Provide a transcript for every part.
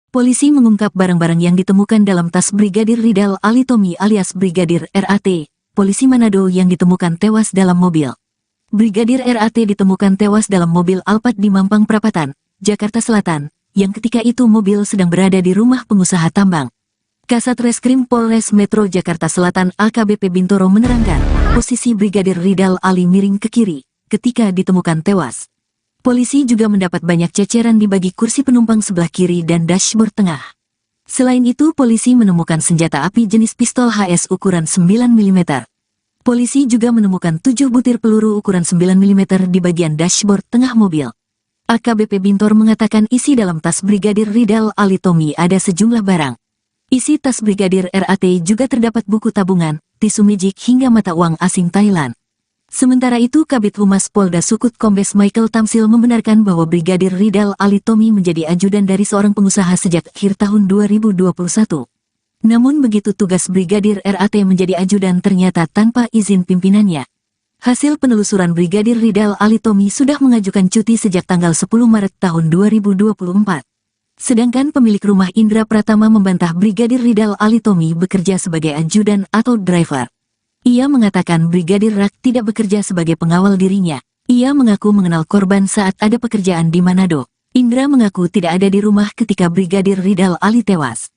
Polisi mengungkap barang-barang yang ditemukan dalam tas Brigadir Ridal Ali Tommy alias Brigadir RAT, polisi Manado yang ditemukan tewas dalam mobil. Brigadir RAT ditemukan tewas dalam mobil Alphard di Mampang Perapatan, Jakarta Selatan, yang ketika itu mobil sedang berada di rumah pengusaha tambang. Kasat Reskrim Polres Metro Jakarta Selatan AKBP Bintoro menerangkan, posisi Brigadir Ridal Ali miring ke kiri ketika ditemukan tewas. Polisi juga mendapat banyak ceceran di bagi kursi penumpang sebelah kiri dan dashboard tengah. Selain itu, polisi menemukan senjata api jenis pistol HS ukuran 9 mm. Polisi juga menemukan 7 butir peluru ukuran 9 mm di bagian dashboard tengah mobil. AKBP Bintor mengatakan isi dalam tas Brigadir Ridal Ali Tommy ada sejumlah barang. Isi tas Brigadir RAT juga terdapat buku tabungan, tisu magic hingga mata uang asing Thailand. Sementara itu, Kabid Humas Polda Sukut Kombes Michael Tamsil membenarkan bahwa Brigadir Ridal Ali Tommy menjadi ajudan dari seorang pengusaha sejak akhir tahun 2021. Namun begitu tugas Brigadir RAT menjadi ajudan ternyata tanpa izin pimpinannya. Hasil penelusuran Brigadir Ridal Ali Tommy sudah mengajukan cuti sejak tanggal 10 Maret tahun 2024. Sedangkan pemilik rumah Indra Pratama membantah Brigadir Ridal Ali Tommy bekerja sebagai ajudan atau driver. Ia mengatakan Brigadir Rak tidak bekerja sebagai pengawal dirinya. Ia mengaku mengenal korban saat ada pekerjaan di Manado. Indra mengaku tidak ada di rumah ketika Brigadir Ridal Ali tewas.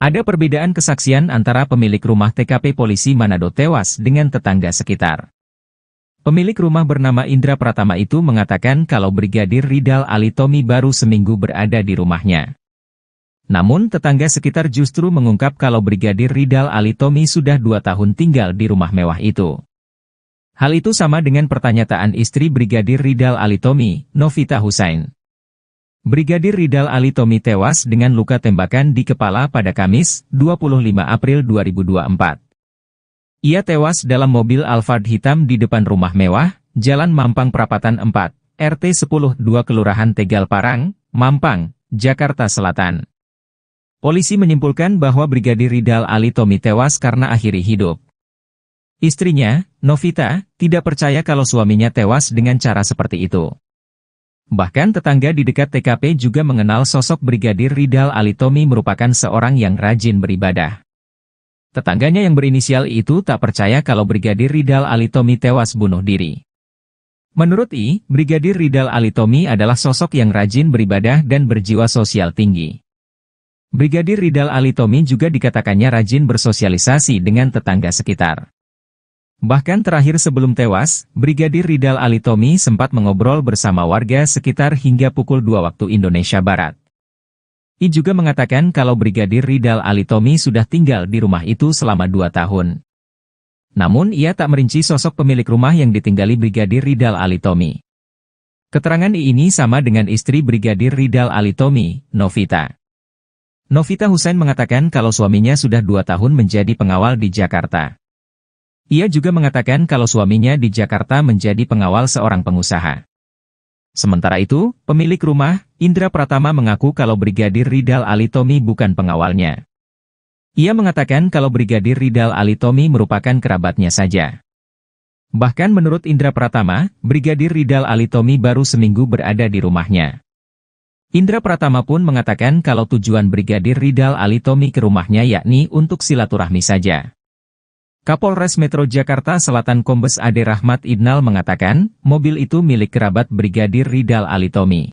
Ada perbedaan kesaksian antara pemilik rumah TKP polisi Manado tewas dengan tetangga sekitar. Pemilik rumah bernama Indra Pratama itu mengatakan kalau Brigadir Ridal Ali Tommy baru seminggu berada di rumahnya. Namun tetangga sekitar justru mengungkap kalau Brigadir Ridal Ali Tommy sudah 2 tahun tinggal di rumah mewah itu. Hal itu sama dengan pernyataan istri Brigadir Ridal Ali Tommy, Novita Husain. Brigadir Ridal Ali Tommy tewas dengan luka tembakan di kepala pada Kamis, 25 April 2024. Ia tewas dalam mobil Alphard hitam di depan rumah mewah, Jalan Mampang Perapatan 4, RT 10-2 Kelurahan Tegal Parang, Mampang, Jakarta Selatan. Polisi menyimpulkan bahwa Brigadir Ridal Ali Tommy tewas karena akhiri hidup. Istrinya, Novita, tidak percaya kalau suaminya tewas dengan cara seperti itu. Bahkan tetangga di dekat TKP juga mengenal sosok Brigadir Ridal Ali Tommy merupakan seorang yang rajin beribadah. Tetangganya yang berinisial itu tak percaya kalau Brigadir Ridal Ali Tommy tewas bunuh diri. Menurut Brigadir Ridal Ali Tommy adalah sosok yang rajin beribadah dan berjiwa sosial tinggi. Brigadir Ridal Ali Tommy juga dikatakannya rajin bersosialisasi dengan tetangga sekitar. Bahkan terakhir sebelum tewas, Brigadir Ridal Ali Tommy sempat mengobrol bersama warga sekitar hingga pukul 2 waktu Indonesia Barat. I juga mengatakan kalau Brigadir Ridal Ali Tommy sudah tinggal di rumah itu selama 2 tahun. Namun ia tak merinci sosok pemilik rumah yang ditinggali Brigadir Ridal Ali Tommy. Keterangan ini sama dengan istri Brigadir Ridal Ali Tommy, Novita. Novita Husain mengatakan kalau suaminya sudah 2 tahun menjadi pengawal di Jakarta. Ia juga mengatakan kalau suaminya di Jakarta menjadi pengawal seorang pengusaha. Sementara itu, pemilik rumah, Indra Pratama mengaku kalau Brigadir Ridal Ali Tommy bukan pengawalnya. Ia mengatakan kalau Brigadir Ridal Ali Tommy merupakan kerabatnya saja. Bahkan menurut Indra Pratama, Brigadir Ridal Ali Tommy baru seminggu berada di rumahnya. Indra Pratama pun mengatakan kalau tujuan Brigadir Ridal Ali Tommy ke rumahnya yakni untuk silaturahmi saja. Kapolres Metro Jakarta Selatan Kombes Ade Rahmat Idnal mengatakan, mobil itu milik kerabat Brigadir Ridal Ali Tommy.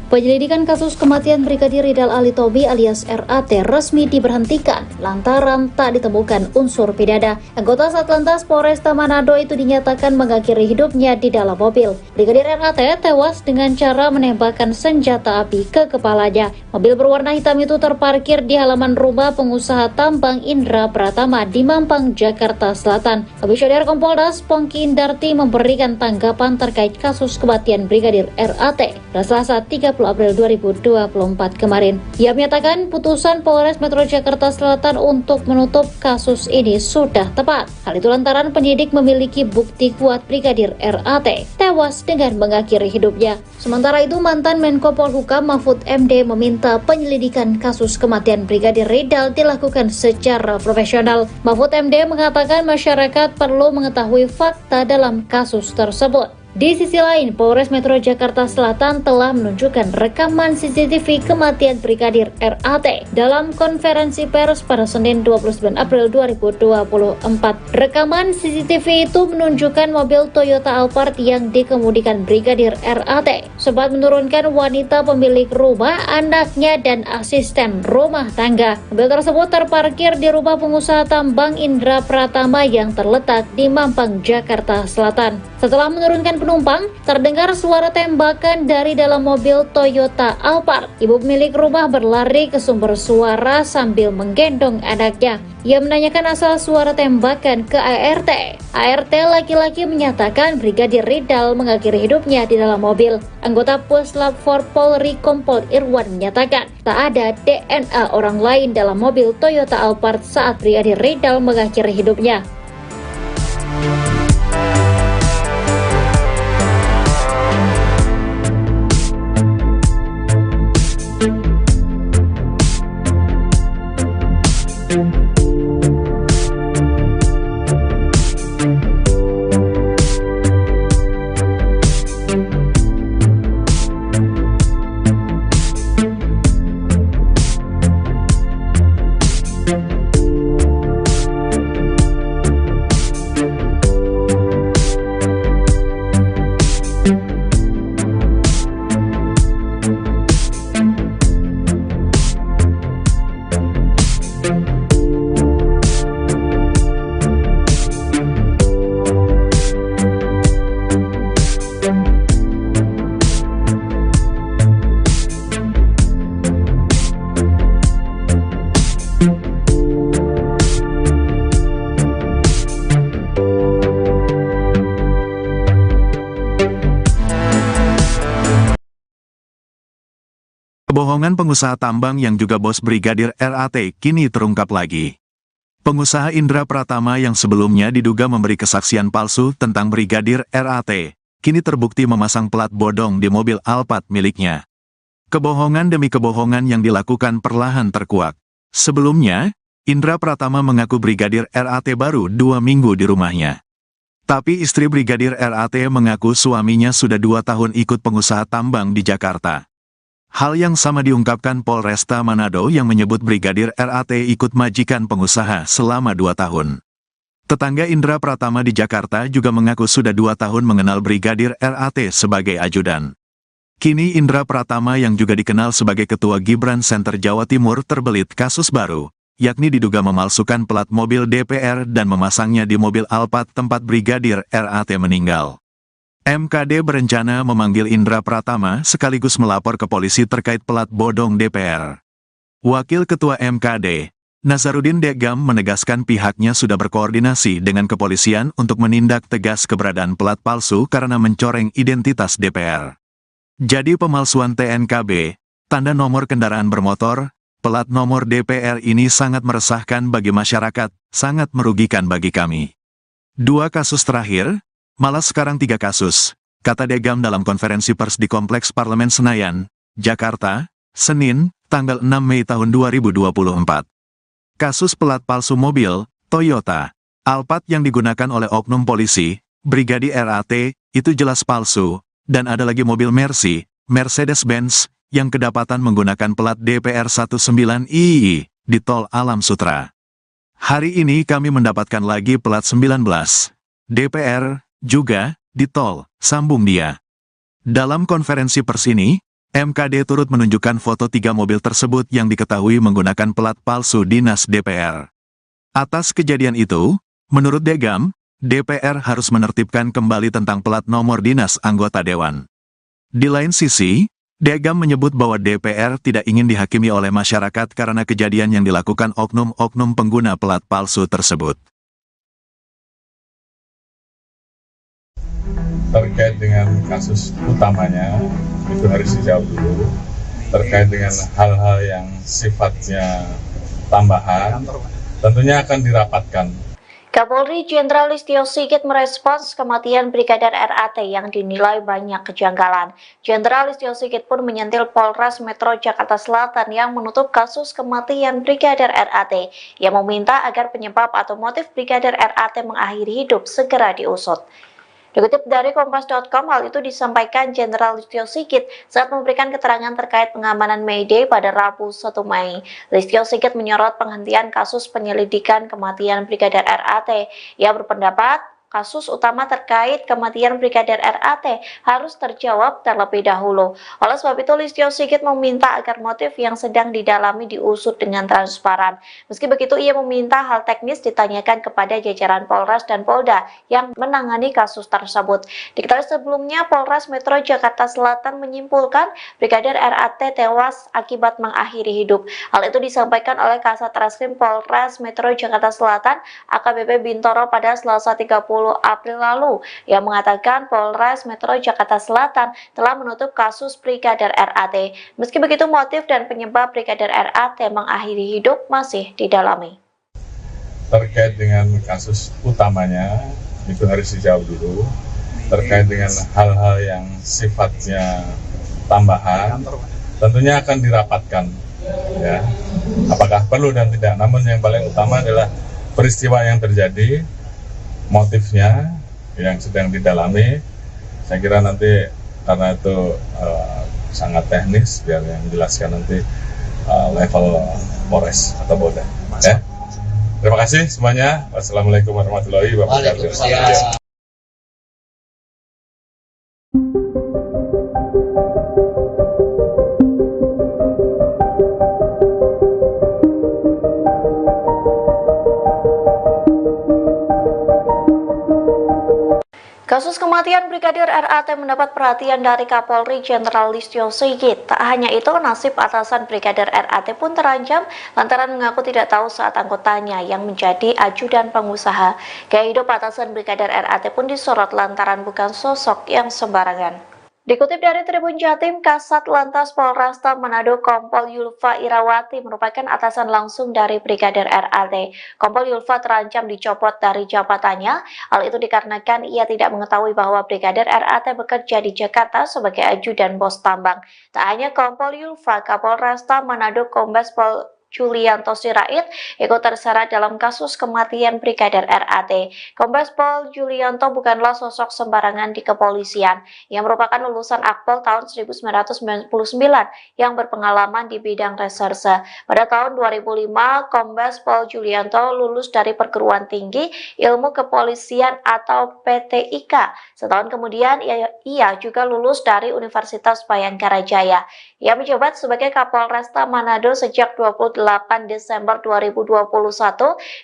Penyelidikan kasus kematian Brigadir Ridal Ali Tommy alias RAT resmi diberhentikan lantaran tak ditemukan unsur pidana. Anggota Satlantas Polresta Manado itu dinyatakan mengakhiri hidupnya di dalam mobil. Brigadir RAT tewas dengan cara menembakkan senjata api ke kepalanya. Mobil berwarna hitam itu terparkir di halaman rumah pengusaha tambang Indra Pratama di Mampang, Jakarta Selatan. Komisioner Kompolnas Pongki Indarti memberikan tanggapan terkait kasus kematian Brigadir RAT pada Selasa 30 April 2024 kemarin. Ia menyatakan putusan Polres Metro Jakarta Selatan untuk menutup kasus ini sudah tepat. Hal itu lantaran penyidik memiliki bukti kuat Brigadir RAT tewas dengan mengakhiri hidupnya. Sementara itu, mantan Menko Polhukam Mahfud MD meminta penyelidikan kasus kematian Brigadir Ridal dilakukan secara profesional. Mahfud MD mengatakan masyarakat perlu mengetahui fakta dalam kasus tersebut. Di sisi lain, Polres Metro Jakarta Selatan telah menunjukkan rekaman CCTV kematian Brigadir RAT dalam konferensi pers pada Senin 29 April 2024. Rekaman CCTV itu menunjukkan mobil Toyota Alphard yang dikemudikan Brigadir RAT sempat menurunkan wanita pemilik rumah, anaknya, dan asisten rumah tangga. Mobil tersebut terparkir di rumah pengusaha tambang Indra Pratama yang terletak di Mampang, Jakarta Selatan. Setelah menurunkan penumpang, terdengar suara tembakan dari dalam mobil Toyota Alphard. Ibu pemilik rumah berlari ke sumber suara sambil menggendong anaknya. Ia menanyakan asal suara tembakan ke ART. ART laki-laki menyatakan Brigadir Ridal mengakhiri hidupnya di dalam mobil. Anggota Puslap 4 Polri Kompol Irwan menyatakan tak ada DNA orang lain dalam mobil Toyota Alphard saat Brigadir Ridal mengakhiri hidupnya. Kebohongan pengusaha tambang yang juga bos Brigadir RAT kini terungkap lagi. Pengusaha Indra Pratama yang sebelumnya diduga memberi kesaksian palsu tentang Brigadir RAT, kini terbukti memasang plat bodong di mobil Alphard miliknya. Kebohongan demi kebohongan yang dilakukan perlahan terkuak. Sebelumnya, Indra Pratama mengaku Brigadir RAT baru 2 minggu di rumahnya. Tapi istri Brigadir RAT mengaku suaminya sudah 2 tahun ikut pengusaha tambang di Jakarta. Hal yang sama diungkapkan Polresta Manado yang menyebut Brigadir RAT ikut majikan pengusaha selama 2 tahun. Tetangga Indra Pratama di Jakarta juga mengaku sudah 2 tahun mengenal Brigadir RAT sebagai ajudan. Kini Indra Pratama yang juga dikenal sebagai Ketua Gibran Center Jawa Timur terbelit kasus baru, yakni diduga memalsukan plat mobil DPR dan memasangnya di mobil Alphard tempat Brigadir RAT meninggal. MKD berencana memanggil Indra Pratama sekaligus melapor ke polisi terkait plat bodong DPR. Wakil Ketua MKD, Nazarudin Degam menegaskan pihaknya sudah berkoordinasi dengan kepolisian untuk menindak tegas keberadaan plat palsu karena mencoreng identitas DPR. Jadi pemalsuan TNKB, tanda nomor kendaraan bermotor, plat nomor DPR ini sangat meresahkan bagi masyarakat, sangat merugikan bagi kami. 2 kasus terakhir, malah sekarang 3 kasus, kata Degam dalam konferensi pers di Kompleks Parlemen Senayan, Jakarta, Senin, tanggal 6 Mei tahun 2024. Kasus pelat palsu mobil, Toyota, Alphard yang digunakan oleh oknum polisi, Brigadir RAT, itu jelas palsu, dan ada lagi mobil Mercy, Mercedes-Benz, yang kedapatan menggunakan plat DPR 19II, di Tol Alam Sutra. Hari ini kami mendapatkan lagi plat 19, DPR, juga, di tol, sambung dia. Dalam konferensi pers ini, MKD turut menunjukkan foto 3 mobil tersebut yang diketahui menggunakan plat palsu dinas DPR. Atas kejadian itu, menurut Degam, DPR harus menertibkan kembali tentang plat nomor dinas anggota dewan. Di lain sisi, Degam menyebut bahwa DPR tidak ingin dihakimi oleh masyarakat karena kejadian yang dilakukan oknum-oknum pengguna plat palsu tersebut. Terkait dengan kasus utamanya, itu harus dijawab dulu terkait dengan hal-hal yang sifatnya tambahan, tentunya akan dirapatkan. Kapolri Jenderal Listio Sigit merespons kematian Brigadir RAT yang dinilai banyak kejanggalan. Jenderal Listio Sigit pun menyentil Polres Metro Jakarta Selatan yang menutup kasus kematian Brigadir RAT, yang meminta agar penyebab atau motif Brigadir RAT mengakhiri hidup segera diusut. Dikutip dari Kompas.com, hal itu disampaikan Jenderal Listio Sigit saat memberikan keterangan terkait pengamanan May Day pada Rabu 1 Mei. Listio Sigit menyorot penghentian kasus penyelidikan kematian Brigadir RAT. Ia berpendapat kasus utama terkait kematian Brigadir RAT harus terjawab terlebih dahulu. Oleh sebab itu, Listio Sigit meminta agar motif yang sedang didalami diusut dengan transparan. Meski begitu, ia meminta hal teknis ditanyakan kepada jajaran Polres dan Polda yang menangani kasus tersebut. Diketahui sebelumnya, Polres Metro Jakarta Selatan menyimpulkan Brigadir RAT tewas akibat mengakhiri hidup. Hal itu disampaikan oleh Kasat Reskrim Polres Metro Jakarta Selatan AKBP Bintoro pada Selasa 30 April lalu, yang mengatakan Polres Metro Jakarta Selatan telah menutup kasus Brigadir RAT. Meski begitu, motif dan penyebab Brigadir RAT mengakhiri hidup masih didalami. Terkait dengan kasus utamanya, itu harus dijawab dulu. Terkait dengan hal-hal yang sifatnya tambahan, tentunya akan dirapatkan. Ya, apakah perlu dan tidak. Namun yang paling utama adalah peristiwa yang terjadi, motifnya yang sedang didalami. Saya kira nanti karena itu sangat teknis, biar yang menjelaskan nanti level Polres atau Polda. Ya. Terima kasih semuanya. Wassalamualaikum warahmatullahi wabarakatuh. Kasus kematian Brigadir RAT mendapat perhatian dari Kapolri Jenderal Listio Sigit. Tak hanya itu, nasib atasan Brigadir RAT pun terancam lantaran mengaku tidak tahu saat anggotanya yang menjadi ajudan pengusaha. Gaya hidup atasan Brigadir RAT pun disorot lantaran bukan sosok yang sembarangan. Dikutip dari Tribun Jatim, Kasat Lantas Polresta Manado Kompol Yulfa Irawati merupakan atasan langsung dari Brigadir RAT. Kompol Yulfa terancam dicopot dari jabatannya. Hal itu dikarenakan ia tidak mengetahui bahwa Brigadir RAT bekerja di Jakarta sebagai ajudan bos tambang. Tak hanya Kompol Yulfa, Kapolresta Manado Kombes Pol Julianto Sirait ikut terseret dalam kasus kematian Brigadir RAT. Kombes Pol Julianto bukanlah sosok sembarangan di kepolisian. Ia merupakan lulusan Akpol tahun 1999 yang berpengalaman di bidang reserse. Pada tahun 2005, Kombes Pol Julianto lulus dari Perguruan Tinggi Ilmu Kepolisian atau PTIK. Setahun kemudian, ia juga lulus dari Universitas Bayangkara Jaya. Ia menjabat sebagai Kapolresta Manado sejak 28 Desember 2021,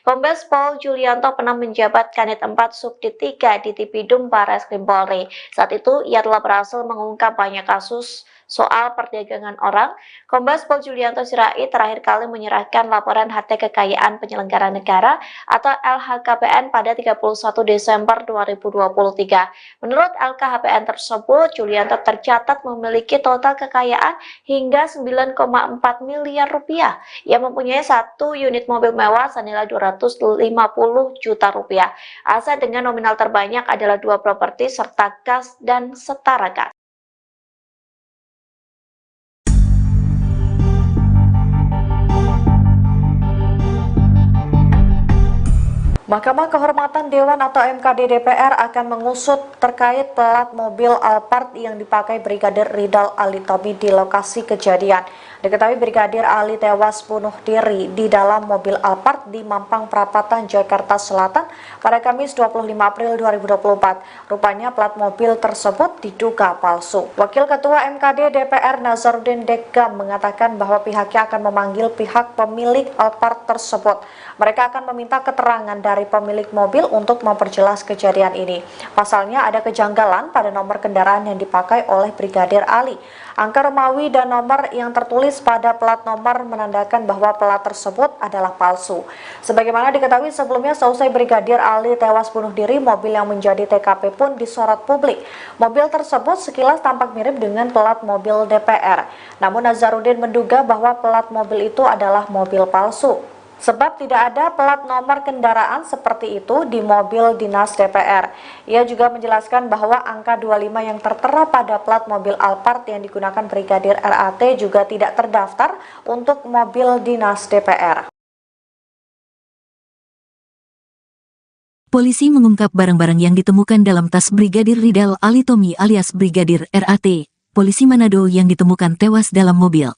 Kombes Pol Julianto pernah menjabat Kanit 4 Subdit 3 di Tipidum Barreskrim Polri. Saat itu, ia telah berhasil mengungkap banyak kasus soal perdagangan orang. Kombes Pol Julianto Sirait terakhir kali menyerahkan laporan harta kekayaan penyelenggara negara atau LHKPN pada 31 Desember 2023. Menurut LKHPN tersebut, Julianto tercatat memiliki total kekayaan hingga 9,4 miliar rupiah. Ia mempunyai satu unit mobil mewah senilai 250 juta rupiah. Aset dengan nominal terbanyak adalah 2 properti serta kas dan setara kas. Mahkamah Kehormatan Dewan atau MKD DPR akan mengusut terkait plat mobil Alphard yang dipakai Brigadir Ridal Ali Tomi di lokasi kejadian. Diketahui Brigadir Ali tewas bunuh diri di dalam mobil Alphard di Mampang Perapatan, Jakarta Selatan pada Kamis 25 April 2024. Rupanya plat mobil tersebut diduga palsu. Wakil Ketua MKD DPR Nazarudin Dekam mengatakan bahwa pihaknya akan memanggil pihak pemilik Alphard tersebut. Mereka akan meminta keterangan dari pemilik mobil untuk memperjelas kejadian ini. Pasalnya ada kejanggalan pada nomor kendaraan yang dipakai oleh Brigadir Ali. Angka Romawi dan nomor yang tertulis pada plat nomor menandakan bahwa plat tersebut adalah palsu. Sebagaimana diketahui sebelumnya, seusai Brigadir Ali tewas bunuh diri, mobil yang menjadi TKP pun disorot publik. Mobil tersebut sekilas tampak mirip dengan plat mobil DPR. Namun Nazarudin menduga bahwa plat mobil itu adalah mobil palsu. Sebab tidak ada plat nomor kendaraan seperti itu di mobil dinas DPR. Ia juga menjelaskan bahwa angka 25 yang tertera pada plat mobil Alphard yang digunakan Brigadir RAT juga tidak terdaftar untuk mobil dinas DPR. Polisi mengungkap barang-barang yang ditemukan dalam tas Brigadir Ridal Alitomi alias Brigadir RAT, polisi Manado yang ditemukan tewas dalam mobil.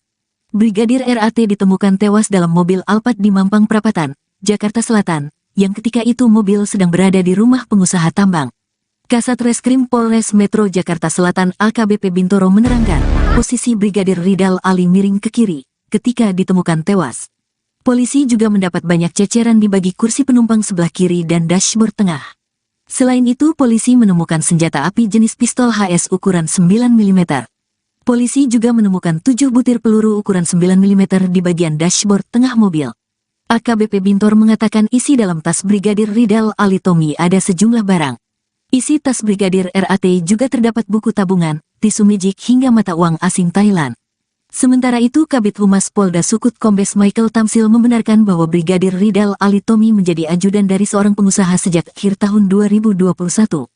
Brigadir RAT ditemukan tewas dalam mobil Alphard di Mampang Perapatan, Jakarta Selatan, yang ketika itu mobil sedang berada di rumah pengusaha tambang. Kasat Reskrim Polres Metro Jakarta Selatan AKBP Bintoro menerangkan, posisi Brigadir Ridal Ali miring ke kiri ketika ditemukan tewas. Polisi juga mendapat banyak ceceran di bagi kursi penumpang sebelah kiri dan dashboard tengah. Selain itu, polisi menemukan senjata api jenis pistol HS ukuran 9 mm. Polisi juga menemukan 7 butir peluru ukuran 9 mm di bagian dashboard tengah mobil. AKBP Bintor mengatakan isi dalam tas Brigadir Ridal Alitomi ada sejumlah barang. Isi tas Brigadir RAT juga terdapat buku tabungan, tisu mijik hingga mata uang asing Thailand. Sementara itu, Kabid Humas Polda Sukut Kombes Michael Tamsil membenarkan bahwa Brigadir Ridal Alitomi menjadi ajudan dari seorang pengusaha sejak akhir tahun 2021.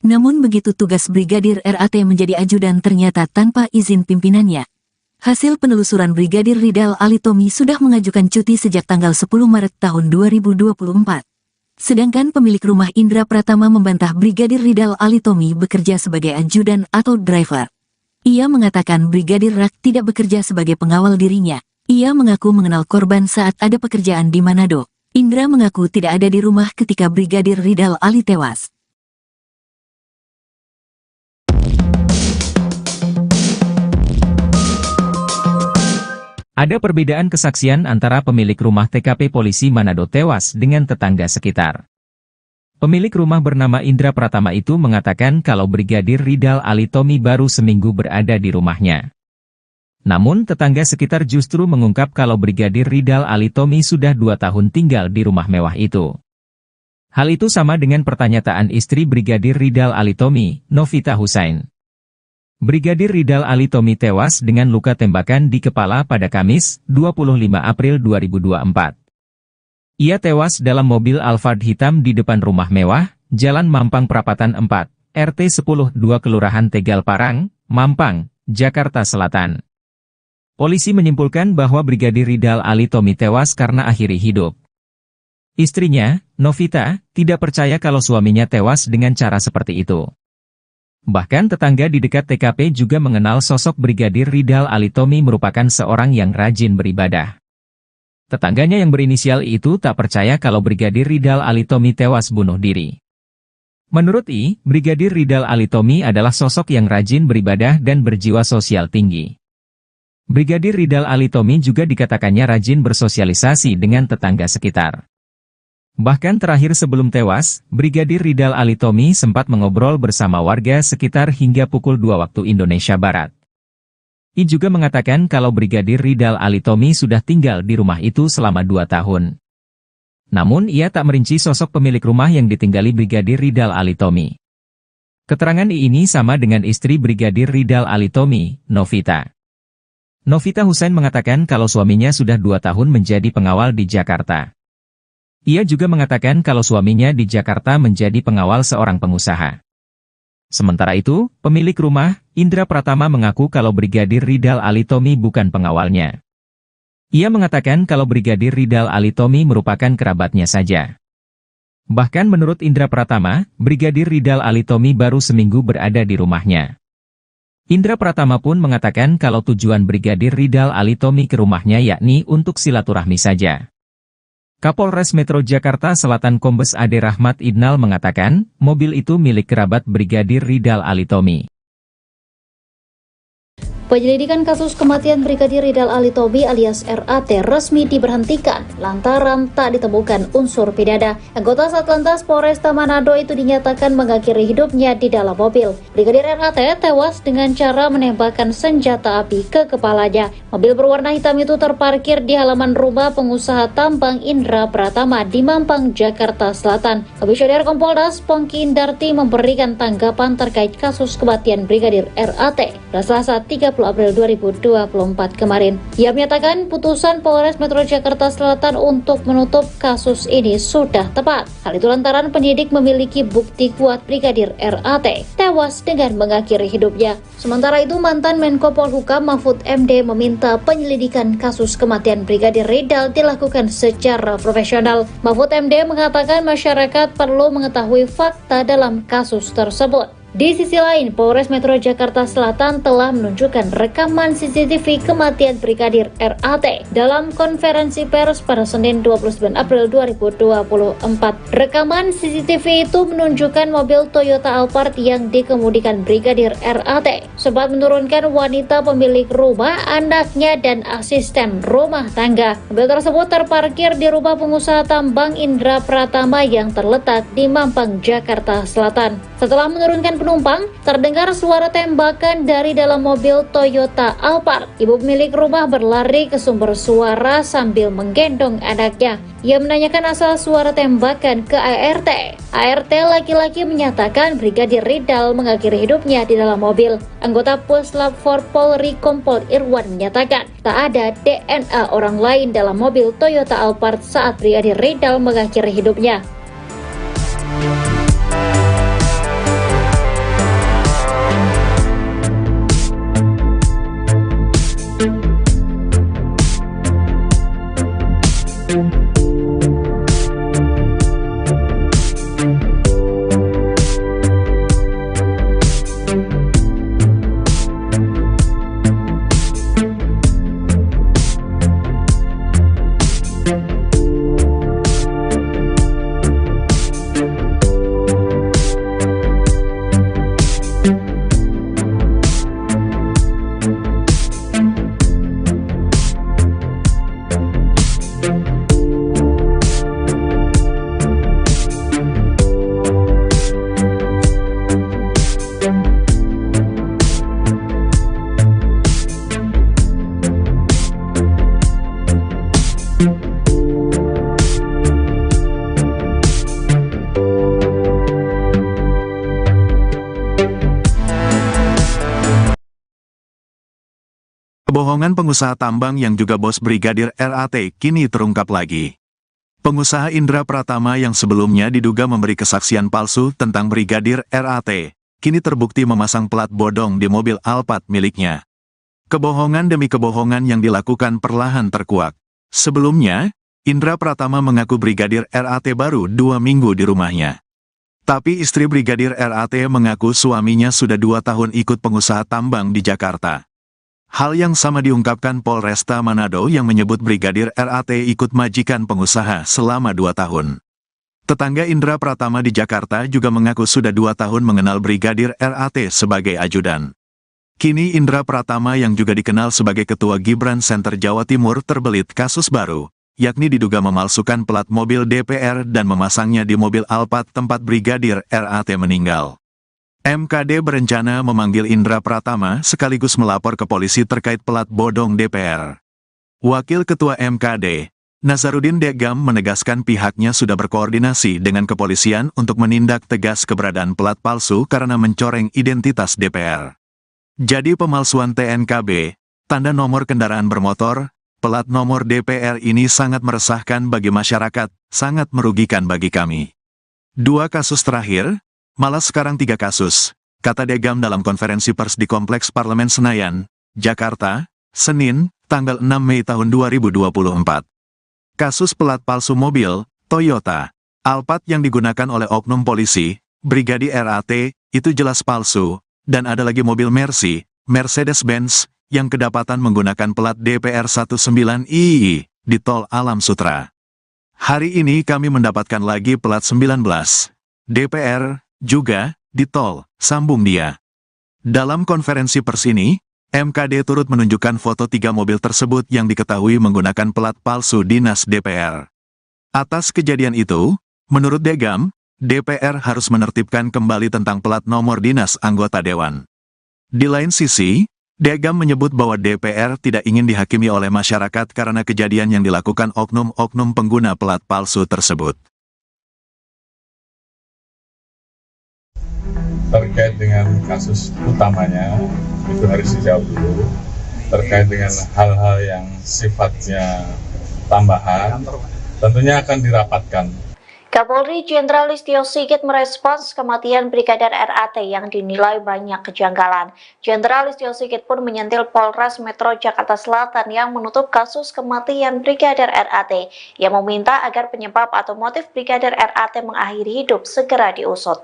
Namun begitu tugas Brigadir RAT menjadi ajudan ternyata tanpa izin pimpinannya. Hasil penelusuran Brigadir Ridal Alitomi sudah mengajukan cuti sejak tanggal 10 Maret tahun 2024. Sedangkan pemilik rumah Indra Pratama membantah Brigadir Ridal Alitomi bekerja sebagai ajudan atau driver. Ia mengatakan Brigadir Rak tidak bekerja sebagai pengawal dirinya. Ia mengaku mengenal korban saat ada pekerjaan di Manado. Indra mengaku tidak ada di rumah ketika Brigadir Ridal Ali tewas. Ada perbedaan kesaksian antara pemilik rumah TKP polisi Manado tewas dengan tetangga sekitar. Pemilik rumah bernama Indra Pratama itu mengatakan kalau Brigadir Ridal Alitomi baru seminggu berada di rumahnya. Namun tetangga sekitar justru mengungkap kalau Brigadir Ridal Alitomi sudah 2 tahun tinggal di rumah mewah itu. Hal itu sama dengan pernyataan istri Brigadir Ridal Alitomi, Novita Husain. Brigadir Ridal Alitomi tewas dengan luka tembakan di kepala pada Kamis, 25 April 2024. Ia tewas dalam mobil Alphard hitam di depan rumah mewah, Jalan Mampang Perapatan 4, RT 10-2 Kelurahan Tegal Parang, Mampang, Jakarta Selatan. Polisi menyimpulkan bahwa Brigadir Ridal Alitomi tewas karena akhiri hidup. Istrinya, Novita, tidak percaya kalau suaminya tewas dengan cara seperti itu. Bahkan tetangga di dekat TKP juga mengenal sosok Brigadir Ridal Alitomi merupakan seorang yang rajin beribadah. Tetangganya yang berinisial I itu tak percaya kalau Brigadir Ridal Alitomi tewas bunuh diri. Menurut I, Brigadir Ridal Alitomi adalah sosok yang rajin beribadah dan berjiwa sosial tinggi. Brigadir Ridal Alitomi juga dikatakannya rajin bersosialisasi dengan tetangga sekitar. Bahkan terakhir sebelum tewas, Brigadir Ridal Alitomi sempat mengobrol bersama warga sekitar hingga pukul 2 waktu Indonesia Barat. I juga mengatakan kalau Brigadir Ridal Alitomi sudah tinggal di rumah itu selama 2 tahun. Namun ia tak merinci sosok pemilik rumah yang ditinggali Brigadir Ridal Alitomi. Keterangan I ini sama dengan istri Brigadir Ridal Alitomi, Novita. Novita Husain mengatakan kalau suaminya sudah 2 tahun menjadi pengawal di Jakarta. Ia juga mengatakan kalau suaminya di Jakarta menjadi pengawal seorang pengusaha. Sementara itu, pemilik rumah, Indra Pratama mengaku kalau Brigadir Ridal Alitomi bukan pengawalnya. Ia mengatakan kalau Brigadir Ridal Alitomi merupakan kerabatnya saja. Bahkan menurut Indra Pratama, Brigadir Ridal Alitomi baru seminggu berada di rumahnya. Indra Pratama pun mengatakan kalau tujuan Brigadir Ridal Alitomi ke rumahnya yakni untuk silaturahmi saja. Kapolres Metro Jakarta Selatan Kombes Ade Rahmat Idnal mengatakan, mobil itu milik kerabat Brigadir Ridal Alitomi. Penyelidikan kasus kematian Brigadir Ridal Alitomi alias RAT resmi diberhentikan lantaran tak ditemukan unsur pidana. Anggota Satlantas Polresta Manado itu dinyatakan mengakhiri hidupnya di dalam mobil. Brigadir RAT tewas dengan cara menembakkan senjata api ke kepalanya. Mobil berwarna hitam itu terparkir di halaman rumah pengusaha tambang Indra Pratama di Mampang, Jakarta Selatan. Komisioner Kompolnas Pongki Indarti memberikan tanggapan terkait kasus kematian Brigadir RAT pada Selasa 30 April 2024 kemarin. Ia menyatakan putusan Polres Metro Jakarta Selatan untuk menutup kasus ini sudah tepat. Hal itu lantaran penyidik memiliki bukti kuat Brigadir RAT tewas dengan mengakhiri hidupnya. Sementara itu, mantan Menko Polhukam Mahfud MD meminta penyelidikan kasus kematian Brigadir Ridal dilakukan secara profesional. Mahfud MD mengatakan masyarakat perlu mengetahui fakta dalam kasus tersebut. Di sisi lain, Polres Metro Jakarta Selatan telah menunjukkan rekaman CCTV kematian Brigadir RAT dalam konferensi pers pada Senin 29 April 2024. Rekaman CCTV itu menunjukkan mobil Toyota Alphard yang dikemudikan Brigadir RAT sempat menurunkan wanita pemilik rumah, anaknya, dan asisten rumah tangga. Mobil tersebut terparkir di rumah pengusaha tambang Indra Pratama yang terletak di Mampang, Jakarta Selatan. Setelah menurunkan penumpang, terdengar suara tembakan dari dalam mobil Toyota Alphard. Ibu pemilik rumah berlari ke sumber suara sambil menggendong anaknya. Ia menanyakan asal suara tembakan ke ART. ART laki-laki menyatakan Brigadir Ridal mengakhiri hidupnya di dalam mobil. Anggota Puslap 4 Polri Kompol Irwan menyatakan tak ada DNA orang lain dalam mobil Toyota Alphard saat Brigadir Ridal mengakhiri hidupnya. Kebohongan pengusaha tambang yang juga bos Brigadir RAT kini terungkap lagi. Pengusaha Indra Pratama yang sebelumnya diduga memberi kesaksian palsu tentang Brigadir RAT, kini terbukti memasang plat bodong di mobil Alphard miliknya. Kebohongan demi kebohongan yang dilakukan perlahan terkuak. Sebelumnya, Indra Pratama mengaku Brigadir RAT baru 2 minggu di rumahnya. Tapi istri Brigadir RAT mengaku suaminya sudah 2 tahun ikut pengusaha tambang di Jakarta. Hal yang sama diungkapkan Polresta Manado yang menyebut Brigadir RAT ikut majikan pengusaha selama 2 tahun. Tetangga Indra Pratama di Jakarta juga mengaku sudah 2 tahun mengenal Brigadir RAT sebagai ajudan. Kini Indra Pratama yang juga dikenal sebagai Ketua Gibran Center Jawa Timur terbelit kasus baru, yakni diduga memalsukan plat mobil DPR dan memasangnya di mobil Alphard tempat Brigadir RAT meninggal. MKD berencana memanggil Indra Pratama sekaligus melapor ke polisi terkait plat bodong DPR. Wakil Ketua MKD, Nazarudin Degam menegaskan pihaknya sudah berkoordinasi dengan kepolisian untuk menindak tegas keberadaan plat palsu karena mencoreng identitas DPR. Jadi pemalsuan TNKB, tanda nomor kendaraan bermotor, plat nomor DPR ini sangat meresahkan bagi masyarakat, sangat merugikan bagi kami. 2 kasus terakhir, malah sekarang 3 kasus, kata Degam dalam konferensi pers di Kompleks Parlemen Senayan, Jakarta, Senin, tanggal 6 Mei tahun 2024. Kasus pelat palsu mobil, Toyota Alphard yang digunakan oleh oknum polisi, Brigadir RAT, itu jelas palsu, dan ada lagi mobil Mercy, Mercedes-Benz, yang kedapatan menggunakan plat DPR 19II, di Tol Alam Sutra. Hari ini kami mendapatkan lagi plat 19, DPR, juga, di tol, sambung dia. Dalam konferensi pers ini, MKD turut menunjukkan foto 3 mobil tersebut yang diketahui menggunakan plat palsu dinas DPR. Atas kejadian itu, menurut Degam, DPR harus menertibkan kembali tentang plat nomor dinas anggota Dewan. Di lain sisi, Degam menyebut bahwa DPR tidak ingin dihakimi oleh masyarakat karena kejadian yang dilakukan oknum-oknum pengguna plat palsu tersebut. Terkait dengan kasus utamanya, itu harus dijawab dulu. Terkait dengan hal-hal yang sifatnya tambahan, tentunya akan dirapatkan. Kapolri Jenderal Listio Sigit merespons kematian Brigadir RAT yang dinilai banyak kejanggalan. Jenderal Listio Sigit pun menyentil Polres Metro Jakarta Selatan yang menutup kasus kematian Brigadir RAT, yang meminta agar penyebab atau motif Brigadir RAT mengakhiri hidup segera diusut.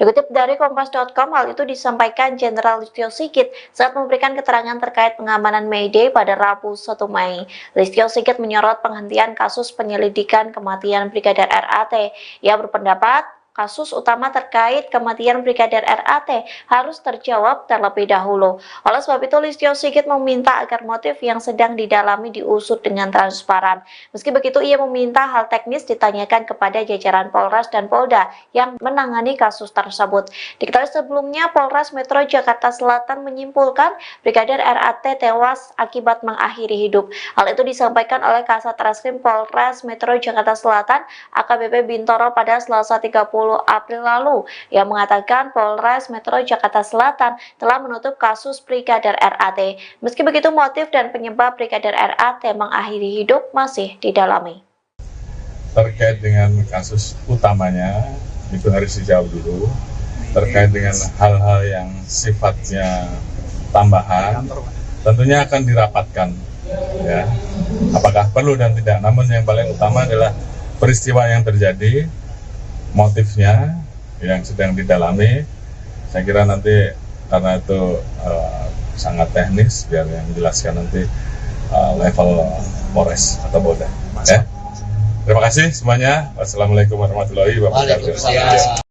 Dikutip dari Kompas.com, hal itu disampaikan Jenderal Listio Sigit saat memberikan keterangan terkait pengamanan May Day pada Rabu 1 Mei. Listio Sigit menyorot penghentian kasus penyelidikan kematian Brigadir RAT. Ia berpendapat kasus utama terkait kematian Brigadir RAT harus terjawab terlebih dahulu. Oleh sebab itu, Listio Sigit meminta agar motif yang sedang didalami diusut dengan transparan. Meski begitu, ia meminta hal teknis ditanyakan kepada jajaran Polres dan Polda yang menangani kasus tersebut. Diketahui sebelumnya, Polres Metro Jakarta Selatan menyimpulkan Brigadir RAT tewas akibat mengakhiri hidup. Hal itu disampaikan oleh Kasat Reskrim Polres Metro Jakarta Selatan AKBP Bintoro pada Selasa 30 April lalu, yang mengatakan Polres Metro Jakarta Selatan telah menutup kasus Brigadir RAT. Meski begitu, motif dan penyebab Brigadir RAT mengakhiri hidup masih didalami. Terkait dengan kasus utamanya, itu harus dijawab dulu. Terkait dengan hal-hal yang sifatnya tambahan, tentunya akan dirapatkan. Ya, apakah perlu dan tidak. Namun yang paling utama adalah peristiwa yang terjadi, motifnya yang sedang didalami. Saya kira nanti karena itu sangat teknis, biar yang menjelaskan nanti level Polres atau Polda. Ya. Terima kasih semuanya. Wassalamualaikum warahmatullahi wabarakatuh.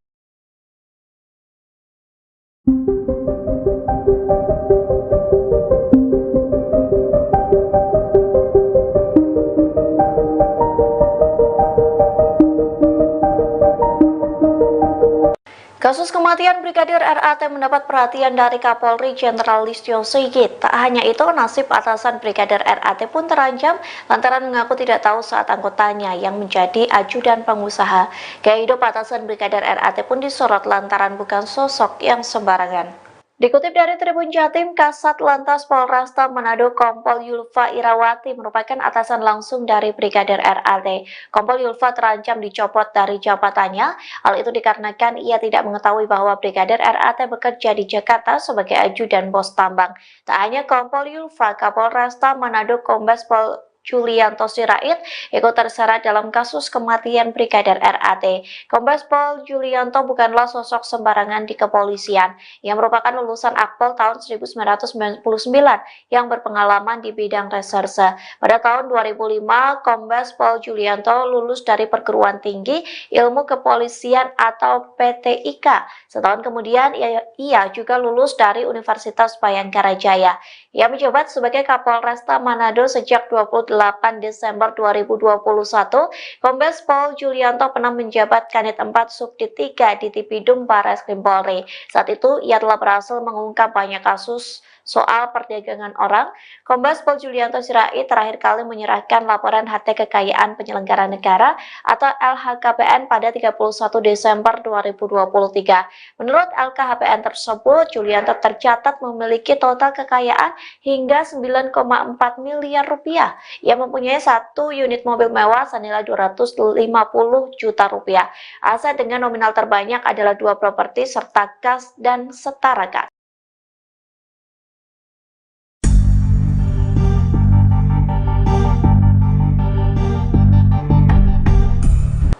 Kasus kematian Brigadir RAT mendapat perhatian dari Kapolri Jenderal Listio Sigit. Tak hanya itu, nasib atasan Brigadir RAT pun terancam lantaran mengaku tidak tahu saat anggotanya yang menjadi ajudan pengusaha. Gaya hidup atasan Brigadir RAT pun disorot lantaran bukan sosok yang sembarangan. Dikutip dari Tribun Jatim, Kasat Lantas Polresta Manado Kompol Yulfa Irawati merupakan atasan langsung dari Brigadir RAT. Kompol Yulfa terancam dicopot dari jabatannya. Hal itu dikarenakan ia tidak mengetahui bahwa Brigadir RAT bekerja di Jakarta sebagai ajudan bos tambang. Tak hanya Kompol Yulfa, Kapolresta Manado Kombes Pol Julianto Sirait ikut terseret dalam kasus kematian Brigadir RAT. Kombes Pol Julianto bukanlah sosok sembarangan di kepolisian. Ia merupakan lulusan Akpol tahun 1999 yang berpengalaman di bidang reserse. Pada tahun 2005, Kombes Pol Julianto lulus dari Perguruan Tinggi Ilmu Kepolisian atau PTIK. Setahun kemudian, ia juga lulus dari Universitas Bayangkara Jaya. Ia menjabat sebagai Kapolresta Manado sejak 28 Desember 2021, Kombes Pol Julianto pernah menjabat Kanit 4 Subdit 3 di Tipidum Barreskrim Polri. Saat itu, ia telah berhasil mengungkap banyak kasus soal perdagangan orang. Kombes Pol Julianto Sirait terakhir kali menyerahkan laporan harta kekayaan penyelenggara negara atau LHKPN pada 31 Desember 2023. Menurut LKHPN tersebut, Julianto tercatat memiliki total kekayaan hingga 9,4 miliar rupiah. Ia mempunyai 1 unit mobil mewah senilai 250 juta rupiah. Aset dengan nominal terbanyak adalah 2 properti serta kas dan setara kas.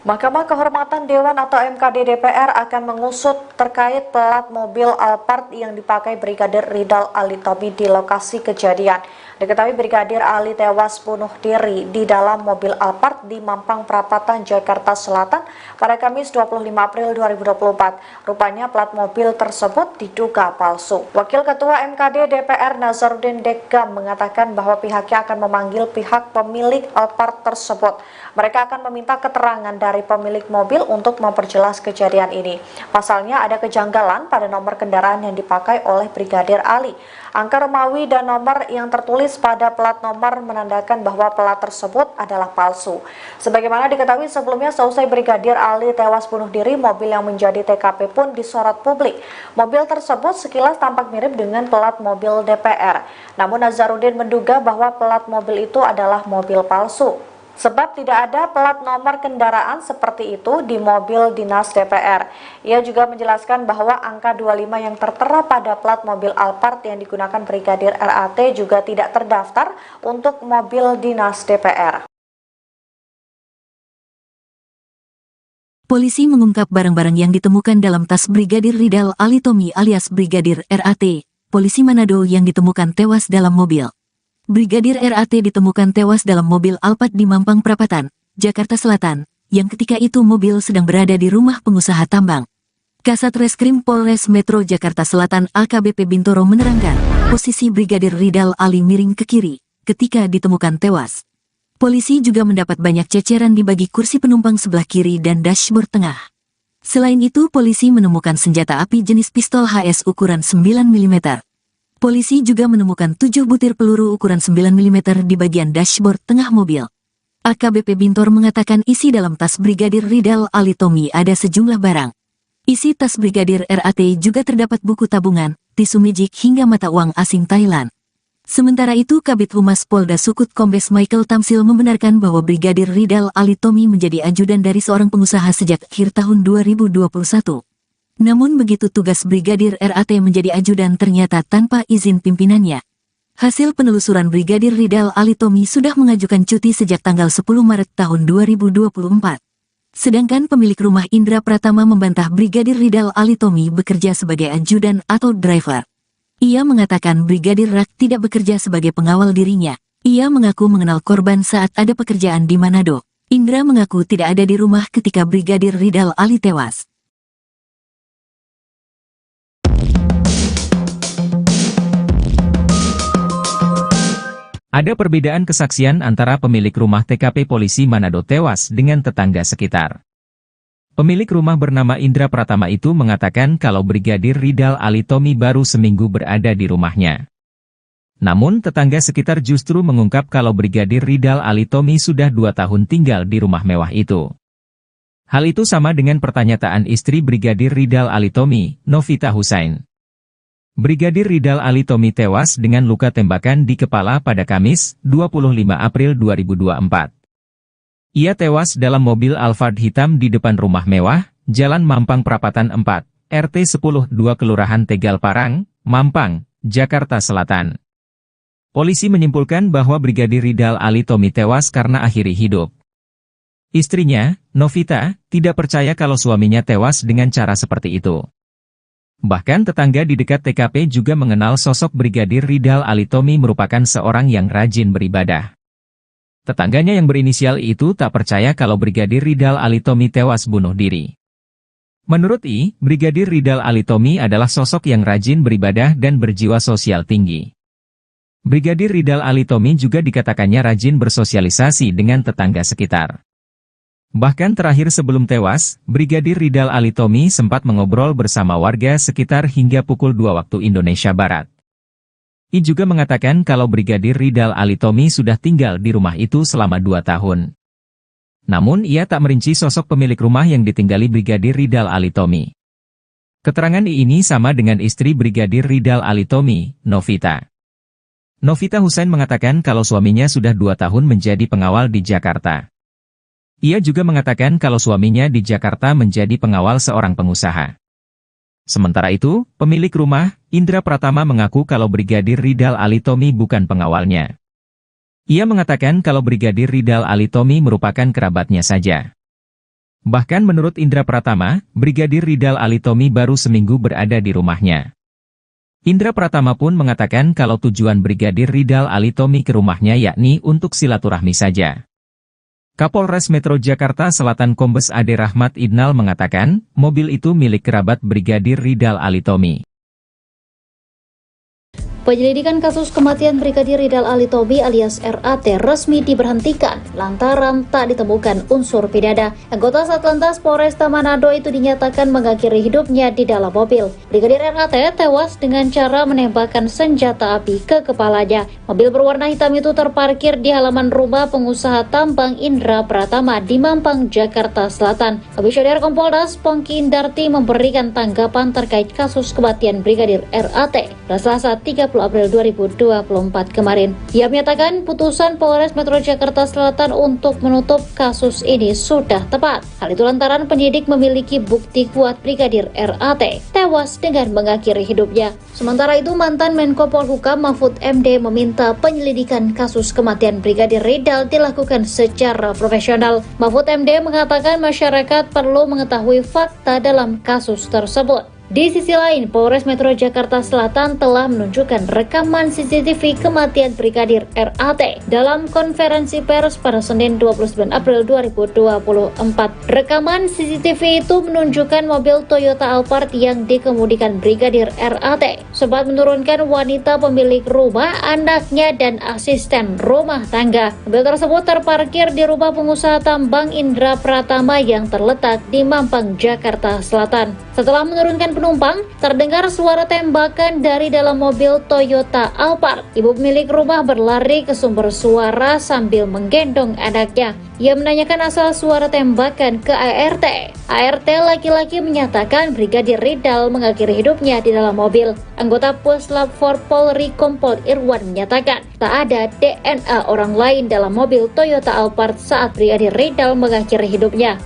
Mahkamah Kehormatan Dewan atau MKD DPR akan mengusut terkait plat mobil Alphard yang dipakai Brigadir Ridal Alitomi di lokasi kejadian. Diketahui Brigadir Ali tewas bunuh diri di dalam mobil Alphard di Mampang Perapatan, Jakarta Selatan pada Kamis 25 April 2024. Rupanya plat mobil tersebut diduga palsu. Wakil Ketua MKD DPR Nazarudin Deggam mengatakan bahwa pihaknya akan memanggil pihak pemilik Alphard tersebut. Mereka akan meminta keterangan dari pemilik mobil untuk memperjelas kejadian ini. Pasalnya ada kejanggalan pada nomor kendaraan yang dipakai oleh Brigadir Ali. Angka Romawi dan nomor yang tertulis pada plat nomor menandakan bahwa plat tersebut adalah palsu. Sebagaimana diketahui sebelumnya, seusai Brigadir Ali tewas bunuh diri, mobil yang menjadi TKP pun disorot publik. Mobil tersebut sekilas tampak mirip dengan plat mobil DPR. Namun Nazarudin menduga bahwa plat mobil itu adalah mobil palsu. Sebab tidak ada plat nomor kendaraan seperti itu di mobil dinas DPR. Ia juga menjelaskan bahwa angka 25 yang tertera pada plat mobil Alphard yang digunakan Brigadir RAT juga tidak terdaftar untuk mobil dinas DPR. Polisi mengungkap barang-barang yang ditemukan dalam tas Brigadir Ridal Alitomi alias Brigadir RAT, polisi Manado yang ditemukan tewas dalam mobil. Brigadir RAT ditemukan tewas dalam mobil Alphard di Mampang Perapatan, Jakarta Selatan, yang ketika itu mobil sedang berada di rumah pengusaha tambang. Kasat Reskrim Polres Metro Jakarta Selatan AKBP Bintoro menerangkan, posisi Brigadir Ridal Ali miring ke kiri ketika ditemukan tewas. Polisi juga mendapat banyak ceceran di bagi kursi penumpang sebelah kiri dan dashboard tengah. Selain itu, polisi menemukan senjata api jenis pistol HS ukuran 9 mm. Polisi juga menemukan 7 butir peluru ukuran 9 mm di bagian dashboard tengah mobil. AKBP Bintor mengatakan isi dalam tas Brigadir Ridal Alitomi ada sejumlah barang. Isi tas Brigadir RAT juga terdapat buku tabungan, tisu mijik hingga mata uang asing Thailand. Sementara itu, Kabid Humas Polda Sukut Kombes Michael Tamsil membenarkan bahwa Brigadir Ridal Alitomi menjadi ajudan dari seorang pengusaha sejak akhir tahun 2021. Namun begitu tugas Brigadir RAT menjadi ajudan ternyata tanpa izin pimpinannya. Hasil penelusuran Brigadir Ridal Alitomi sudah mengajukan cuti sejak tanggal 10 Maret tahun 2024. Sedangkan pemilik rumah Indra Pratama membantah Brigadir Ridal Alitomi bekerja sebagai ajudan atau driver. Ia mengatakan Brigadir RAT tidak bekerja sebagai pengawal dirinya. Ia mengaku mengenal korban saat ada pekerjaan di Manado. Indra mengaku tidak ada di rumah ketika Brigadir Ridal Ali tewas. Ada perbedaan kesaksian antara pemilik rumah TKP polisi Manado tewas dengan tetangga sekitar. Pemilik rumah bernama Indra Pratama itu mengatakan kalau Brigadir Ridal Alitomi baru seminggu berada di rumahnya. Namun tetangga sekitar justru mengungkap kalau Brigadir Ridal Alitomi sudah 2 tahun tinggal di rumah mewah itu. Hal itu sama dengan pernyataan istri Brigadir Ridal Alitomi, Novita Husain. Brigadir Ridal Alitomi tewas dengan luka tembakan di kepala pada Kamis, 25 April 2024. Ia tewas dalam mobil Alphard hitam di depan rumah mewah, Jalan Mampang Perapatan 4, RT 10-2 Kelurahan Tegal Parang, Mampang, Jakarta Selatan. Polisi menyimpulkan bahwa Brigadir Ridal Alitomi tewas karena akhiri hidup. Istrinya, Novita, tidak percaya kalau suaminya tewas dengan cara seperti itu. Bahkan tetangga di dekat TKP juga mengenal sosok Brigadir Ridal Alitomi merupakan seorang yang rajin beribadah. Tetangganya yang berinisial itu tak percaya kalau Brigadir Ridal Alitomi tewas bunuh diri. Menurut Brigadir Ridal Alitomi adalah sosok yang rajin beribadah dan berjiwa sosial tinggi. Brigadir Ridal Alitomi juga dikatakannya rajin bersosialisasi dengan tetangga sekitar. Bahkan terakhir sebelum tewas, Brigadir Ridal Alitomi sempat mengobrol bersama warga sekitar hingga pukul 2 waktu Indonesia Barat. I juga mengatakan kalau Brigadir Ridal Alitomi sudah tinggal di rumah itu selama 2 tahun. Namun ia tak merinci sosok pemilik rumah yang ditinggali Brigadir Ridal Alitomi. Keterangan ini sama dengan istri Brigadir Ridal Alitomi, Novita. Novita Husain mengatakan kalau suaminya sudah 2 tahun menjadi pengawal di Jakarta. Ia juga mengatakan kalau suaminya di Jakarta menjadi pengawal seorang pengusaha. Sementara itu, pemilik rumah, Indra Pratama mengaku kalau Brigadir Ridal Alitomi bukan pengawalnya. Ia mengatakan kalau Brigadir Ridal Alitomi merupakan kerabatnya saja. Bahkan menurut Indra Pratama, Brigadir Ridal Alitomi baru seminggu berada di rumahnya. Indra Pratama pun mengatakan kalau tujuan Brigadir Ridal Alitomi ke rumahnya yakni untuk silaturahmi saja. Kapolres Metro Jakarta Selatan Kombes Ade Rahmat Idnal mengatakan, mobil itu milik kerabat Brigadir Ridal Alitomi. Penyelidikan kasus kematian Brigadir Ridal Alitomi alias RAT resmi diberhentikan lantaran tak ditemukan unsur pidana. Anggota Satlantas Polresta Manado itu dinyatakan mengakhiri hidupnya di dalam mobil. Brigadir RAT tewas dengan cara menembakkan senjata api ke kepalanya. Mobil berwarna hitam itu terparkir di halaman rumah pengusaha tambang Indra Pratama di Mampang, Jakarta Selatan. Komisioner Kompolnas Pongki Indarti memberikan tanggapan terkait kasus kematian Brigadir RAT pada Selasa 30 April 2024 kemarin. Ia menyatakan putusan Polres Metro Jakarta Selatan untuk menutup kasus ini sudah tepat. Hal itu lantaran penyidik memiliki bukti kuat Brigadir RAT tewas dengan mengakhiri hidupnya. Sementara itu, mantan Menko Polhukam Mahfud MD meminta penyelidikan kasus kematian Brigadir Ridal dilakukan secara profesional. Mahfud MD mengatakan masyarakat perlu mengetahui fakta dalam kasus tersebut. Di sisi lain, Polres Metro Jakarta Selatan telah menunjukkan rekaman CCTV kematian Brigadir RAT dalam konferensi pers pada Senin 29 April 2024. Rekaman CCTV itu menunjukkan mobil Toyota Alphard yang dikemudikan Brigadir RAT sempat menurunkan wanita pemilik rumah, anaknya, dan asisten rumah tangga. Mobil tersebut terparkir di rumah pengusaha tambang Indra Pratama yang terletak di Mampang, Jakarta Selatan. Setelah menurunkan penumpang, terdengar suara tembakan dari dalam mobil Toyota Alphard. Ibu pemilik rumah berlari ke sumber suara sambil menggendong anaknya. Ia menanyakan asal suara tembakan ke ART. ART laki-laki menyatakan Brigadir Ridal mengakhiri hidupnya di dalam mobil. Anggota Puslap 4 Polri Kompol Irwan menyatakan tak ada DNA orang lain dalam mobil Toyota Alphard saat Brigadir Ridal mengakhiri hidupnya.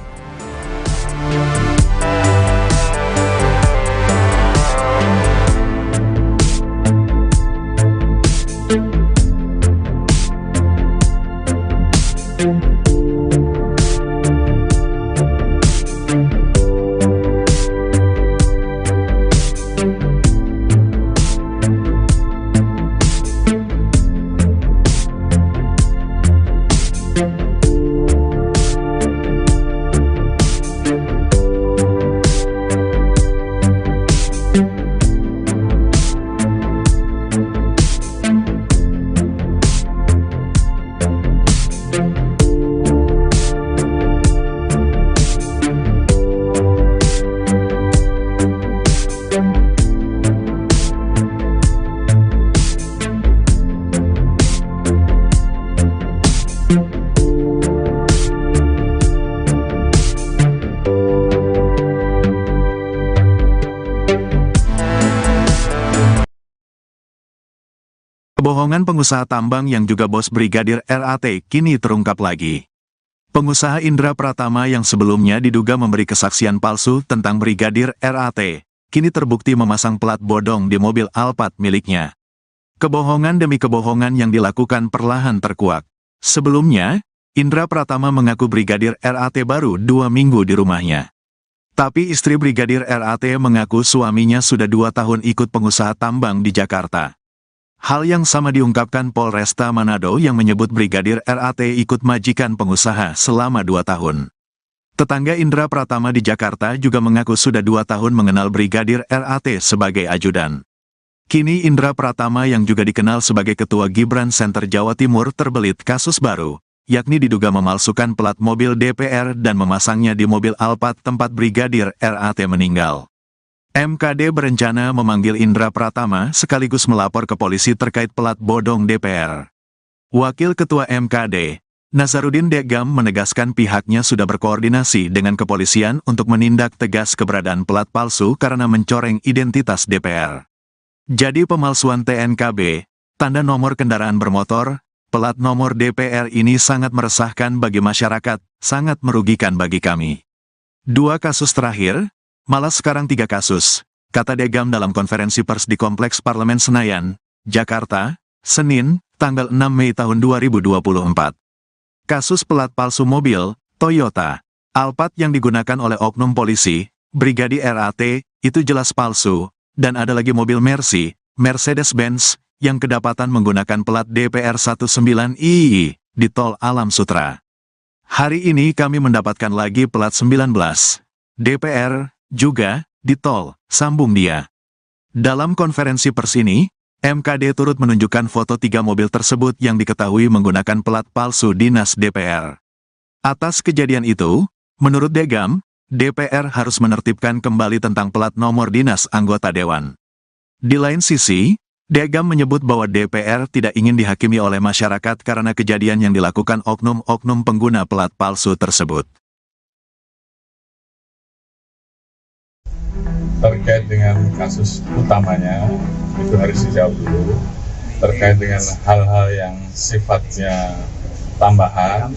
Kebohongan pengusaha tambang yang juga bos Brigadir RAT kini terungkap lagi. Pengusaha Indra Pratama yang sebelumnya diduga memberi kesaksian palsu tentang Brigadir RAT, kini terbukti memasang plat bodong di mobil Alphard miliknya. Kebohongan demi kebohongan yang dilakukan perlahan terkuak. Sebelumnya, Indra Pratama mengaku Brigadir RAT baru 2 minggu di rumahnya. Tapi istri Brigadir RAT mengaku suaminya sudah 2 tahun ikut pengusaha tambang di Jakarta. Hal yang sama diungkapkan Polresta Manado yang menyebut Brigadir RAT ikut majikan pengusaha selama 2 tahun. Tetangga Indra Pratama di Jakarta juga mengaku sudah 2 tahun mengenal Brigadir RAT sebagai ajudan. Kini Indra Pratama yang juga dikenal sebagai Ketua Gibran Center Jawa Timur terbelit kasus baru, yakni diduga memalsukan plat mobil DPR dan memasangnya di mobil Alphard tempat Brigadir RAT meninggal. MKD berencana memanggil Indra Pratama sekaligus melapor ke polisi terkait plat bodong DPR. Wakil Ketua MKD, Nazarudin Degam menegaskan pihaknya sudah berkoordinasi dengan kepolisian untuk menindak tegas keberadaan plat palsu karena mencoreng identitas DPR. Jadi pemalsuan TNKB, tanda nomor kendaraan bermotor, plat nomor DPR ini sangat meresahkan bagi masyarakat, sangat merugikan bagi kami. 2 kasus terakhir, malah sekarang 3 kasus, kata Degam dalam konferensi pers di Kompleks Parlemen Senayan, Jakarta, Senin, tanggal 6 Mei tahun 2024. Kasus plat palsu mobil, Toyota, Alphard yang digunakan oleh oknum polisi, Brigadir RAT, itu jelas palsu, dan ada lagi mobil Mercy, Mercedes-Benz, yang kedapatan menggunakan plat DPR 19I di Tol Alam Sutra. Hari ini kami mendapatkan lagi plat 19 DPR juga di Tol, sambung dia. Dalam konferensi pers ini, MKD turut menunjukkan foto 3 mobil tersebut yang diketahui menggunakan plat palsu dinas DPR. Atas kejadian itu, menurut Degam, DPR harus menertibkan kembali tentang plat nomor dinas anggota dewan. Di lain sisi, Degam menyebut bahwa DPR tidak ingin dihakimi oleh masyarakat karena kejadian yang dilakukan oknum-oknum pengguna plat palsu tersebut. Terkait dengan kasus utamanya, itu harus dijawab dulu. Terkait dengan hal-hal yang sifatnya tambahan,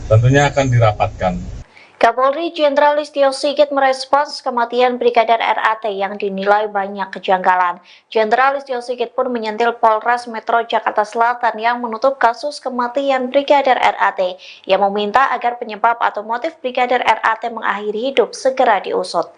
tentunya akan dirapatkan. Kapolri Jenderal Listio Sigit merespons kematian Brigadir RAT yang dinilai banyak kejanggalan. Jenderal Listio Sigit pun menyentil Polres Metro Jakarta Selatan yang menutup kasus kematian Brigadir RAT, yang meminta agar penyebab atau motif Brigadir RAT mengakhiri hidup segera diusut.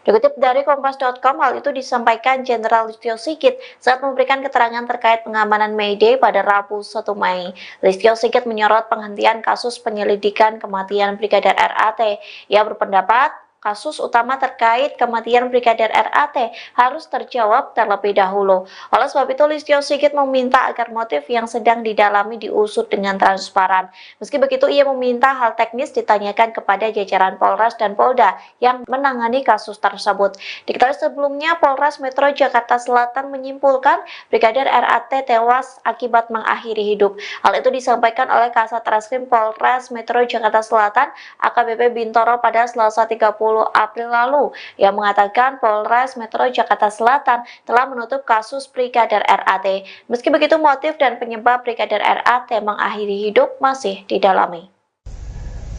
Dikutip dari Kompas.com, hal itu disampaikan Jenderal Listio Sigit saat memberikan keterangan terkait pengamanan May Day pada Rabu 1 Mei. Listio Sigit menyorot penghentian kasus penyelidikan kematian Brigadir RAT. Ia berpendapat kasus utama terkait kematian Brigadir RAT harus terjawab terlebih dahulu. Oleh sebab itu, Listio Sigit meminta agar motif yang sedang didalami diusut dengan transparan. Meski begitu, ia meminta hal teknis ditanyakan kepada jajaran Polres dan Polda yang menangani kasus tersebut. Diketahui sebelumnya, Polres Metro Jakarta Selatan menyimpulkan Brigadir RAT tewas akibat mengakhiri hidup. Hal itu disampaikan oleh Kasat Reskrim Polres Metro Jakarta Selatan, AKBP Bintoro pada Selasa 30 April lalu, yang mengatakan Polres Metro Jakarta Selatan telah menutup kasus Brigadir RAT. Meski begitu, motif dan penyebab Brigadir RAT mengakhiri hidup masih didalami.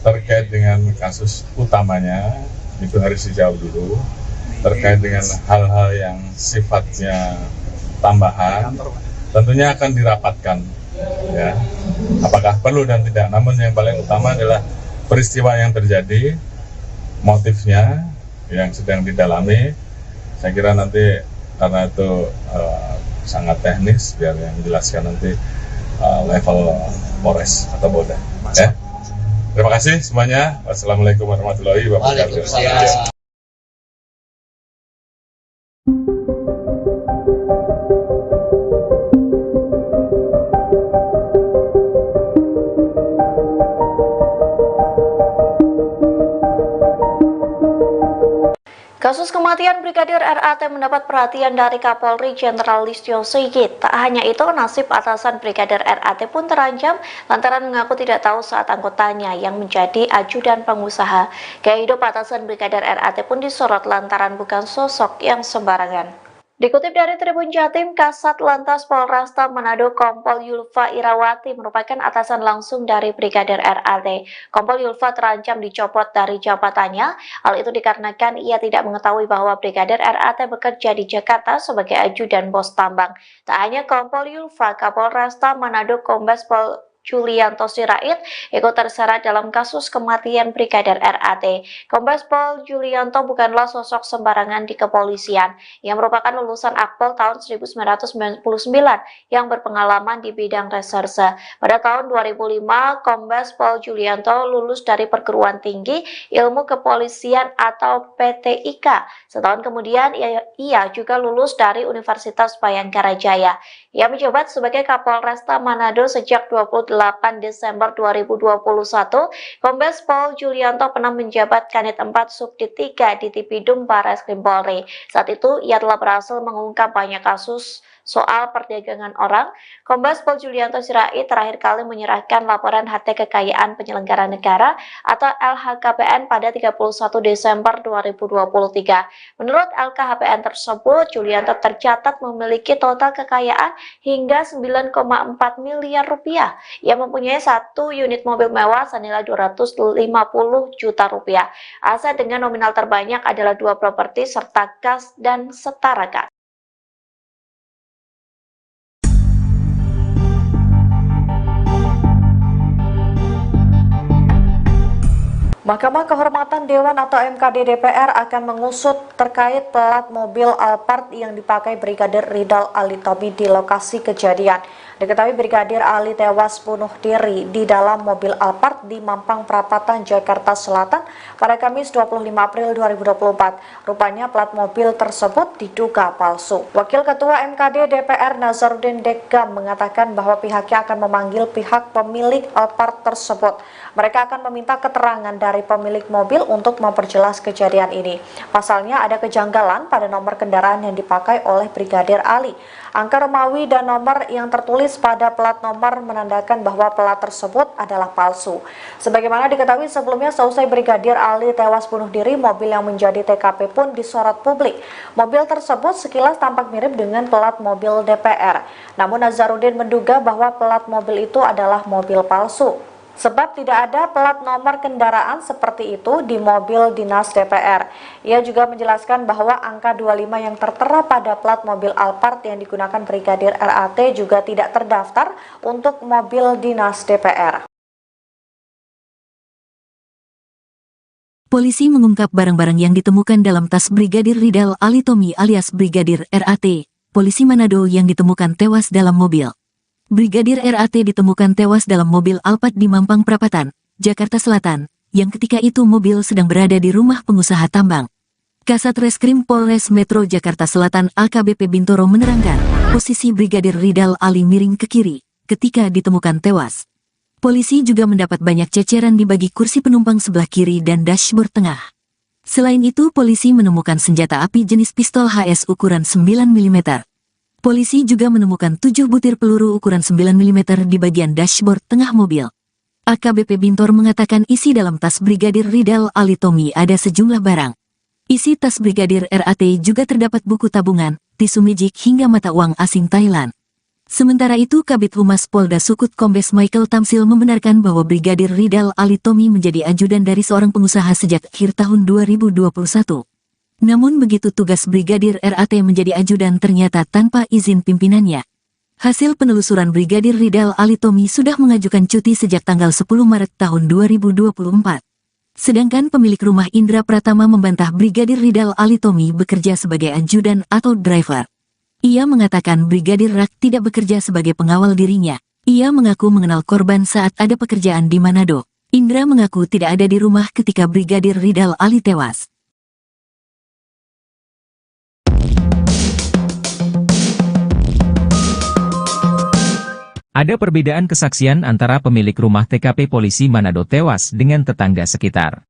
Terkait dengan kasus utamanya, itu harus dijawab dulu. Terkait dengan hal-hal yang sifatnya tambahan, tentunya akan dirapatkan. Ya, apakah perlu dan tidak. Namun yang paling utama adalah peristiwa yang terjadi, motifnya yang sedang didalami. Saya kira nanti karena itu sangat teknis, biar yang menjelaskan nanti level Polres atau Polda. Ya. Terima kasih semuanya. Wassalamualaikum warahmatullahi wabarakatuh. Kasus kematian Brigadir RAT mendapat perhatian dari Kapolri Jenderal Listio Sigit. Tak hanya itu, nasib atasan Brigadir RAT pun terancam lantaran mengaku tidak tahu saat anggotanya yang menjadi ajudan pengusaha. Gaya hidup atasan Brigadir RAT pun disorot lantaran bukan sosok yang sembarangan. Dikutip dari Tribun Jatim, Kasat Lantas Polresta Manado Kompol Yulfa Irawati merupakan atasan langsung dari Brigadir RAT. Kompol Yulfa terancam dicopot dari jabatannya. Hal itu dikarenakan ia tidak mengetahui bahwa Brigadir RAT bekerja di Jakarta sebagai ajudan bos tambang. Tak hanya Kompol Yulfa, Kapolresta Manado Kombes Pol Julianto Sirait ikut terseret dalam kasus kematian Brigadir RAT. Kombes Pol Julianto bukanlah sosok sembarangan di kepolisian. Ia merupakan lulusan Akpol tahun 1999 yang berpengalaman di bidang reserse. Pada tahun 2005, Kombes Pol Julianto lulus dari Perguruan Tinggi Ilmu Kepolisian atau PTIK. Setahun kemudian, ia juga lulus dari Universitas Bayangkara Jaya. Ia menjabat sebagai Kapolresta Manado sejak 28 Desember 2021, Kombes Pol Julianto pernah menjabat Kanit 4 Subdit 3 di Tipidum Barreskrim Polri. Saat itu, ia telah berhasil mengungkap banyak kasus soal perdagangan orang. Kombes Pol Julianto Sirait terakhir kali menyerahkan laporan harta kekayaan penyelenggara negara atau LHKPN pada 31 Desember 2023. Menurut LKHPN tersebut, Julianto tercatat memiliki total kekayaan hingga 9,4 miliar rupiah. Ia mempunyai 1 unit mobil mewah senilai 250 juta rupiah. Aset dengan nominal terbanyak adalah 2 properti serta kas dan setara kas. Mahkamah Kehormatan Dewan atau MKD DPR akan mengusut terkait plat mobil Alphard yang dipakai Brigadir Ridal Alitomi di lokasi kejadian. Diketahui Brigadir Ali tewas bunuh diri di dalam mobil Alphard di Mampang Perapatan, Jakarta Selatan pada Kamis 25 April 2024. Rupanya plat mobil tersebut diduga palsu. Wakil Ketua MKD DPR Nazarudin Dekam mengatakan bahwa pihaknya akan memanggil pihak pemilik Alphard tersebut. Mereka akan meminta keterangan dari pemilik mobil untuk memperjelas kejadian ini. Pasalnya ada kejanggalan pada nomor kendaraan yang dipakai oleh Brigadir Ali. Angka Romawi dan nomor yang tertulis pada plat nomor menandakan bahwa plat tersebut adalah palsu. Sebagaimana diketahui sebelumnya, seusai Brigadir Ali tewas bunuh diri, mobil yang menjadi TKP pun disorot publik. Mobil tersebut sekilas tampak mirip dengan plat mobil DPR. Namun Nazarudin menduga bahwa plat mobil itu adalah mobil palsu. Sebab tidak ada plat nomor kendaraan seperti itu di mobil dinas DPR. Ia juga menjelaskan bahwa angka 25 yang tertera pada plat mobil Alphard yang digunakan Brigadir RAT juga tidak terdaftar untuk mobil dinas DPR. Polisi mengungkap barang-barang yang ditemukan dalam tas Brigadir Ridal Alitomi alias Brigadir RAT, polisi Manado yang ditemukan tewas dalam mobil. Brigadir RAT ditemukan tewas dalam mobil Alphard di Mampang Perapatan, Jakarta Selatan, yang ketika itu mobil sedang berada di rumah pengusaha tambang. Kasat Reskrim Polres Metro Jakarta Selatan AKBP Bintoro menerangkan, posisi Brigadir Ridal Ali miring ke kiri ketika ditemukan tewas. Polisi juga mendapat banyak ceceran di bagi kursi penumpang sebelah kiri dan dashboard tengah. Selain itu, polisi menemukan senjata api jenis pistol HS ukuran 9 mm. Polisi juga menemukan 7 butir peluru ukuran 9 mm di bagian dashboard tengah mobil. AKBP Bintor mengatakan isi dalam tas Brigadir Ridal Alitomi ada sejumlah barang. Isi tas Brigadir RAT juga terdapat buku tabungan, tisu magic hingga mata uang asing Thailand. Sementara itu, Kabid Humas Polda Sukut Kombes Michael Tamsil membenarkan bahwa Brigadir Ridal Alitomi menjadi ajudan dari seorang pengusaha sejak akhir tahun 2021. Namun begitu tugas Brigadir RAT menjadi ajudan ternyata tanpa izin pimpinannya. Hasil penelusuran Brigadir Ridal Alitomi sudah mengajukan cuti sejak tanggal 10 Maret tahun 2024. Sedangkan pemilik rumah Indra Pratama membantah Brigadir Ridal Alitomi bekerja sebagai ajudan atau driver. Ia mengatakan Brigadir RAT tidak bekerja sebagai pengawal dirinya. Ia mengaku mengenal korban saat ada pekerjaan di Manado. Indra mengaku tidak ada di rumah ketika Brigadir Ridal Ali tewas. Ada perbedaan kesaksian antara pemilik rumah TKP polisi Manado tewas dengan tetangga sekitar.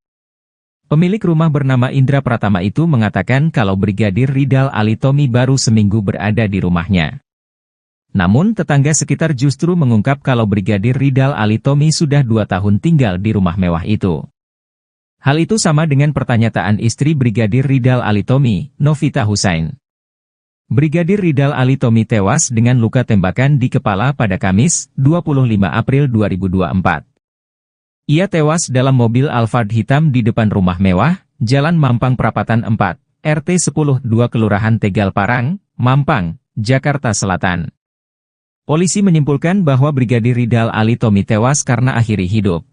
Pemilik rumah bernama Indra Pratama itu mengatakan kalau Brigadir Ridal Alitomi baru seminggu berada di rumahnya. Namun tetangga sekitar justru mengungkap kalau Brigadir Ridal Alitomi sudah 2 tahun tinggal di rumah mewah itu. Hal itu sama dengan pernyataan istri Brigadir Ridal Alitomi, Novita Husain. Brigadir Ridal Alitomi tewas dengan luka tembakan di kepala pada Kamis, 25 April 2024. Ia tewas dalam mobil Alphard hitam di depan rumah mewah, Jalan Mampang Perapatan 4, RT 10-2 Kelurahan Tegal Parang, Mampang, Jakarta Selatan. Polisi menyimpulkan bahwa Brigadir Ridal Alitomi tewas karena akhiri hidup.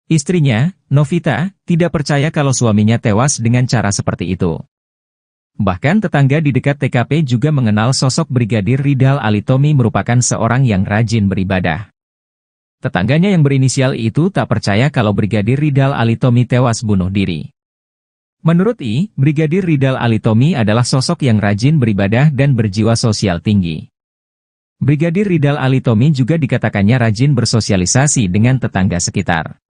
Istrinya, Novita, tidak percaya kalau suaminya tewas dengan cara seperti itu. Bahkan tetangga di dekat TKP juga mengenal sosok Brigadir Ridal Alitomi merupakan seorang yang rajin beribadah. Tetangganya yang berinisial itu tak percaya kalau Brigadir Ridal Alitomi tewas bunuh diri. Menurut Brigadir Ridal Alitomi adalah sosok yang rajin beribadah dan berjiwa sosial tinggi. Brigadir Ridal Alitomi juga dikatakannya rajin bersosialisasi dengan tetangga sekitar.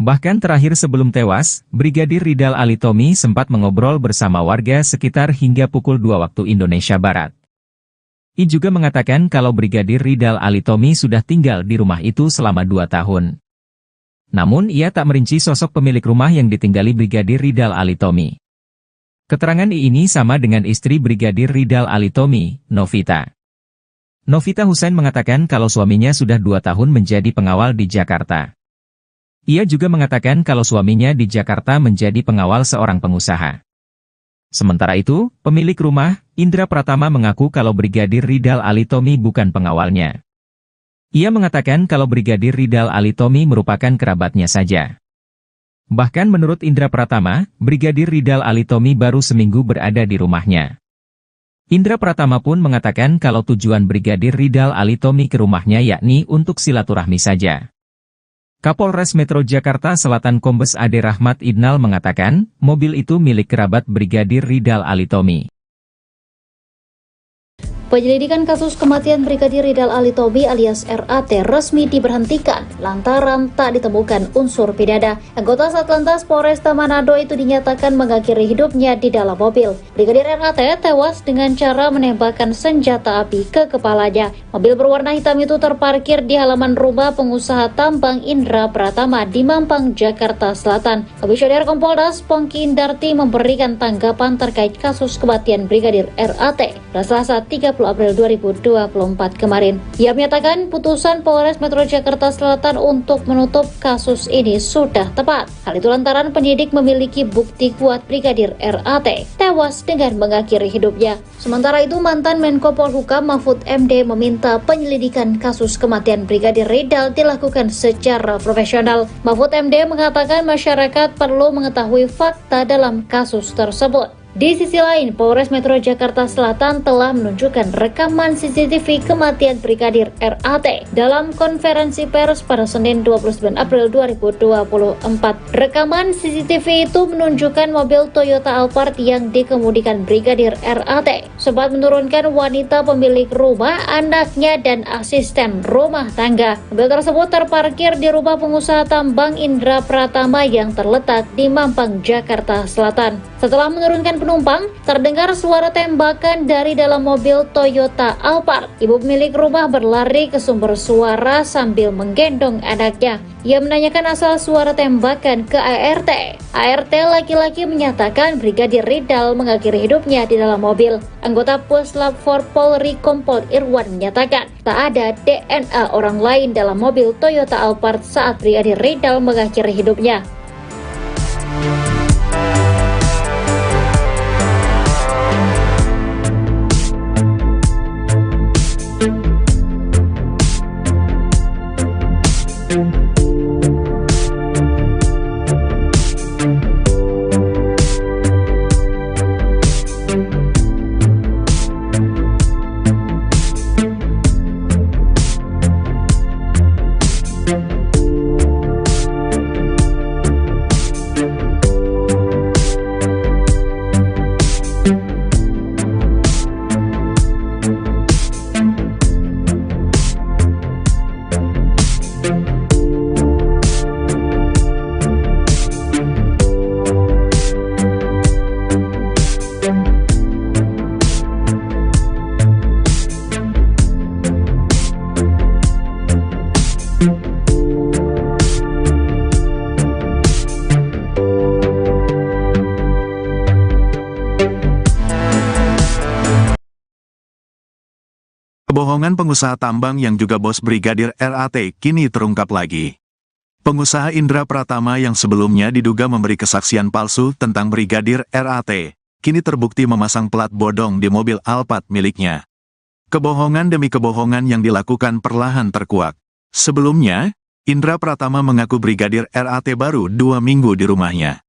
Bahkan terakhir sebelum tewas, Brigadir Ridal Alitomi sempat mengobrol bersama warga sekitar hingga pukul 2 waktu Indonesia Barat. I juga mengatakan kalau Brigadir Ridal Alitomi sudah tinggal di rumah itu selama 2 tahun. Namun ia tak merinci sosok pemilik rumah yang ditinggali Brigadir Ridal Alitomi. Keterangan ini sama dengan istri Brigadir Ridal Alitomi, Novita. Novita Husain mengatakan kalau suaminya sudah 2 tahun menjadi pengawal di Jakarta. Ia juga mengatakan kalau suaminya di Jakarta menjadi pengawal seorang pengusaha. Sementara itu, pemilik rumah, Indra Pratama mengaku kalau Brigadir Ridal Alitomi bukan pengawalnya. Ia mengatakan kalau Brigadir Ridal Alitomi merupakan kerabatnya saja. Bahkan menurut Indra Pratama, Brigadir Ridal Alitomi baru seminggu berada di rumahnya. Indra Pratama pun mengatakan kalau tujuan Brigadir Ridal Alitomi ke rumahnya yakni untuk silaturahmi saja. Kapolres Metro Jakarta Selatan Kombes Ade Rahmat Idnal mengatakan, mobil itu milik kerabat Brigadir Ridal Alitomi. Penyelidikan kasus kematian Brigadir Ridal Alitomi alias RAT resmi diberhentikan lantaran tak ditemukan unsur pidana. Anggota Satlantas Polresta Manado itu dinyatakan mengakhiri hidupnya di dalam mobil. Brigadir RAT tewas dengan cara menembakkan senjata api ke kepalanya. Mobil berwarna hitam itu terparkir di halaman rumah pengusaha tambang Indra Pratama di Mampang, Jakarta Selatan. Komisioner Kompolnas Pongki Indarti memberikan tanggapan terkait kasus kematian Brigadir RAT pada Selasa 30 April 2024 kemarin. Ia menyatakan putusan Polres Metro Jakarta Selatan untuk menutup kasus ini sudah tepat. Hal itu lantaran penyidik memiliki bukti kuat Brigadir RAT tewas dengan mengakhiri hidupnya. Sementara itu, mantan Menko Polhukam Mahfud MD meminta penyelidikan kasus kematian Brigadir Ridal dilakukan secara profesional. Mahfud MD mengatakan masyarakat perlu mengetahui fakta dalam kasus tersebut. Di sisi lain, Polres Metro Jakarta Selatan telah menunjukkan rekaman CCTV kematian Brigadir RAT dalam konferensi pers pada Senin 29 April 2024. Rekaman CCTV itu menunjukkan mobil Toyota Alphard yang dikemudikan Brigadir RAT sempat menurunkan wanita pemilik rumah, anaknya, dan asisten rumah tangga. Mobil tersebut terparkir di rumah pengusaha tambang Indra Pratama yang terletak di Mampang, Jakarta Selatan. Setelah menurunkan penumpang, terdengar suara tembakan dari dalam mobil Toyota Alphard. Ibu pemilik rumah berlari ke sumber suara sambil menggendong anaknya. Ia menanyakan asal suara tembakan ke ART. ART laki-laki menyatakan Brigadir Ridal mengakhiri hidupnya di dalam mobil. Anggota Puslap 4 Polri Kompol Irwan menyatakan tak ada DNA orang lain dalam mobil Toyota Alphard saat Brigadir Ridal mengakhiri hidupnya. Kebohongan pengusaha tambang yang juga bos Brigadir RAT kini terungkap lagi. Pengusaha Indra Pratama yang sebelumnya diduga memberi kesaksian palsu tentang Brigadir RAT, kini terbukti memasang plat bodong di mobil Alphard miliknya. Kebohongan demi kebohongan yang dilakukan perlahan terkuak. Sebelumnya, Indra Pratama mengaku Brigadir RAT baru 2 minggu di rumahnya.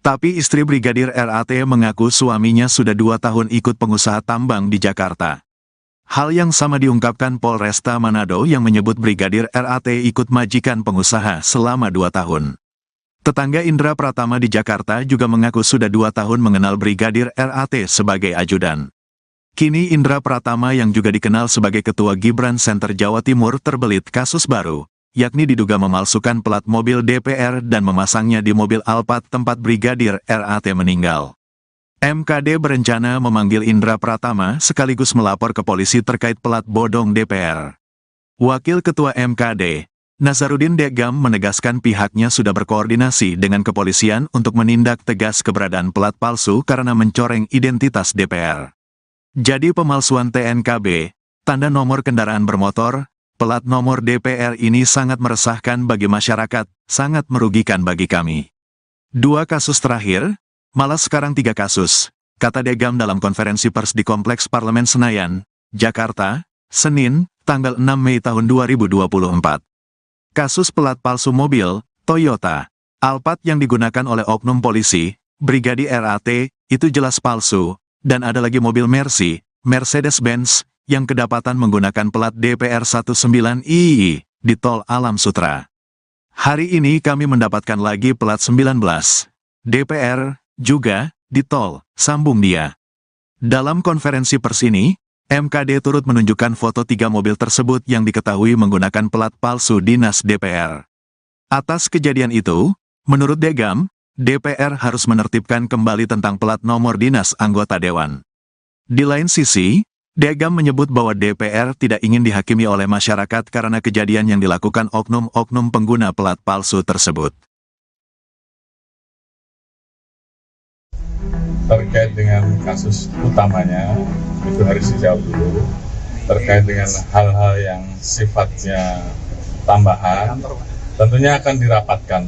Tapi istri Brigadir RAT mengaku suaminya sudah 2 tahun ikut pengusaha tambang di Jakarta. Hal yang sama diungkapkan Polresta Manado yang menyebut Brigadir RAT ikut majikan pengusaha selama 2 tahun. Tetangga Indra Pratama di Jakarta juga mengaku sudah 2 tahun mengenal Brigadir RAT sebagai ajudan. Kini Indra Pratama yang juga dikenal sebagai Ketua Gibran Center Jawa Timur terbelit kasus baru, yakni diduga memalsukan plat mobil DPR dan memasangnya di mobil Alphard tempat Brigadir RAT meninggal. MKD berencana memanggil Indra Pratama sekaligus melapor ke polisi terkait plat bodong DPR. Wakil Ketua MKD, Nazarudin Degam menegaskan pihaknya sudah berkoordinasi dengan kepolisian untuk menindak tegas keberadaan plat palsu karena mencoreng identitas DPR. Jadi pemalsuan TNKB, tanda nomor kendaraan bermotor, plat nomor DPR ini sangat meresahkan bagi masyarakat, sangat merugikan bagi kami. 2 kasus terakhir, malah sekarang 3 kasus, kata Degam dalam konferensi pers di Kompleks Parlemen Senayan, Jakarta, Senin, tanggal 6 Mei tahun 2024. Kasus pelat palsu mobil, Toyota, Alphard yang digunakan oleh oknum polisi, Brigadir RAT, itu jelas palsu, dan ada lagi mobil Mercy, Mercedes-Benz, yang kedapatan menggunakan plat DPR 19II di Tol Alam Sutra. Hari ini kami mendapatkan lagi plat 19 DPR juga di Tol, sambung dia. Dalam konferensi pers ini, MKD turut menunjukkan foto 3 mobil tersebut yang diketahui menggunakan plat palsu dinas DPR. Atas kejadian itu, menurut Degam, DPR harus menertibkan kembali tentang plat nomor dinas anggota dewan. Di lain sisi, Degam menyebut bahwa DPR tidak ingin dihakimi oleh masyarakat karena kejadian yang dilakukan oknum-oknum pengguna plat palsu tersebut. Terkait dengan kasus utamanya, itu harus dijawab dulu. Terkait dengan hal-hal yang sifatnya tambahan, tentunya akan dirapatkan.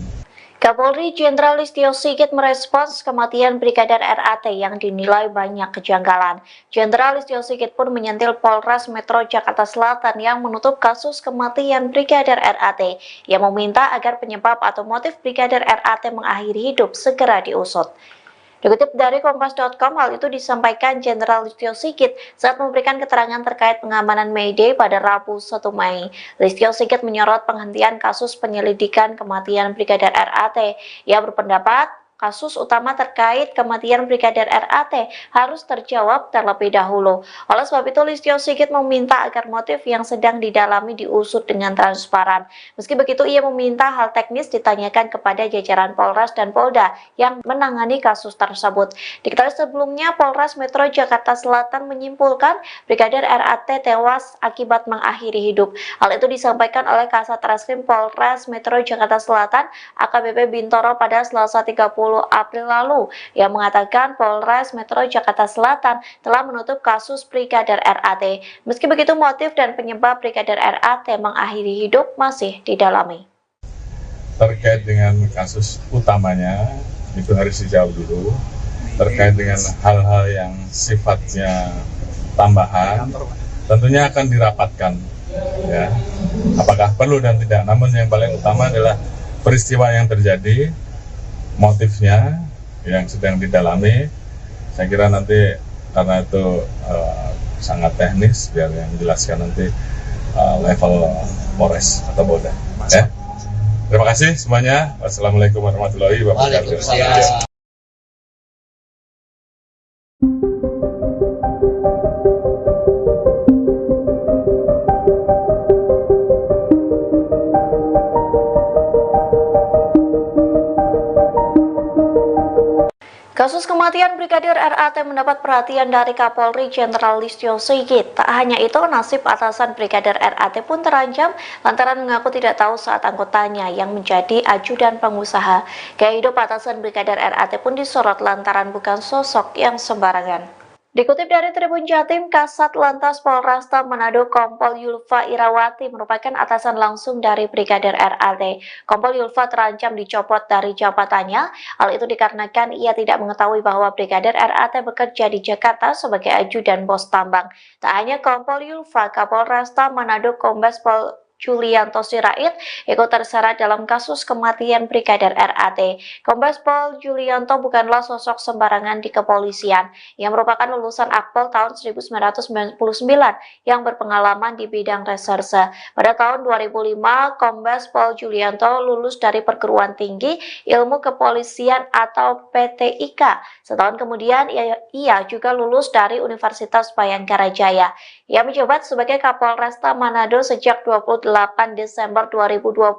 Kapolri Jenderal Listio Sigit merespons kematian Brigadir RAT yang dinilai banyak kejanggalan. Jenderal Listio Sigit pun menyentil Polres Metro Jakarta Selatan yang menutup kasus kematian Brigadir RAT. Ia meminta agar penyebab atau motif Brigadir RAT mengakhiri hidup segera diusut. Dikutip dari Kompas.com, hal itu disampaikan Jenderal Listio Sigit saat memberikan keterangan terkait pengamanan May Day pada Rabu 1 Mei. Listio Sigit menyorot penghentian kasus penyelidikan kematian Brigadir RAT. Ia berpendapat kasus utama terkait kematian Brigadir RAT harus terjawab terlebih dahulu. Oleh sebab itu, Listio Sigit meminta agar motif yang sedang didalami diusut dengan transparan. Meski begitu, ia meminta hal teknis ditanyakan kepada jajaran Polres dan Polda yang menangani kasus tersebut. Diketahui sebelumnya, Polres Metro Jakarta Selatan menyimpulkan Brigadir RAT tewas akibat mengakhiri hidup. Hal itu disampaikan oleh Kasat Reskrim Polres Metro Jakarta Selatan AKBP Bintoro pada Selasa 30 April lalu, yang mengatakan Polres Metro Jakarta Selatan telah menutup kasus Brigadir RAT. Meski begitu, motif dan penyebab Brigadir RAT mengakhiri hidup masih didalami. Terkait dengan kasus utamanya, itu harus dijawab dulu. Terkait dengan hal-hal yang sifatnya tambahan, tentunya akan dirapatkan. Ya, apakah perlu dan tidak. Namun yang paling utama adalah peristiwa yang terjadi, motifnya yang sedang didalami. Saya kira nanti karena itu sangat teknis, biar yang menjelaskan nanti level Polres atau Polda. Ya. Terima kasih semuanya. Wassalamualaikum warahmatullahi wabarakatuh. Kasus kematian Brigadir RAT mendapat perhatian dari Kapolri Jenderal Listio Sigit. Tak hanya itu, nasib atasan Brigadir RAT pun terancam lantaran mengaku tidak tahu saat anggotanya yang menjadi ajudan pengusaha. Gaya hidup atasan Brigadir RAT pun disorot lantaran bukan sosok yang sembarangan. Dikutip dari Tribun Jatim, Kasat Lantas Polresta Manado Kompol Yulfa Irawati merupakan atasan langsung dari Brigadir RAT. Kompol Yulfa terancam dicopot dari jabatannya. Hal itu dikarenakan ia tidak mengetahui bahwa Brigadir RAT bekerja di Jakarta sebagai ajudan bos tambang. Tak hanya Kompol Yulfa, Kapolresta Manado Kombes Pol Julianto Sirait ikut terseret dalam kasus kematian Brigadir RAT. Kombes Pol Julianto bukanlah sosok sembarangan di kepolisian. Ia merupakan lulusan Akpol tahun 1999 yang berpengalaman di bidang reserse. Pada tahun 2005, Kombes Pol Julianto lulus dari Perguruan Tinggi Ilmu Kepolisian atau PTIK. Setahun kemudian, ia juga lulus dari Universitas Bayangkara Jaya. Ia menjabat sebagai Kapolresta Manado sejak 28 Desember 2021,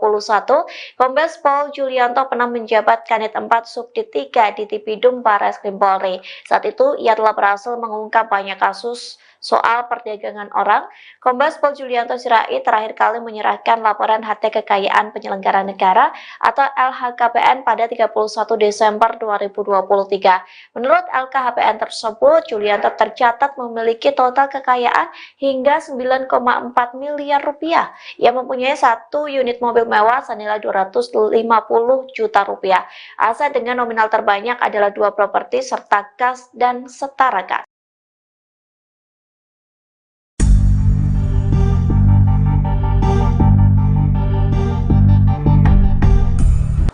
Kombes Pol Julianto pernah menjabat Kanit 4 Subdit 3 di Tipidum Barreskrim Polri. Saat itu, ia telah berhasil mengungkap banyak kasus soal perdagangan orang. Kombes Pol Julianto Sirait terakhir kali menyerahkan laporan harta kekayaan penyelenggara negara atau LHKPN pada 31 Desember 2023. Menurut LKHPN tersebut, Julianto tercatat memiliki total kekayaan hingga 9,4 miliar rupiah. Ia mempunyai 1 unit mobil mewah senilai 250 juta rupiah. Aset dengan nominal terbanyak adalah 2 properti serta kas dan setara kas.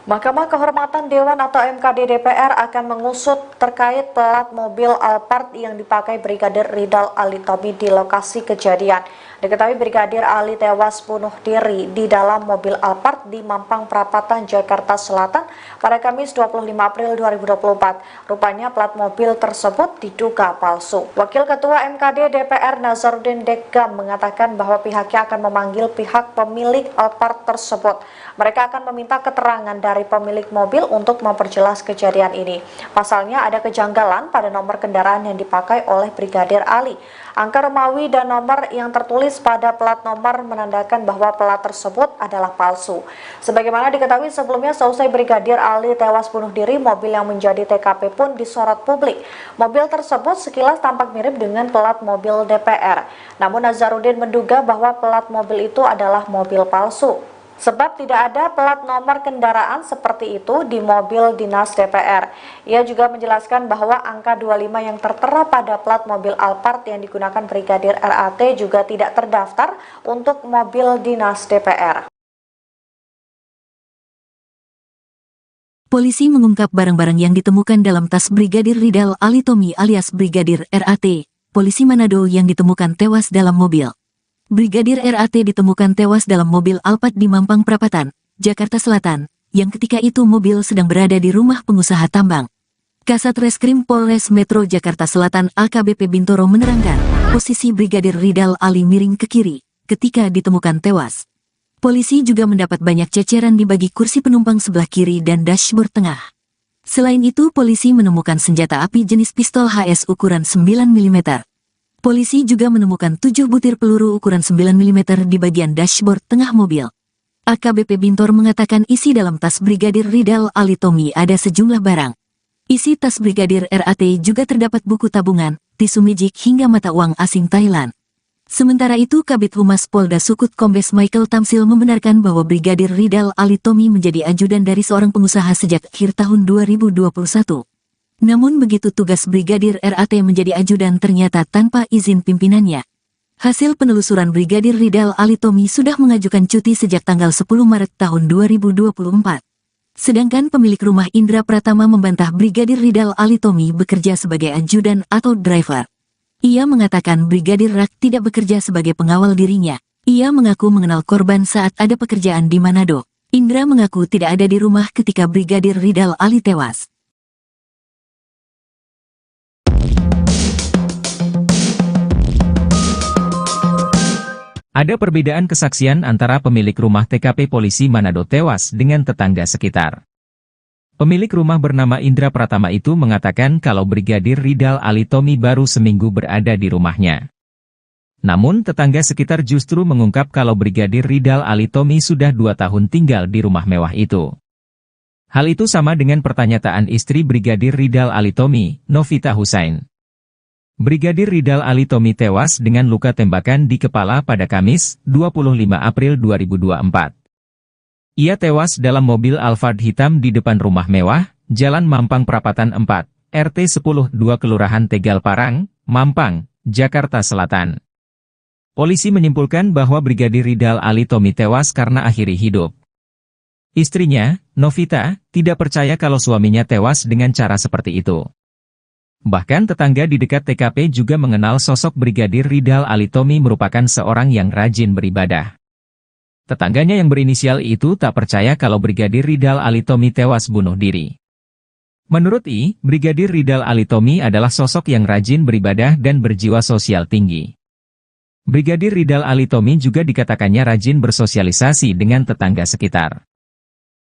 Mahkamah Kehormatan Dewan atau MKD DPR akan mengusut terkait plat mobil Alphard yang dipakai Brigadir Ridal Alitomi di lokasi kejadian. Diketahui Brigadir Ali tewas bunuh diri di dalam mobil Alphard di Mampang Perapatan, Jakarta Selatan pada Kamis 25 April 2024. Rupanya plat mobil tersebut diduga palsu. Wakil Ketua MKD DPR Nazarudin Dekgam mengatakan bahwa pihaknya akan memanggil pihak pemilik Alphard tersebut. Mereka akan meminta keterangan dari pemilik mobil untuk memperjelas kejadian ini. Pasalnya ada kejanggalan pada nomor kendaraan yang dipakai oleh Brigadir Ali. Angka Romawi dan nomor yang tertulis pada plat nomor menandakan bahwa plat tersebut adalah palsu. Sebagaimana diketahui sebelumnya, seusai Brigadir Ali tewas bunuh diri, mobil yang menjadi TKP pun disorot publik. Mobil tersebut sekilas tampak mirip dengan plat mobil DPR. Namun Nazarudin menduga bahwa plat mobil itu adalah mobil palsu. Sebab tidak ada plat nomor kendaraan seperti itu di mobil dinas DPR. Ia juga menjelaskan bahwa angka 25 yang tertera pada plat mobil Alphard yang digunakan Brigadir RAT juga tidak terdaftar untuk mobil dinas DPR. Polisi mengungkap barang-barang yang ditemukan dalam tas Brigadir Ridal Alitomi alias Brigadir RAT, polisi Manado yang ditemukan tewas dalam mobil. Brigadir RAT ditemukan tewas dalam mobil Alphard di Mampang Perapatan, Jakarta Selatan, yang ketika itu mobil sedang berada di rumah pengusaha tambang. Kasat Reskrim Polres Metro Jakarta Selatan AKBP Bintoro menerangkan, posisi Brigadir Ridal Ali miring ke kiri ketika ditemukan tewas. Polisi juga mendapat banyak ceceran di bagi kursi penumpang sebelah kiri dan dashboard tengah. Selain itu, polisi menemukan senjata api jenis pistol HS ukuran 9 mm. Polisi juga menemukan 7 butir peluru ukuran 9 mm di bagian dashboard tengah mobil. AKBP Bintor mengatakan isi dalam tas Brigadir Ridal Alitomi ada sejumlah barang. Isi tas Brigadir RAT juga terdapat buku tabungan, tisu mijik hingga mata uang asing Thailand. Sementara itu, Kabid Humas Polda Sukut Kombes Michael Tamsil membenarkan bahwa Brigadir Ridal Alitomi menjadi ajudan dari seorang pengusaha sejak akhir tahun 2021. Namun begitu tugas Brigadir RAT menjadi ajudan ternyata tanpa izin pimpinannya. Hasil penelusuran Brigadir Ridal Alitomi sudah mengajukan cuti sejak tanggal 10 Maret tahun 2024. Sedangkan pemilik rumah Indra Pratama membantah Brigadir Ridal Alitomi bekerja sebagai ajudan atau driver. Ia mengatakan Brigadir RAT tidak bekerja sebagai pengawal dirinya. Ia mengaku mengenal korban saat ada pekerjaan di Manado. Indra mengaku tidak ada di rumah ketika Brigadir Ridal Ali tewas. Ada perbedaan kesaksian antara pemilik rumah TKP polisi Manado tewas dengan tetangga sekitar. Pemilik rumah bernama Indra Pratama itu mengatakan kalau Brigadir Ridal Alitomi baru seminggu berada di rumahnya. Namun tetangga sekitar justru mengungkap kalau Brigadir Ridal Alitomi sudah 2 tahun tinggal di rumah mewah itu. Hal itu sama dengan pernyataan istri Brigadir Ridal Alitomi, Novita Husain. Brigadir Ridal Alitomi tewas dengan luka tembakan di kepala pada Kamis, 25 April 2024. Ia tewas dalam mobil Alphard hitam di depan rumah mewah, Jalan Mampang Perapatan 4, RT 10-2 Kelurahan Tegal Parang, Mampang, Jakarta Selatan. Polisi menyimpulkan bahwa Brigadir Ridal Alitomi tewas karena akhiri hidup. Istrinya, Novita, tidak percaya kalau suaminya tewas dengan cara seperti itu. Bahkan tetangga di dekat TKP juga mengenal sosok Brigadir Ridal Alitomi merupakan seorang yang rajin beribadah. Tetangganya yang berinisial itu tak percaya kalau Brigadir Ridal Alitomi tewas bunuh diri. Menurut Brigadir Ridal Alitomi adalah sosok yang rajin beribadah dan berjiwa sosial tinggi. Brigadir Ridal Alitomi juga dikatakannya rajin bersosialisasi dengan tetangga sekitar.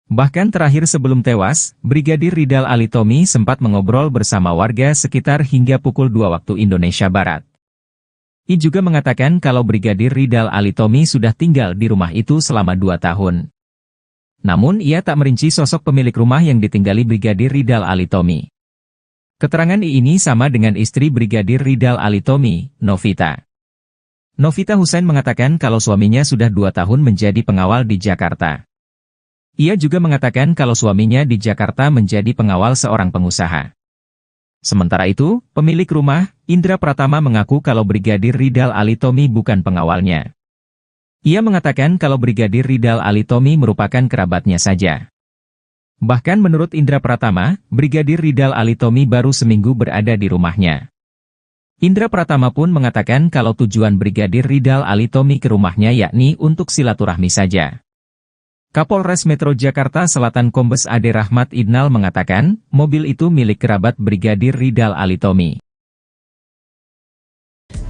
Bahkan terakhir sebelum tewas, Brigadir Ridal Alitomi sempat mengobrol bersama warga sekitar hingga pukul 2 waktu Indonesia Barat. I juga mengatakan kalau Brigadir Ridal Alitomi sudah tinggal di rumah itu selama 2 tahun. Namun ia tak merinci sosok pemilik rumah yang ditinggali Brigadir Ridal Alitomi. Keterangan ini sama dengan istri Brigadir Ridal Alitomi, Novita. Novita Husain mengatakan kalau suaminya sudah 2 tahun menjadi pengawal di Jakarta. Ia juga mengatakan kalau suaminya di Jakarta menjadi pengawal seorang pengusaha. Sementara itu, pemilik rumah, Indra Pratama mengaku kalau Brigadir Ridal Alitomi bukan pengawalnya. Ia mengatakan kalau Brigadir Ridal Alitomi merupakan kerabatnya saja. Bahkan menurut Indra Pratama, Brigadir Ridal Alitomi baru seminggu berada di rumahnya. Indra Pratama pun mengatakan kalau tujuan Brigadir Ridal Alitomi ke rumahnya yakni untuk silaturahmi saja. Kapolres Metro Jakarta Selatan Kombes Ade Rahmat Idnal mengatakan, mobil itu milik kerabat Brigadir Ridal Alitomi.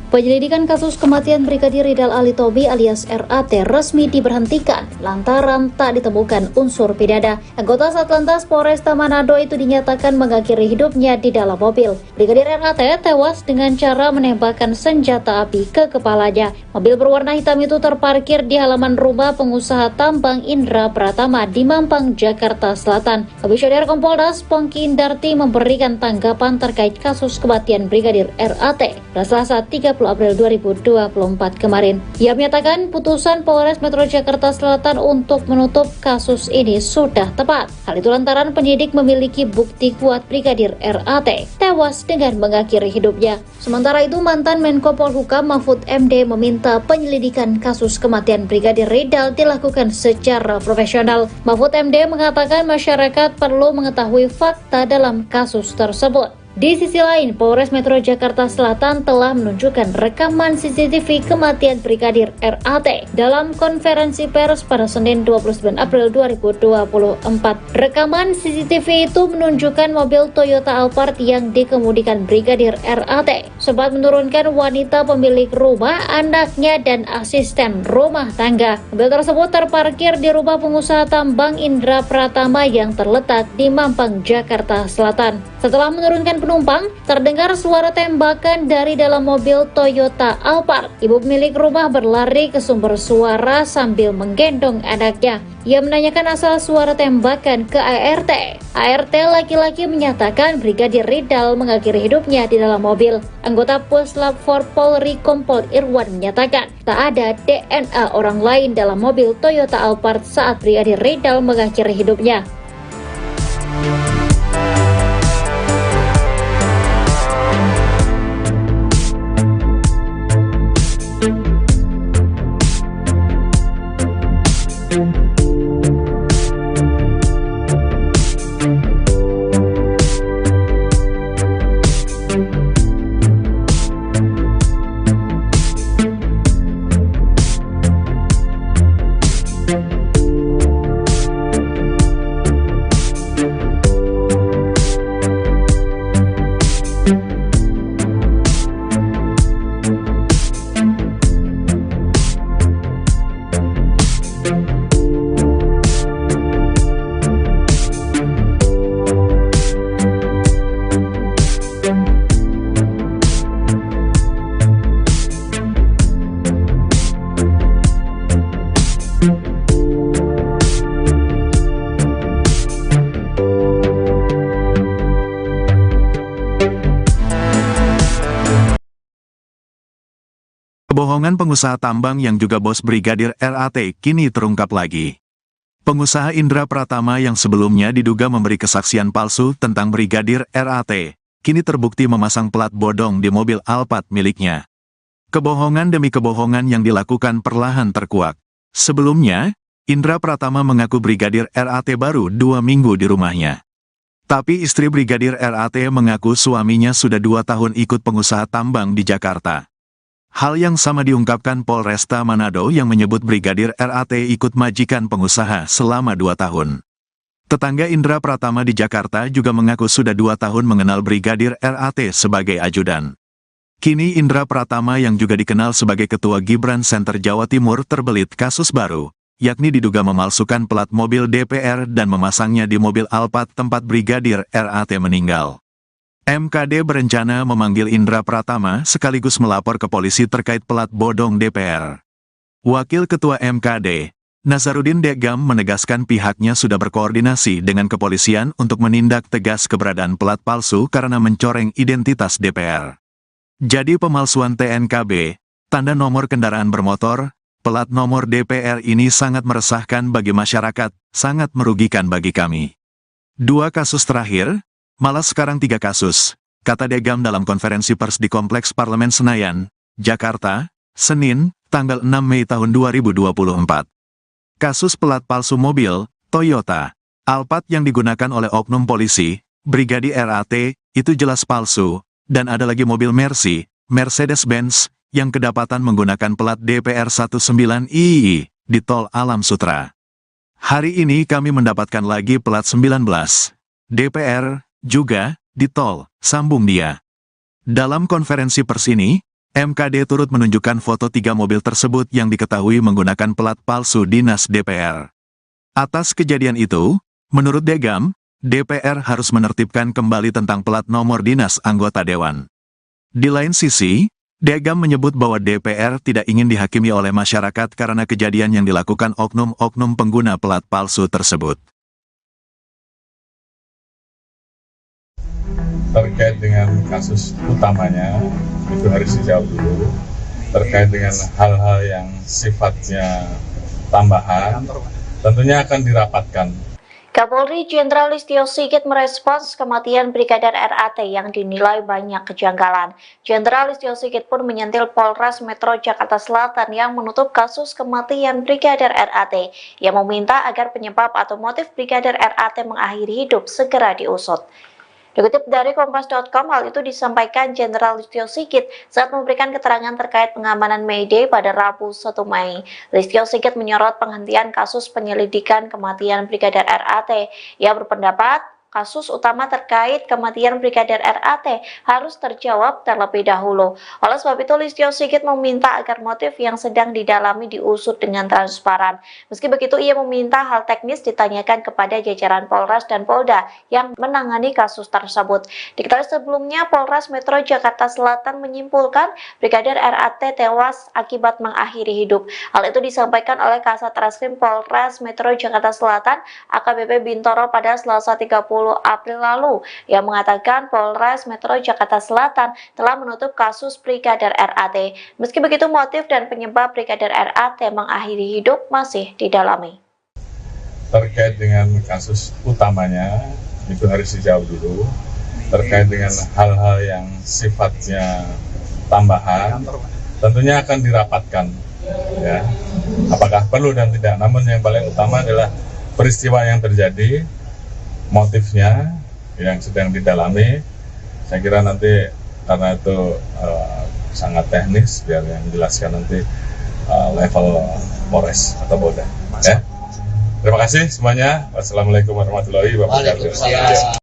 Penyelidikan kasus kematian Brigadir Ridal Alitomi alias RAT resmi diberhentikan lantaran tak ditemukan unsur pidana. Anggota Satlantas Polresta Manado itu dinyatakan mengakhiri hidupnya di dalam mobil. Brigadir RAT tewas dengan cara menembakkan senjata api ke kepalanya. Mobil berwarna hitam itu terparkir di halaman rumah pengusaha tambang Indra Pratama di Mampang, Jakarta Selatan. Komisioner Kompolnas Pongki Indarti memberikan tanggapan terkait kasus kematian Brigadir RAT pada Selasa 30 April 2024 kemarin. Ia menyatakan putusan Polres Metro Jakarta Selatan untuk menutup kasus ini sudah tepat. Hal itu lantaran penyidik memiliki bukti kuat Brigadir RAT tewas dengan mengakhiri hidupnya. Sementara itu, mantan Menko Polhukam Mahfud MD meminta penyelidikan kasus kematian Brigadir Ridal dilakukan secara profesional. Mahfud MD mengatakan masyarakat perlu mengetahui fakta dalam kasus tersebut. Di sisi lain, Polres Metro Jakarta Selatan telah menunjukkan rekaman CCTV kematian Brigadir RAT dalam konferensi pers pada Senin 29 April 2024. Rekaman CCTV itu menunjukkan mobil Toyota Alphard yang dikemudikan Brigadir RAT sempat menurunkan wanita pemilik rumah, anaknya, dan asisten rumah tangga. Mobil tersebut terparkir di rumah pengusaha tambang Indra Pratama yang terletak di Mampang, Jakarta Selatan. Setelah menurunkan penumpang, terdengar suara tembakan dari dalam mobil Toyota Alphard. Ibu pemilik rumah berlari ke sumber suara sambil menggendong anaknya. Ia menanyakan asal suara tembakan ke ART. ART laki-laki menyatakan Brigadir Ridal mengakhiri hidupnya di dalam mobil. Anggota Puslap 4 Polri Kompol Irwan menyatakan tak ada DNA orang lain dalam mobil Toyota Alphard saat Brigadir Ridal mengakhiri hidupnya. Kebohongan pengusaha tambang yang juga bos Brigadir RAT kini terungkap lagi. Pengusaha Indra Pratama yang sebelumnya diduga memberi kesaksian palsu tentang Brigadir RAT, kini terbukti memasang plat bodong di mobil Alphard miliknya. Kebohongan demi kebohongan yang dilakukan perlahan terkuak. Sebelumnya, Indra Pratama mengaku Brigadir RAT baru 2 minggu di rumahnya. Tapi istri Brigadir RAT mengaku suaminya sudah 2 tahun ikut pengusaha tambang di Jakarta. Hal yang sama diungkapkan Polresta Manado yang menyebut Brigadir RAT ikut majikan pengusaha selama 2 tahun. Tetangga Indra Pratama di Jakarta juga mengaku sudah 2 tahun mengenal Brigadir RAT sebagai ajudan. Kini Indra Pratama yang juga dikenal sebagai Ketua Gibran Center Jawa Timur terbelit kasus baru, yakni diduga memalsukan plat mobil DPR dan memasangnya di mobil Alphard tempat Brigadir RAT meninggal. MKD berencana memanggil Indra Pratama sekaligus melapor ke polisi terkait plat bodong DPR. Wakil Ketua MKD, Nazarudin Degam menegaskan pihaknya sudah berkoordinasi dengan kepolisian untuk menindak tegas keberadaan plat palsu karena mencoreng identitas DPR. Jadi pemalsuan TNKB, tanda nomor kendaraan bermotor, plat nomor DPR ini sangat meresahkan bagi masyarakat, sangat merugikan bagi kami. 2 kasus terakhir, malah sekarang 3 kasus, kata Degam dalam konferensi pers di Kompleks Parlemen Senayan, Jakarta, Senin, tanggal 6 Mei tahun 2024. Kasus pelat palsu mobil, Toyota, Alphard yang digunakan oleh oknum polisi, Brigadir RAT, itu jelas palsu, dan ada lagi mobil Mercy, Mercedes-Benz, yang kedapatan menggunakan plat DPR 19II di Tol Alam Sutra. Hari ini kami mendapatkan lagi plat 19 DPR juga di tol, sambung dia. Dalam konferensi pers ini, MKD turut menunjukkan foto 3 mobil tersebut yang diketahui menggunakan plat palsu dinas DPR. Atas kejadian itu, menurut Degam, DPR harus menertibkan kembali tentang plat nomor dinas anggota dewan. Di lain sisi, Degam menyebut bahwa DPR tidak ingin dihakimi oleh masyarakat karena kejadian yang dilakukan oknum-oknum pengguna plat palsu tersebut. Terkait dengan kasus utamanya, itu harus dijawab dulu. Terkait dengan hal-hal yang sifatnya tambahan, tentunya akan dirapatkan. Kapolri Jenderal Listio Sigit merespons kematian Brigadir RAT yang dinilai banyak kejanggalan. Jenderal Listio Sigit pun menyentil Polres Metro Jakarta Selatan yang menutup kasus kematian Brigadir RAT, yang meminta agar penyebab atau motif Brigadir RAT mengakhiri hidup segera diusut. Dikutip dari Kompas.com, hal itu disampaikan Jenderal Listio Sigit saat memberikan keterangan terkait pengamanan May Day pada Rabu 1 Mei. Listio Sigit menyorot penghentian kasus penyelidikan kematian Brigadir RAT. Ia berpendapat kasus utama terkait kematian Brigadir RAT harus terjawab terlebih dahulu. Oleh sebab itu, Listio Sigit meminta agar motif yang sedang didalami diusut dengan transparan. Meski begitu, ia meminta hal teknis ditanyakan kepada jajaran Polres dan Polda yang menangani kasus tersebut. Diketahui sebelumnya, Polres Metro Jakarta Selatan menyimpulkan Brigadir RAT tewas akibat mengakhiri hidup. Hal itu disampaikan oleh Kasat Reskrim Polres Metro Jakarta Selatan, AKBP Bintoro, pada Selasa 30 April lalu, yang mengatakan Polres Metro Jakarta Selatan telah menutup kasus Brigadir RAT. Meski begitu, motif dan penyebab Brigadir RAT mengakhiri hidup masih didalami. Terkait dengan kasus utamanya, itu harus dijawab dulu. Terkait dengan hal-hal yang sifatnya tambahan, tentunya akan dirapatkan. Ya, apakah perlu dan tidak. Namun yang paling utama adalah peristiwa yang terjadi, motifnya yang sedang didalami. Saya kira nanti karena itu sangat teknis, biar yang menjelaskan nanti level Polres atau Polda. Ya. Terima kasih semuanya. Wassalamualaikum warahmatullahi wabarakatuh.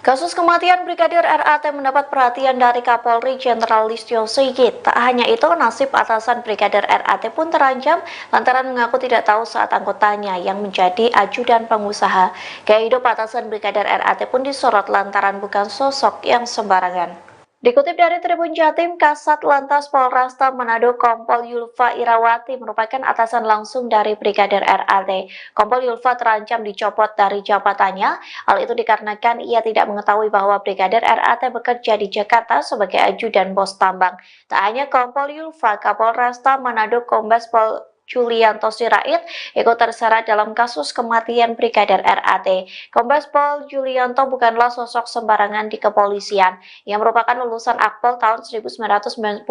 Kasus kematian Brigadir RAT mendapat perhatian dari Kapolri Jenderal Listio Sigit. Tak hanya itu, nasib atasan Brigadir RAT pun terancam lantaran mengaku tidak tahu saat anggotanya yang menjadi ajudan pengusaha. Gaya hidup atasan Brigadir RAT pun disorot lantaran bukan sosok yang sembarangan. Dikutip dari Tribun Jatim, Kasat Lantas Polresta Manado Kompol Yulfa Irawati merupakan atasan langsung dari Brigadir RAT. Kompol Yulfa terancam dicopot dari jabatannya. Hal itu dikarenakan ia tidak mengetahui bahwa Brigadir RAT bekerja di Jakarta sebagai ajudan bos tambang. Tak hanya Kompol Yulfa, Kapolresta Manado Kombes Pol Julianto Sirait ikut terseret dalam kasus kematian Brigadir RAT. Kombes Pol Julianto bukanlah sosok sembarangan di kepolisian. Ia merupakan lulusan Akpol tahun 1999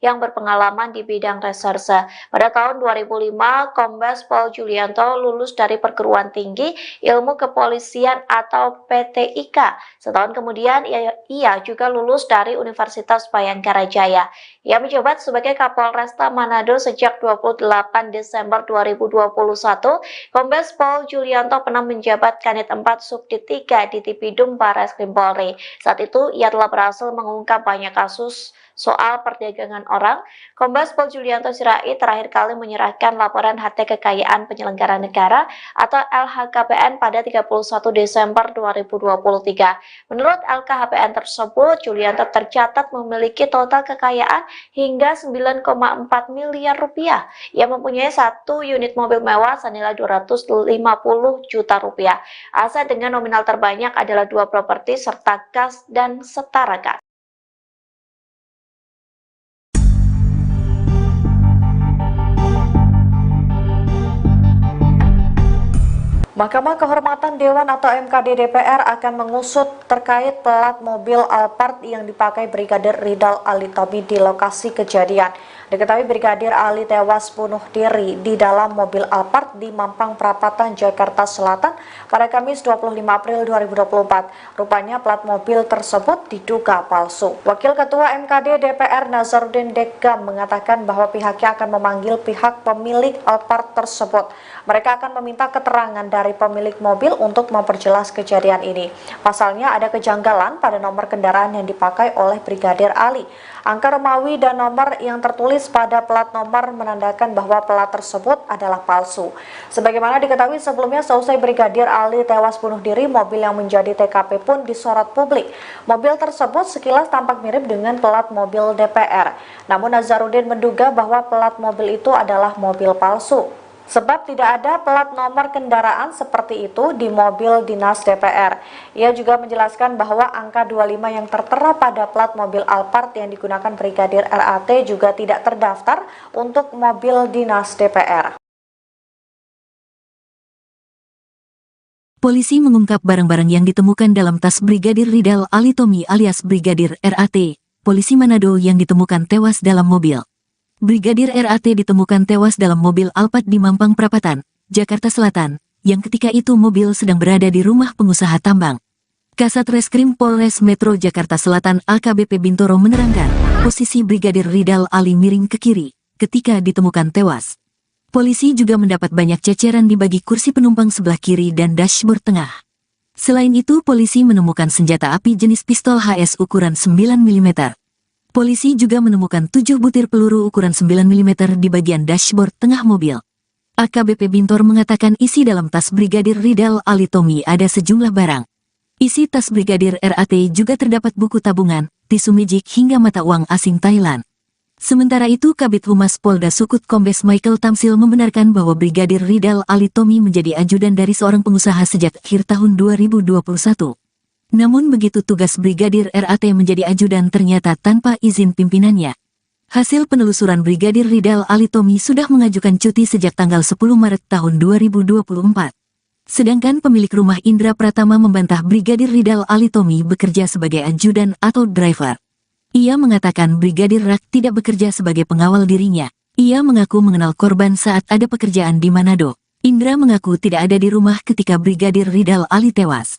yang berpengalaman di bidang reserse. Pada tahun 2005, Kombes Pol Julianto lulus dari Perguruan Tinggi Ilmu Kepolisian atau PTIK. Setahun kemudian, ia juga lulus dari Universitas Bayangkara Jaya. Ia menjabat sebagai Kapolresta Manado sejak 28 Desember 2021, Kombes Pol Julianto pernah menjabat Kanit 4 Subdit 3 di Tipidum Barreskrim Polri. Saat itu, ia telah berhasil mengungkap banyak kasus soal perdagangan orang. Kombes Pol Julianto Sirait terakhir kali menyerahkan laporan harta kekayaan penyelenggara negara atau LHKPN pada 31 Desember 2023. Menurut LKHPN tersebut, Julianto tercatat memiliki total kekayaan hingga 9,4 miliar rupiah. Ia mempunyai 1 unit mobil mewah senilai 250 juta rupiah. Aset dengan nominal terbanyak adalah 2 properti serta kas dan setara kas. Mahkamah Kehormatan Dewan atau MKD DPR akan mengusut terkait plat mobil Alphard yang dipakai Brigadir Ridal Alitomi di lokasi kejadian. Diketahui Brigadir Ali tewas bunuh diri di dalam mobil Alphard di Mampang Perapatan, Jakarta Selatan pada Kamis 25 April 2024. Rupanya plat mobil tersebut diduga palsu. Wakil Ketua MKD DPR Nazarudin Deggam mengatakan bahwa pihaknya akan memanggil pihak pemilik Alphard tersebut. Mereka akan meminta keterangan dari pemilik mobil untuk memperjelas kejadian ini. Pasalnya ada kejanggalan pada nomor kendaraan yang dipakai oleh Brigadir Ali. Angka Romawi dan nomor yang tertulis pada plat nomor menandakan bahwa plat tersebut adalah palsu. Sebagaimana diketahui sebelumnya, seusai Brigadir Ali tewas bunuh diri, mobil yang menjadi TKP pun disorot publik. Mobil tersebut sekilas tampak mirip dengan plat mobil DPR. Namun Nazarudin menduga bahwa plat mobil itu adalah mobil palsu. Sebab tidak ada plat nomor kendaraan seperti itu di mobil dinas DPR. Ia juga menjelaskan bahwa angka 25 yang tertera pada plat mobil Alphard yang digunakan Brigadir RAT juga tidak terdaftar untuk mobil dinas DPR. Polisi mengungkap barang-barang yang ditemukan dalam tas Brigadir Ridal Alitomi alias Brigadir RAT, polisi Manado yang ditemukan tewas dalam mobil. Brigadir RAT ditemukan tewas dalam mobil Alphard di Mampang Perapatan, Jakarta Selatan, yang ketika itu mobil sedang berada di rumah pengusaha tambang. Kasat Reskrim Polres Metro Jakarta Selatan AKBP Bintoro menerangkan, posisi Brigadir Ridal Ali miring ke kiri ketika ditemukan tewas. Polisi juga mendapat banyak ceceran di bagi kursi penumpang sebelah kiri dan dashboard tengah. Selain itu, polisi menemukan senjata api jenis pistol HS ukuran 9 mm. Polisi juga menemukan 7 butir peluru ukuran 9 mm di bagian dashboard tengah mobil. AKBP Bintor mengatakan isi dalam tas Brigadir Ridal Alitomi ada sejumlah barang. Isi tas Brigadir RAT juga terdapat buku tabungan, tisu mijik hingga mata uang asing Thailand. Sementara itu, Kabid Humas Polda Sukut Kombes Michael Tamsil membenarkan bahwa Brigadir Ridal Alitomi menjadi ajudan dari seorang pengusaha sejak akhir tahun 2021. Namun begitu tugas Brigadir RAT menjadi ajudan ternyata tanpa izin pimpinannya. Hasil penelusuran Brigadir Ridal Alitomi sudah mengajukan cuti sejak tanggal 10 Maret tahun 2024. Sedangkan pemilik rumah Indra Pratama membantah Brigadir Ridal Alitomi bekerja sebagai ajudan atau driver. Ia mengatakan Brigadir RAT tidak bekerja sebagai pengawal dirinya. Ia mengaku mengenal korban saat ada pekerjaan di Manado. Indra mengaku tidak ada di rumah ketika Brigadir Ridal Ali tewas.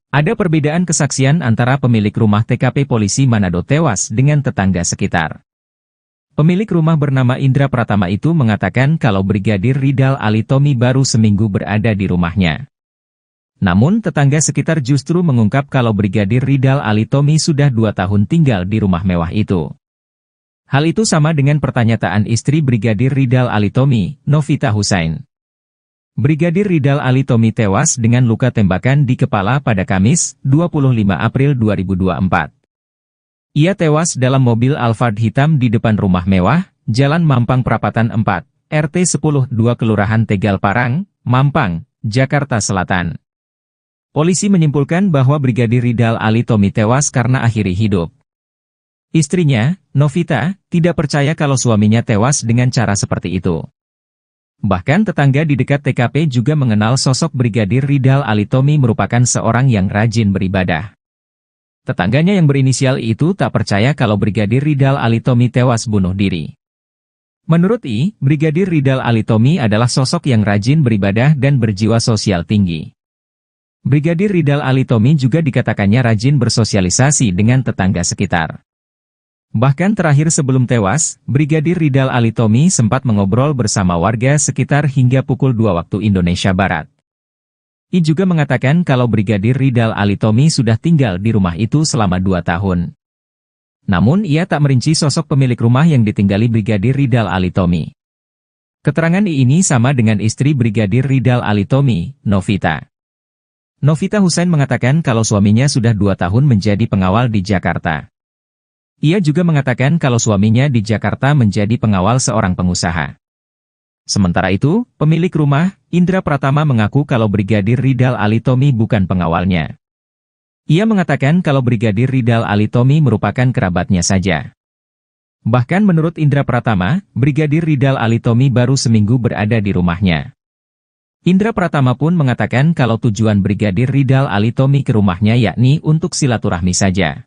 Ada perbedaan kesaksian antara pemilik rumah TKP polisi Manado tewas dengan tetangga sekitar. Pemilik rumah bernama Indra Pratama itu mengatakan kalau Brigadir Ridal Alitomi baru seminggu berada di rumahnya. Namun tetangga sekitar justru mengungkap kalau Brigadir Ridal Alitomi sudah 2 tahun tinggal di rumah mewah itu. Hal itu sama dengan pernyataan istri Brigadir Ridal Alitomi, Novita Husain. Brigadir Ridal Alitomi tewas dengan luka tembakan di kepala pada Kamis, 25 April 2024. Ia tewas dalam mobil Alphard hitam di depan rumah mewah, Jalan Mampang Perapatan 4, RT 10-2 Kelurahan Tegal Parang, Mampang, Jakarta Selatan. Polisi menyimpulkan bahwa Brigadir Ridal Alitomi tewas karena akhiri hidup. Istrinya, Novita, tidak percaya kalau suaminya tewas dengan cara seperti itu. Bahkan tetangga di dekat TKP juga mengenal sosok Brigadir Ridal Alitomi merupakan seorang yang rajin beribadah. Tetangganya yang berinisial itu tak percaya kalau Brigadir Ridal Alitomi tewas bunuh diri. Menurut Brigadir Ridal Alitomi adalah sosok yang rajin beribadah dan berjiwa sosial tinggi. Brigadir Ridal Alitomi juga dikatakannya rajin bersosialisasi dengan tetangga sekitar. Bahkan terakhir sebelum tewas, Brigadir Ridal Alitomi sempat mengobrol bersama warga sekitar hingga pukul 2 waktu Indonesia Barat. I juga mengatakan kalau Brigadir Ridal Alitomi sudah tinggal di rumah itu selama 2 tahun. Namun ia tak merinci sosok pemilik rumah yang ditinggali Brigadir Ridal Alitomi. Keterangan ini sama dengan istri Brigadir Ridal Alitomi, Novita. Novita Husain mengatakan kalau suaminya sudah 2 tahun menjadi pengawal di Jakarta. Ia juga mengatakan kalau suaminya di Jakarta menjadi pengawal seorang pengusaha. Sementara itu, pemilik rumah, Indra Pratama mengaku kalau Brigadir Ridal Alitomi bukan pengawalnya. Ia mengatakan kalau Brigadir Ridal Alitomi merupakan kerabatnya saja. Bahkan menurut Indra Pratama, Brigadir Ridal Alitomi baru seminggu berada di rumahnya. Indra Pratama pun mengatakan kalau tujuan Brigadir Ridal Alitomi ke rumahnya yakni untuk silaturahmi saja.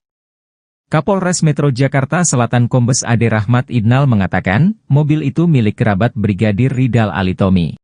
Kapolres Metro Jakarta Selatan Kombes Ade Rahmat Idnal mengatakan, mobil itu milik kerabat Brigadir Ridal Alitomi.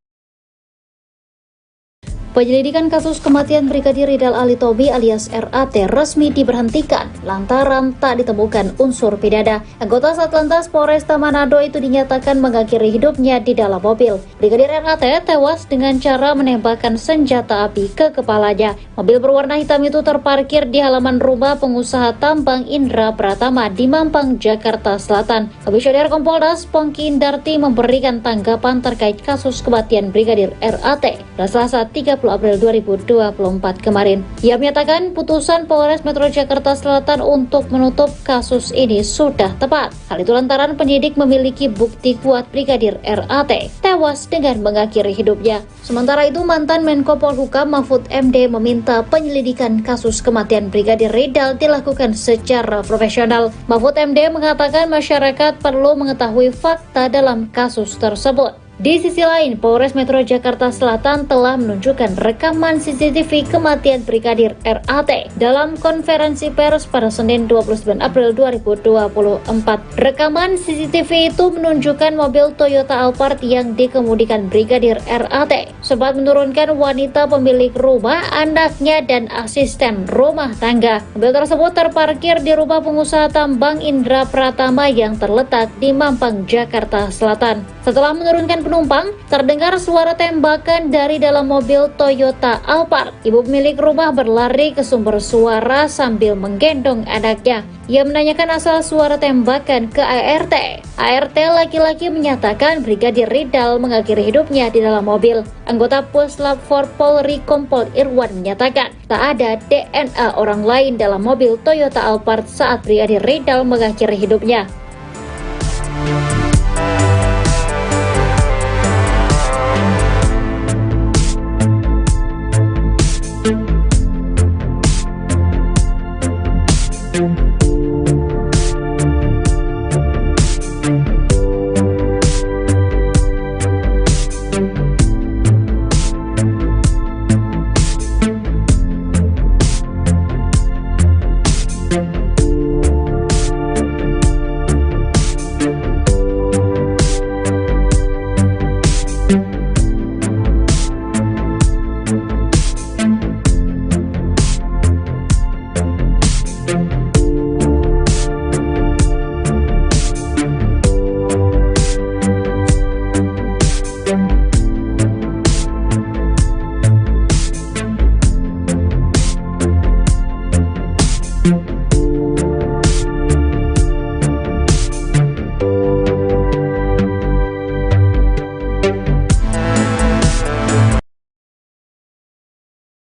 Penyelidikan kasus kematian Brigadir Ridal Alitomi alias RAT resmi diberhentikan lantaran tak ditemukan unsur pidana. Anggota Satlantas Polresta Manado itu dinyatakan mengakhiri hidupnya di dalam mobil. Brigadir RAT tewas dengan cara menembakkan senjata api ke kepalanya. Mobil berwarna hitam itu terparkir di halaman rumah pengusaha tambang Indra Pratama di Mampang, Jakarta Selatan. Komisioner Kompolnas Pongki Indarti memberikan tanggapan terkait kasus kematian Brigadir RAT pada Selasa 30 April 2024 kemarin. Ia menyatakan putusan Polres Metro Jakarta Selatan untuk menutup kasus ini sudah tepat. Hal itu lantaran penyidik memiliki bukti kuat Brigadir RAT tewas dengan mengakhiri hidupnya. Sementara itu, mantan Menko Polhukam Mahfud MD meminta penyelidikan kasus kematian Brigadir Ridal dilakukan secara profesional. Mahfud MD mengatakan masyarakat perlu mengetahui fakta dalam kasus tersebut. Di sisi lain, Polres Metro Jakarta Selatan telah menunjukkan rekaman CCTV kematian Brigadir RAT dalam konferensi pers pada Senin 29 April 2024. Rekaman CCTV itu menunjukkan mobil Toyota Alphard yang dikemudikan Brigadir RAT sempat menurunkan wanita pemilik rumah, anaknya, dan asisten rumah tangga. Mobil tersebut terparkir di rumah pengusaha tambang Indra Pratama yang terletak di Mampang, Jakarta Selatan. Setelah menurunkan penumpang, terdengar suara tembakan dari dalam mobil Toyota Alphard. Ibu pemilik rumah berlari ke sumber suara sambil menggendong anaknya. Ia menanyakan asal suara tembakan ke ART. ART laki-laki menyatakan Brigadir Ridal mengakhiri hidupnya di dalam mobil. Anggota Puslap 4 Polri Kompol Irwan menyatakan tak ada DNA orang lain dalam mobil Toyota Alphard saat Brigadir Ridal mengakhiri hidupnya.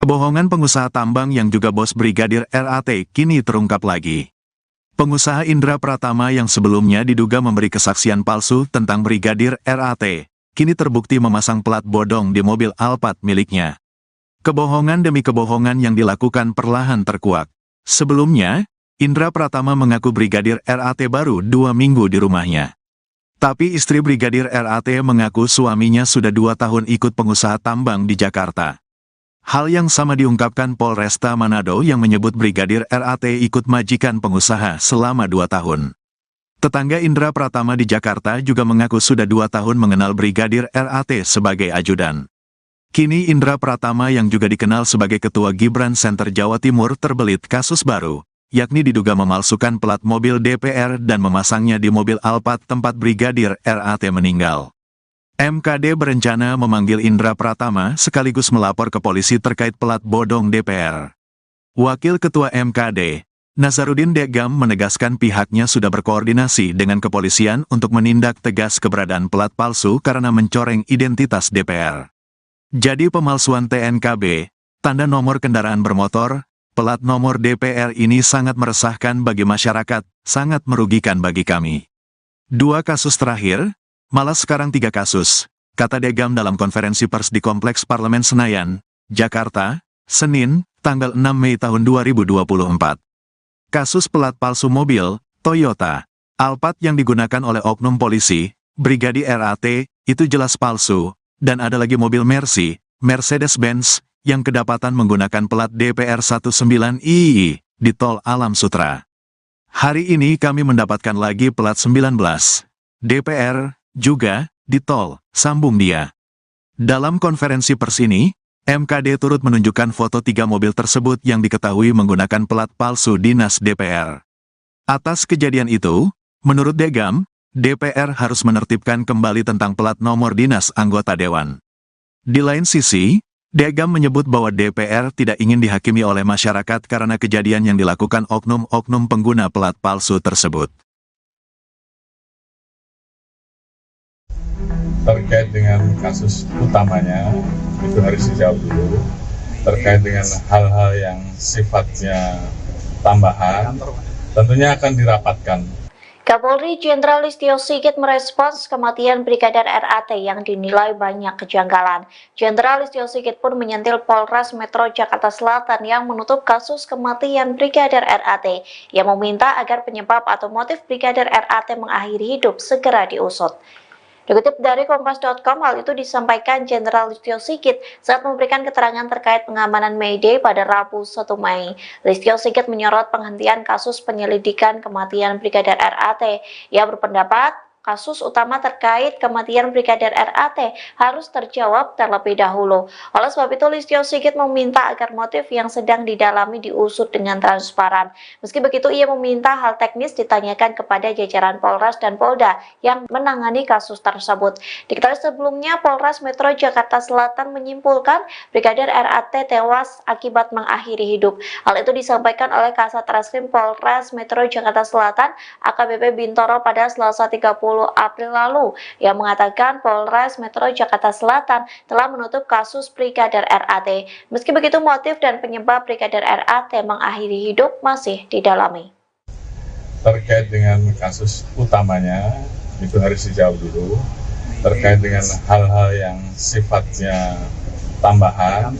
Kebohongan pengusaha tambang yang juga bos Brigadir RAT kini terungkap lagi. Pengusaha Indra Pratama yang sebelumnya diduga memberi kesaksian palsu tentang Brigadir RAT, kini terbukti memasang plat bodong di mobil Alphard miliknya. Kebohongan demi kebohongan yang dilakukan perlahan terkuak. Sebelumnya, Indra Pratama mengaku Brigadir RAT baru 2 minggu di rumahnya. Tapi istri Brigadir RAT mengaku suaminya sudah 2 tahun ikut pengusaha tambang di Jakarta. Hal yang sama diungkapkan Polresta Manado yang menyebut Brigadir RAT ikut majikan pengusaha selama 2 tahun. Tetangga Indra Pratama di Jakarta juga mengaku sudah 2 tahun mengenal Brigadir RAT sebagai ajudan. Kini Indra Pratama yang juga dikenal sebagai Ketua Gibran Center Jawa Timur terbelit kasus baru, yakni diduga memalsukan plat mobil DPR dan memasangnya di mobil Alphard tempat Brigadir RAT meninggal. MKD berencana memanggil Indra Pratama sekaligus melapor ke polisi terkait plat bodong DPR. Wakil Ketua MKD, Nazarudin Degam menegaskan pihaknya sudah berkoordinasi dengan kepolisian untuk menindak tegas keberadaan plat palsu karena mencoreng identitas DPR. Jadi pemalsuan TNKB, tanda nomor kendaraan bermotor, plat nomor DPR ini sangat meresahkan bagi masyarakat, sangat merugikan bagi kami. 2 kasus terakhir, malah sekarang 3 kasus, kata Degam dalam konferensi pers di Kompleks Parlemen Senayan, Jakarta, Senin, tanggal 6 Mei tahun 2024. Kasus pelat palsu mobil, Toyota, Alphard yang digunakan oleh oknum polisi, Brigadir RAT, itu jelas palsu, dan ada lagi mobil Mercy, Mercedes-Benz, yang kedapatan menggunakan plat DPR 19II di Tol Alam Sutra. Hari ini kami mendapatkan lagi plat 19 DPR juga di Tol Sambung Dia. Dalam konferensi pers ini, MKD turut menunjukkan foto 3 mobil tersebut yang diketahui menggunakan plat palsu dinas DPR. Atas kejadian itu, menurut Degam, DPR harus menertibkan kembali tentang plat nomor dinas anggota dewan. Di lain sisi, Degam menyebut bahwa DPR tidak ingin dihakimi oleh masyarakat karena kejadian yang dilakukan oknum-oknum pengguna plat palsu tersebut. Terkait dengan kasus utamanya, itu harus dijawab dulu. Terkait dengan hal-hal yang sifatnya tambahan, tentunya akan dirapatkan. Kapolri Jenderal Listio Sigit merespons kematian Brigadir RAT yang dinilai banyak kejanggalan. Jenderal Listio Sigit pun menyentil Polres Metro Jakarta Selatan yang menutup kasus kematian Brigadir RAT, yang meminta agar penyebab atau motif Brigadir RAT mengakhiri hidup segera diusut. Dikutip dari Kompas.com, hal itu disampaikan Jenderal Listio Sigit saat memberikan keterangan terkait pengamanan May Day pada Rabu 1 Mei. Listio Sigit menyorot penghentian kasus penyelidikan kematian Brigadir RAT. Ia berpendapat kasus utama terkait kematian Brigadir RAT harus terjawab terlebih dahulu. Oleh sebab itu, Listio Sigit meminta agar motif yang sedang didalami diusut dengan transparan. Meski begitu, ia meminta hal teknis ditanyakan kepada jajaran Polres dan Polda yang menangani kasus tersebut. Diketahui sebelumnya, Polres Metro Jakarta Selatan menyimpulkan Brigadir RAT tewas akibat mengakhiri hidup. Hal itu disampaikan oleh Kasat Reskrim Polres Metro Jakarta Selatan, AKBP Bintoro pada Selasa 30 April lalu, yang mengatakan Polres Metro Jakarta Selatan telah menutup kasus Brigadir RAT. Meski begitu, motif dan penyebab Brigadir RAT mengakhiri hidup masih didalami. Terkait dengan kasus utamanya, itu harus dijawab dulu. Terkait dengan hal-hal yang sifatnya tambahan,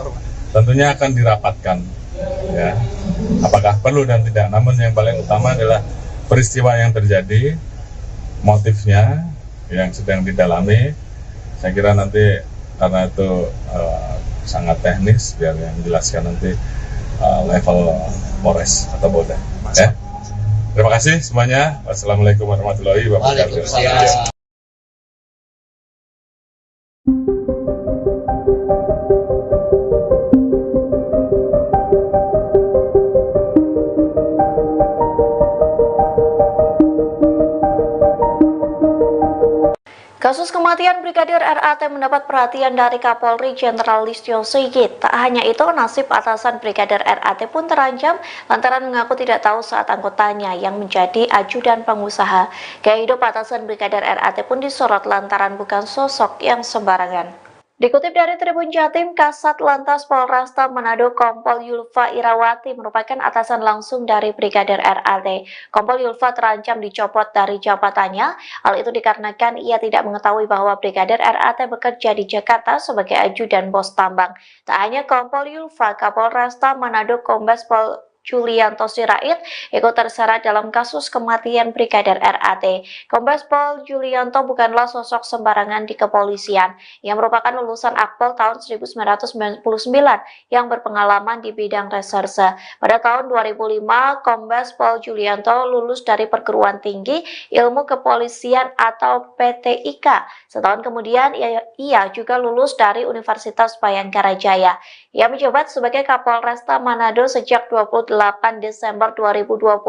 tentunya akan dirapatkan. Ya, apakah perlu dan tidak. Namun yang paling utama adalah peristiwa yang terjadi, motifnya yang sedang didalami. Saya kira nanti karena itu sangat teknis, biar yang menjelaskan nanti level Polres atau Polda. Ya. Terima kasih semuanya. Wassalamualaikum warahmatullahi wabarakatuh. Kasus kematian Brigadir RAT mendapat perhatian dari Kapolri Jenderal Listio Sigit. Tak hanya itu, nasib atasan Brigadir RAT pun terancam lantaran mengaku tidak tahu saat anggotanya yang menjadi ajudan pengusaha. Gaya hidup atasan Brigadir RAT pun disorot lantaran bukan sosok yang sembarangan. Dikutip dari Tribun Jatim, Kasat Lantas Polresta Manado Kompol Yulfa Irawati merupakan atasan langsung dari Brigadir RAT. Kompol Yulfa terancam dicopot dari jabatannya. Hal itu dikarenakan ia tidak mengetahui bahwa Brigadir RAT bekerja di Jakarta sebagai ajudan bos tambang. Tak hanya Kompol Yulfa, Kapolresta Manado Kombes Pol Julianto Sirait ikut terseret dalam kasus kematian Brigadir RAT. Kombes Pol Julianto bukanlah sosok sembarangan di kepolisian. Ia merupakan lulusan Akpol tahun 1999 yang berpengalaman di bidang reserse. Pada tahun 2005, Kombes Pol Julianto lulus dari Perguruan Tinggi Ilmu Kepolisian atau PTIK. Setahun kemudian, ia juga lulus dari Universitas Bayangkara Jaya. Ia menjabat sebagai Kapolresta Manado sejak 28 Desember 2021,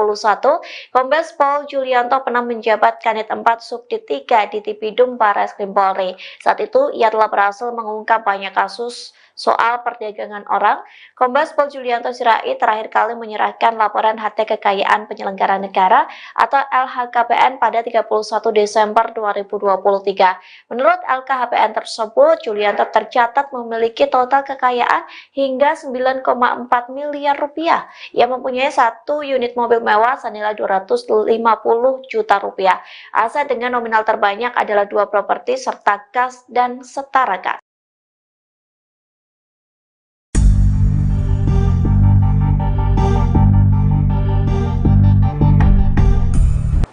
Kombes Pol Julianto pernah menjabat Kanit 4 Subdit 3 di Tipidum Barreskrim Polri. Saat itu, ia telah berhasil mengungkap banyak kasus soal perdagangan orang. Kombes Pol Julianto Sirait terakhir kali menyerahkan laporan harta kekayaan penyelenggara negara atau LHKPN pada 31 Desember 2023. Menurut LKHPN tersebut, Julianto tercatat memiliki total kekayaan hingga 9,4 miliar rupiah. Ia mempunyai 1 unit mobil mewah senilai 250 juta rupiah. Aset dengan nominal terbanyak adalah 2 properti serta kas dan setara kas.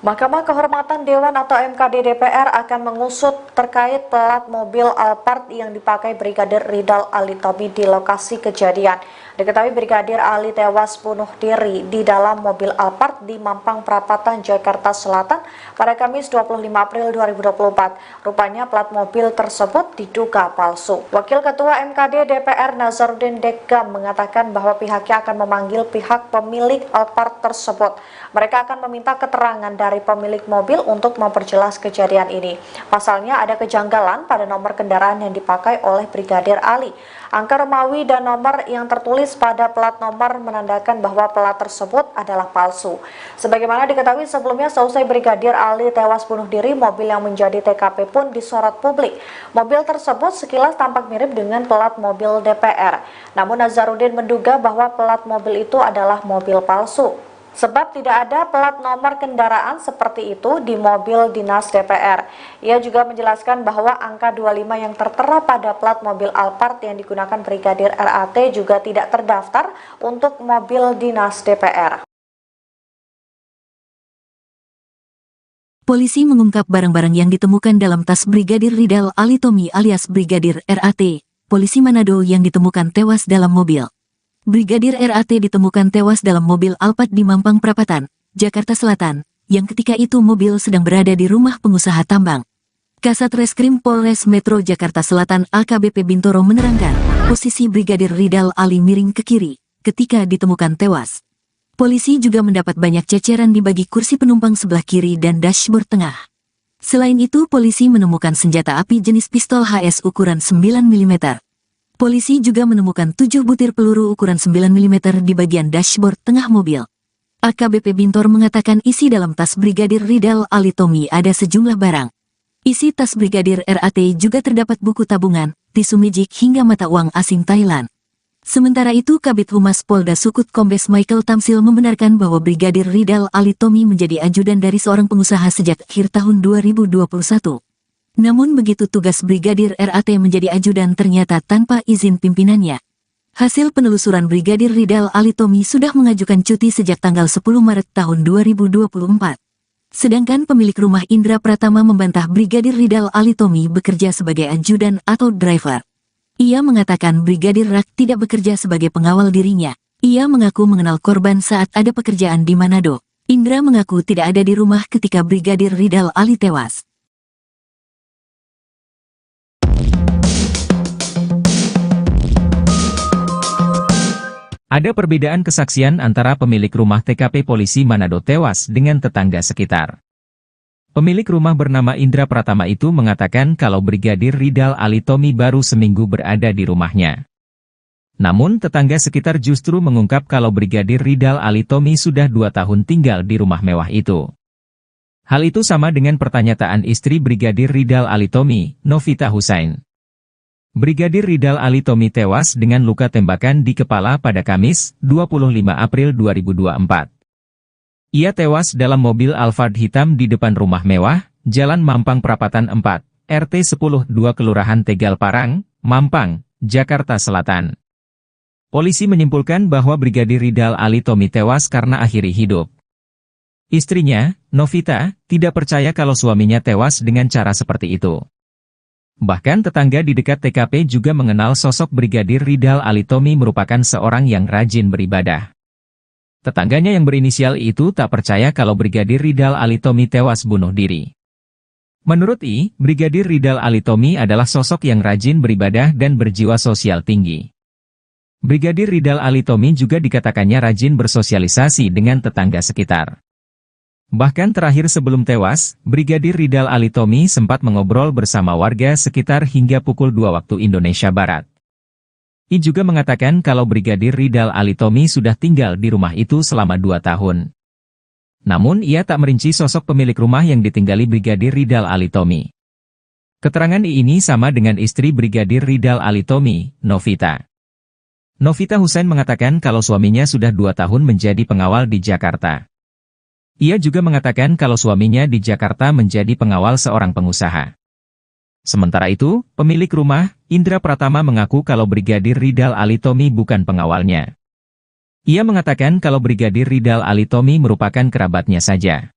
Mahkamah Kehormatan Dewan atau MKD DPR akan mengusut terkait plat mobil Alphard yang dipakai Brigadir Ridal Alitomi di lokasi kejadian. Diketahui Brigadir Ali tewas bunuh diri di dalam mobil Alphard di Mampang Perapatan, Jakarta Selatan pada Kamis 25 April 2024. Rupanya plat mobil tersebut diduga palsu. Wakil Ketua MKD DPR Nazarudin Dekam mengatakan bahwa pihaknya akan memanggil pihak pemilik Alphard tersebut. Mereka akan meminta keterangan dari pemilik mobil untuk memperjelas kejadian ini. Pasalnya ada kejanggalan pada nomor kendaraan yang dipakai oleh Brigadir Ali. Angka Romawi dan nomor yang tertulis pada plat nomor menandakan bahwa plat tersebut adalah palsu. Sebagaimana diketahui sebelumnya, seusai Brigadir Ali tewas bunuh diri, mobil yang menjadi TKP pun disorot publik. Mobil tersebut sekilas tampak mirip dengan plat mobil DPR. Namun Nazarudin menduga bahwa plat mobil itu adalah mobil palsu. Sebab tidak ada plat nomor kendaraan seperti itu di mobil dinas DPR. Ia juga menjelaskan bahwa angka 25 yang tertera pada plat mobil Alphard yang digunakan Brigadir RAT juga tidak terdaftar untuk mobil dinas DPR. Polisi mengungkap barang-barang yang ditemukan dalam tas Brigadir Ridal Alitomi alias Brigadir RAT, polisi Manado yang ditemukan tewas dalam mobil. Brigadir RAT ditemukan tewas dalam mobil Alphard di Mampang Perapatan, Jakarta Selatan, yang ketika itu mobil sedang berada di rumah pengusaha tambang. Kasat Reskrim Polres Metro Jakarta Selatan AKBP Bintoro menerangkan, posisi Brigadir Ridal Ali miring ke kiri ketika ditemukan tewas. Polisi juga mendapat banyak ceceran di bagi kursi penumpang sebelah kiri dan dashboard tengah. Selain itu, polisi menemukan senjata api jenis pistol HS ukuran 9 mm. Polisi juga menemukan 7 butir peluru ukuran 9 mm di bagian dashboard tengah mobil. AKBP Bintor mengatakan isi dalam tas Brigadir Ridal Alitomi ada sejumlah barang. Isi tas Brigadir RAT juga terdapat buku tabungan, tisu mijik hingga mata uang asing Thailand. Sementara itu, Kabid Humas Polda Sukut Kombes Michael Tamsil membenarkan bahwa Brigadir Ridal Alitomi menjadi ajudan dari seorang pengusaha sejak akhir tahun 2021. Namun begitu tugas Brigadir RAT menjadi ajudan ternyata tanpa izin pimpinannya. Hasil penelusuran Brigadir Ridal Alitomi sudah mengajukan cuti sejak tanggal 10 Maret tahun 2024. Sedangkan pemilik rumah Indra Pratama membantah Brigadir Ridal Alitomi bekerja sebagai ajudan atau driver. Ia mengatakan Brigadir Rak tidak bekerja sebagai pengawal dirinya. Ia mengaku mengenal korban saat ada pekerjaan di Manado. Indra mengaku tidak ada di rumah ketika Brigadir Ridal Ali tewas. Ada perbedaan kesaksian antara pemilik rumah TKP polisi Manado tewas dengan tetangga sekitar. Pemilik rumah bernama Indra Pratama itu mengatakan kalau Brigadir Ridal Alitomi baru seminggu berada di rumahnya. Namun tetangga sekitar justru mengungkap kalau Brigadir Ridal Alitomi sudah 2 tahun tinggal di rumah mewah itu. Hal itu sama dengan pernyataan istri Brigadir Ridal Alitomi, Novita Husain. Brigadir Ridal Alitomi tewas dengan luka tembakan di kepala pada Kamis, 25 April 2024. Ia tewas dalam mobil Alphard hitam di depan rumah mewah, Jalan Mampang Perapatan 4, RT 10-2 Kelurahan Tegal Parang, Mampang, Jakarta Selatan. Polisi menyimpulkan bahwa Brigadir Ridal Alitomi tewas karena akhiri hidup. Istrinya, Novita, tidak percaya kalau suaminya tewas dengan cara seperti itu. Bahkan tetangga di dekat TKP juga mengenal sosok Brigadir Ridal Alitomi merupakan seorang yang rajin beribadah. Tetangganya yang berinisial itu tak percaya kalau Brigadir Ridal Alitomi tewas bunuh diri. Menurut Brigadir Ridal Alitomi adalah sosok yang rajin beribadah dan berjiwa sosial tinggi. Brigadir Ridal Alitomi juga dikatakannya rajin bersosialisasi dengan tetangga sekitar. Bahkan terakhir sebelum tewas, Brigadir Ridal Alitomi sempat mengobrol bersama warga sekitar hingga pukul 2 waktu Indonesia Barat. I juga mengatakan kalau Brigadir Ridal Alitomi sudah tinggal di rumah itu selama 2 tahun. Namun ia tak merinci sosok pemilik rumah yang ditinggali Brigadir Ridal Alitomi. Keterangan ini sama dengan istri Brigadir Ridal Alitomi, Novita. Novita Husain mengatakan kalau suaminya sudah 2 tahun menjadi pengawal di Jakarta. Ia juga mengatakan kalau suaminya di Jakarta menjadi pengawal seorang pengusaha. Sementara itu, pemilik rumah, Indra Pratama mengaku kalau Brigadir Ridal Alitomi bukan pengawalnya. Ia mengatakan kalau Brigadir Ridal Alitomi merupakan kerabatnya saja.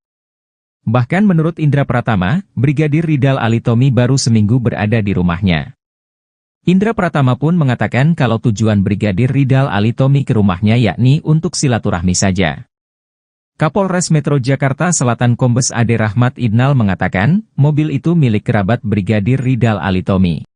Bahkan menurut Indra Pratama, Brigadir Ridal Alitomi baru seminggu berada di rumahnya. Indra Pratama pun mengatakan kalau tujuan Brigadir Ridal Alitomi ke rumahnya yakni untuk silaturahmi saja. Kapolres Metro Jakarta Selatan Kombes Ade Rahmat Idnal mengatakan, mobil itu milik kerabat Brigadir Ridal Alitomi.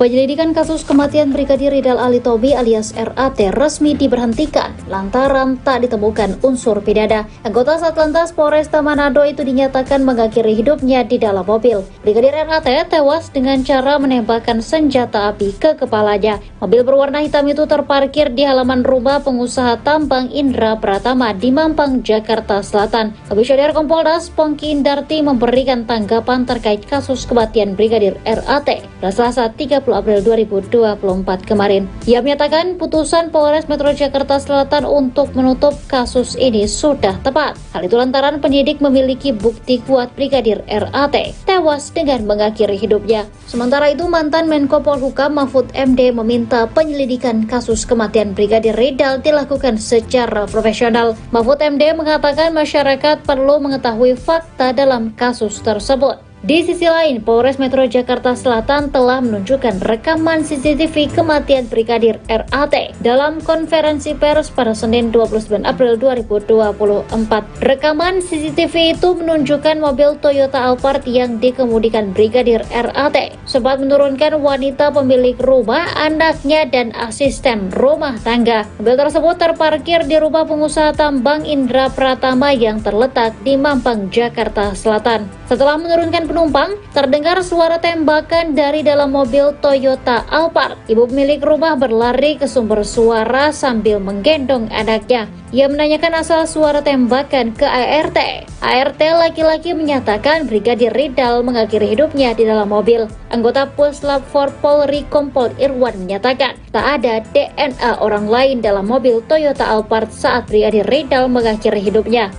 Penyelidikan kasus kematian Brigadir Ridal Alitomi alias RAT resmi diberhentikan lantaran tak ditemukan unsur pidana. Anggota Satlantas Polresta Manado itu dinyatakan mengakhiri hidupnya di dalam mobil. Brigadir RAT tewas dengan cara menembakkan senjata api ke kepalanya. Mobil berwarna hitam itu terparkir di halaman rumah pengusaha tambang Indra Pratama di Mampang, Jakarta Selatan. Komisioner Kompolnas Pongki Indarti memberikan tanggapan terkait kasus kematian Brigadir RAT pada Selasa 30 April 2024 kemarin. Ia menyatakan putusan Polres Metro Jakarta Selatan untuk menutup kasus ini sudah tepat. Hal itu lantaran penyidik memiliki bukti kuat Brigadir RAT tewas dengan mengakhiri hidupnya. Sementara itu, mantan Menko Polhukam Mahfud MD meminta penyelidikan kasus kematian Brigadir Ridal dilakukan secara profesional. Mahfud MD mengatakan masyarakat perlu mengetahui fakta dalam kasus tersebut. Di sisi lain, Polres Metro Jakarta Selatan telah menunjukkan rekaman CCTV kematian Brigadir RAT dalam konferensi pers pada Senin 29 April 2024. Rekaman CCTV itu menunjukkan mobil Toyota Alphard yang dikemudikan Brigadir RAT sempat menurunkan wanita pemilik rumah, anaknya, dan asisten rumah tangga. Mobil tersebut terparkir di rumah pengusaha tambang Indra Pratama yang terletak di Mampang, Jakarta Selatan. Setelah menurunkan penumpang, terdengar suara tembakan dari dalam mobil Toyota Alphard. Ibu pemilik rumah berlari ke sumber suara sambil menggendong anaknya. Ia menanyakan asal suara tembakan ke ART. ART laki-laki menyatakan Brigadir Ridal mengakhiri hidupnya di dalam mobil. Anggota Puslap 4 Polri Kompol Irwan menyatakan tak ada DNA orang lain dalam mobil Toyota Alphard saat Brigadir Ridal mengakhiri hidupnya.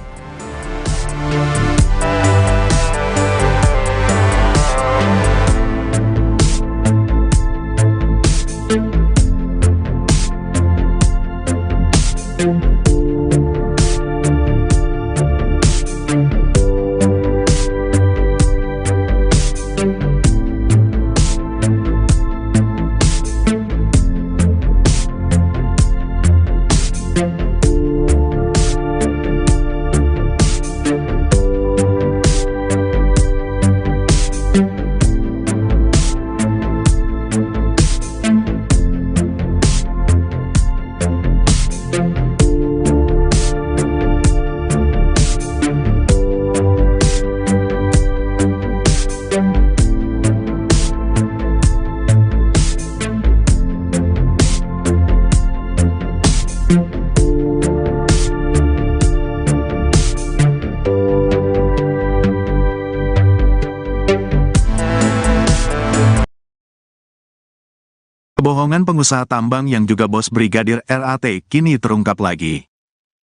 Kebohongan pengusaha tambang yang juga bos Brigadir RAT kini terungkap lagi.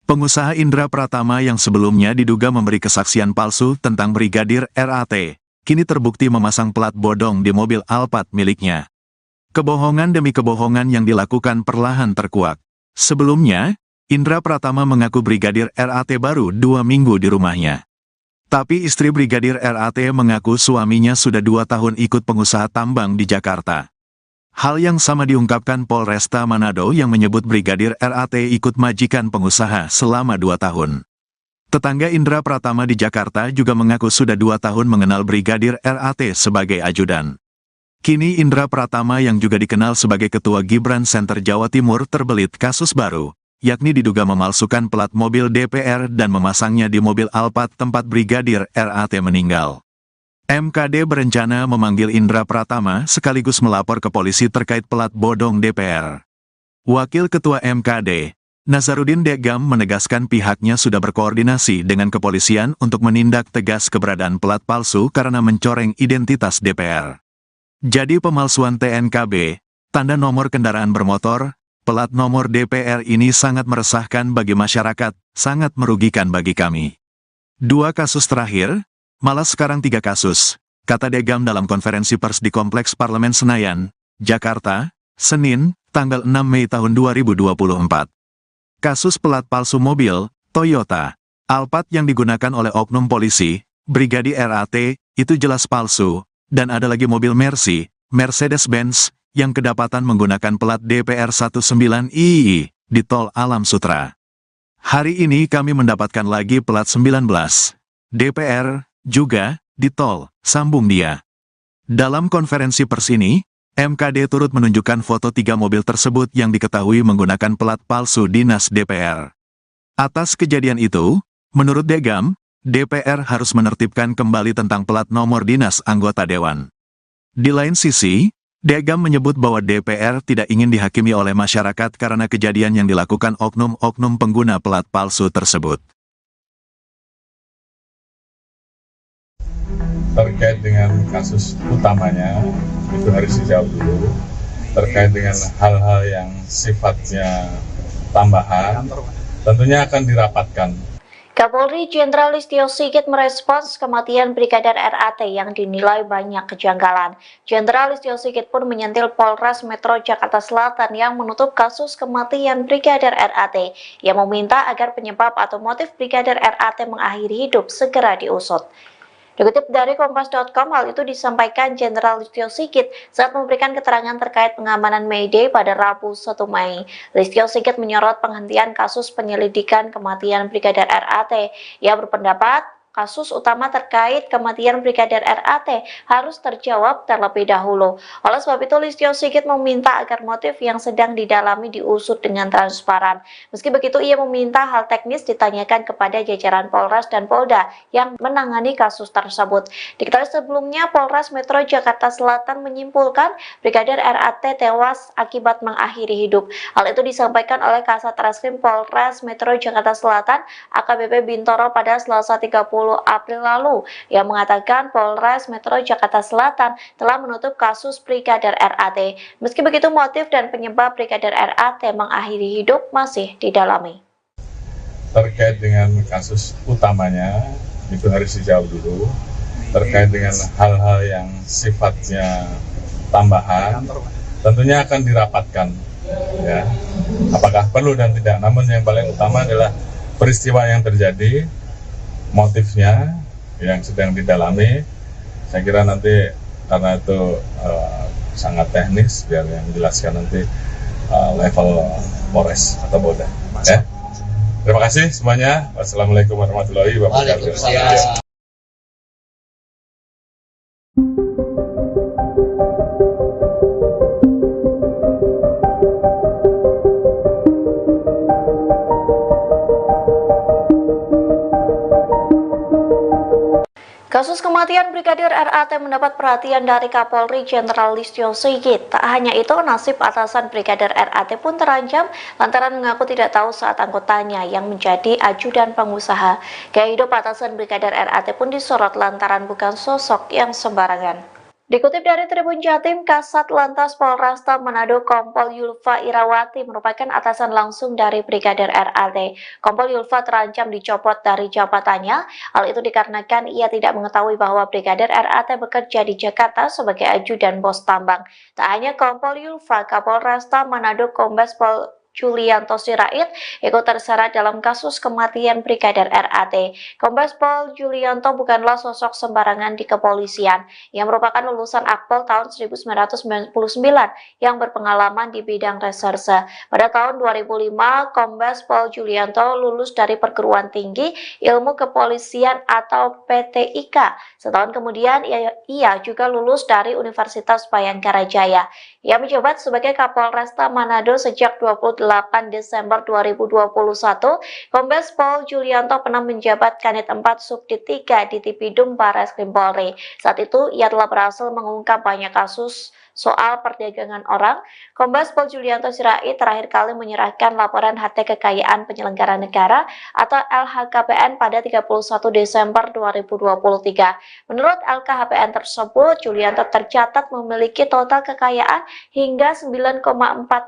Pengusaha Indra Pratama yang sebelumnya diduga memberi kesaksian palsu tentang Brigadir RAT, kini terbukti memasang plat bodong di mobil Alphard miliknya. Kebohongan demi kebohongan yang dilakukan perlahan terkuak. Sebelumnya, Indra Pratama mengaku Brigadir RAT baru 2 minggu di rumahnya. Tapi istri Brigadir RAT mengaku suaminya sudah 2 tahun ikut pengusaha tambang di Jakarta. Hal yang sama diungkapkan Polresta Manado yang menyebut Brigadir RAT ikut majikan pengusaha selama 2 tahun. Tetangga Indra Pratama di Jakarta juga mengaku sudah 2 tahun mengenal Brigadir RAT sebagai ajudan. Kini Indra Pratama yang juga dikenal sebagai Ketua Gibran Center Jawa Timur terbelit kasus baru, yakni diduga memalsukan plat mobil DPR dan memasangnya di mobil Alphard tempat Brigadir RAT meninggal. MKD berencana memanggil Indra Pratama sekaligus melapor ke polisi terkait plat bodong DPR. Wakil Ketua MKD, Nazarudin Degam menegaskan pihaknya sudah berkoordinasi dengan kepolisian untuk menindak tegas keberadaan plat palsu karena mencoreng identitas DPR. Jadi pemalsuan TNKB, tanda nomor kendaraan bermotor, plat nomor DPR ini sangat meresahkan bagi masyarakat, sangat merugikan bagi kami. 2 kasus terakhir, malah sekarang 3 kasus, kata Degam dalam konferensi pers di Kompleks Parlemen Senayan, Jakarta, Senin, tanggal 6 Mei tahun 2024. Kasus pelat palsu mobil, Toyota, Alphard yang digunakan oleh oknum polisi, Brigadir RAT, itu jelas palsu, dan ada lagi mobil Mercy, Mercedes-Benz, yang kedapatan menggunakan plat DPR 19II di Tol Alam Sutra. Hari ini kami mendapatkan lagi plat 19 DPR juga di Tol, sambung dia. Dalam konferensi pers ini, MKD turut menunjukkan foto 3 mobil tersebut yang diketahui menggunakan plat palsu dinas DPR. Atas kejadian itu, menurut Degam, DPR harus menertibkan kembali tentang plat nomor dinas anggota dewan. Di lain sisi, Degam menyebut bahwa DPR tidak ingin dihakimi oleh masyarakat karena kejadian yang dilakukan oknum-oknum pengguna plat palsu tersebut. Terkait dengan kasus utamanya, itu harus dijawab dulu. Terkait dengan hal-hal yang sifatnya tambahan, tentunya akan dirapatkan. Kapolri Jenderal Listio Sigit merespons kematian Brigadir RAT yang dinilai banyak kejanggalan. Jenderal Listio Sigit pun menyentil Polres Metro Jakarta Selatan yang menutup kasus kematian Brigadir RAT, yang meminta agar penyebab atau motif Brigadir RAT mengakhiri hidup segera diusut. Dikutip dari Kompas.com, hal itu disampaikan Jenderal Listio Sigit saat memberikan keterangan terkait pengamanan May Day pada Rabu 1 Mei. Listio Sigit menyorot penghentian kasus penyelidikan kematian Brigadir RAT. Ia berpendapat kasus utama terkait kematian Brigadir RAT harus terjawab terlebih dahulu. Oleh sebab itu, Listio Sigit meminta agar motif yang sedang didalami diusut dengan transparan. Meski begitu, ia meminta hal teknis ditanyakan kepada jajaran Polres dan Polda yang menangani kasus tersebut. Diketahui sebelumnya, Polres Metro Jakarta Selatan menyimpulkan Brigadir RAT tewas akibat mengakhiri hidup. Hal itu disampaikan oleh Kasat Reskrim Polres Metro Jakarta Selatan, AKBP Bintoro pada Selasa 30 April lalu, yang mengatakan Polres Metro Jakarta Selatan telah menutup kasus Brigadir RAT. Meski begitu, motif dan penyebab Brigadir RAT mengakhiri hidup masih didalami. Terkait dengan kasus utamanya, itu harus dijawab dulu. Terkait dengan hal-hal yang sifatnya tambahan, tentunya akan dirapatkan. Ya, apakah perlu dan tidak. Namun yang paling utama adalah peristiwa yang terjadi, motifnya yang sedang didalami. Saya kira nanti karena itu sangat teknis, biar yang menjelaskan nanti level Polres atau Polda. Ya. Terima kasih semuanya. Wassalamualaikum warahmatullahi wabarakatuh. Kasus kematian Brigadir RAT mendapat perhatian dari Kapolri Jenderal Listio Sigit. Tak hanya itu, nasib atasan Brigadir RAT pun terancam lantaran mengaku tidak tahu saat anggotanya yang menjadi ajudan pengusaha. Gaya hidup atasan Brigadir RAT pun disorot lantaran bukan sosok yang sembarangan. Dikutip dari Tribun Jatim, Kasat Lantas Polresta Manado Kompol Yulfa Irawati merupakan atasan langsung dari Brigadir RAT. Kompol Yulfa terancam dicopot dari jabatannya. Hal itu dikarenakan ia tidak mengetahui bahwa Brigadir RAT bekerja di Jakarta sebagai ajudan bos tambang. Tak hanya Kompol Yulfa, Kapolresta Manado Kombes Pol Julianto Sirait ikut terseret dalam kasus kematian Brigadir RAT. Kombes Pol Julianto bukanlah sosok sembarangan di kepolisian. Ia merupakan lulusan Akpol tahun 1999 yang berpengalaman di bidang reserse. Pada tahun 2005, Kombes Pol Julianto lulus dari Perguruan Tinggi Ilmu Kepolisian atau PTIK. Setahun kemudian, ia juga lulus dari Universitas Bayangkara Jaya. Ia menjabat sebagai Kapolresta Manado sejak 28 Desember 2021, Kombes Pol Julianto pernah menjabat Kanit 4 Subdit 3 di Tipidum Barreskrim Polri. Saat itu, ia telah berhasil mengungkap banyak kasus soal perdagangan orang. Kombes Pol Julianto Sirait terakhir kali menyerahkan laporan harta kekayaan penyelenggara negara atau LHKPN pada 31 Desember 2023. Menurut LKHPN tersebut, Julianto tercatat memiliki total kekayaan hingga 9,4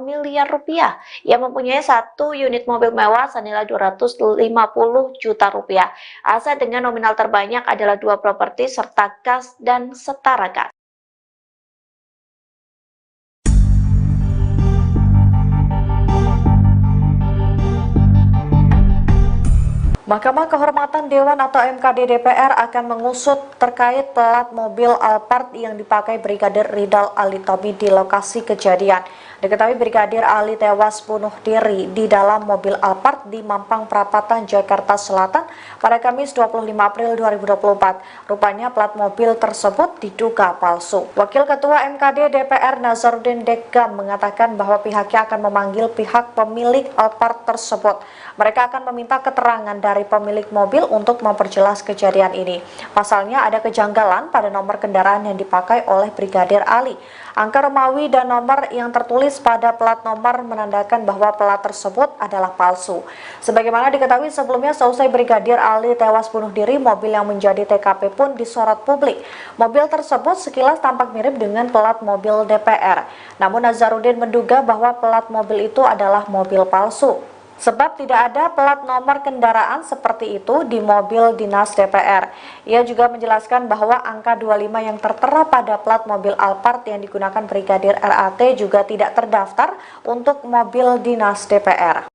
miliar rupiah. Ia mempunyai 1 unit mobil mewah senilai 250 juta rupiah. Aset dengan nominal terbanyak adalah 2 properti serta kas dan setara kas. Mahkamah Kehormatan Dewan atau MKD DPR akan mengusut terkait plat mobil Alphard yang dipakai Brigadir Ridal Alitomi di lokasi kejadian. Diketahui Brigadir Ali tewas bunuh diri di dalam mobil Alphard di Mampang Perapatan, Jakarta Selatan pada Kamis 25 April 2024. Rupanya plat mobil tersebut diduga palsu. Wakil Ketua MKD DPR Nazarudin Dekam mengatakan bahwa pihaknya akan memanggil pihak pemilik Alphard tersebut. Mereka akan meminta keterangan dari pemilik mobil untuk memperjelas kejadian ini. Pasalnya ada kejanggalan pada nomor kendaraan yang dipakai oleh Brigadir Ali. Angka Romawi dan nomor yang tertulis pada plat nomor menandakan bahwa plat tersebut adalah palsu. Sebagaimana diketahui sebelumnya, seusai Brigadir Ali tewas bunuh diri, mobil yang menjadi TKP pun disorot publik. Mobil tersebut sekilas tampak mirip dengan plat mobil DPR. Namun Nazarudin menduga bahwa plat mobil itu adalah mobil palsu. Sebab tidak ada plat nomor kendaraan seperti itu di mobil dinas DPR. Ia juga menjelaskan bahwa angka 25 yang tertera pada plat mobil Alphard yang digunakan Brigadir RAT juga tidak terdaftar untuk mobil dinas DPR.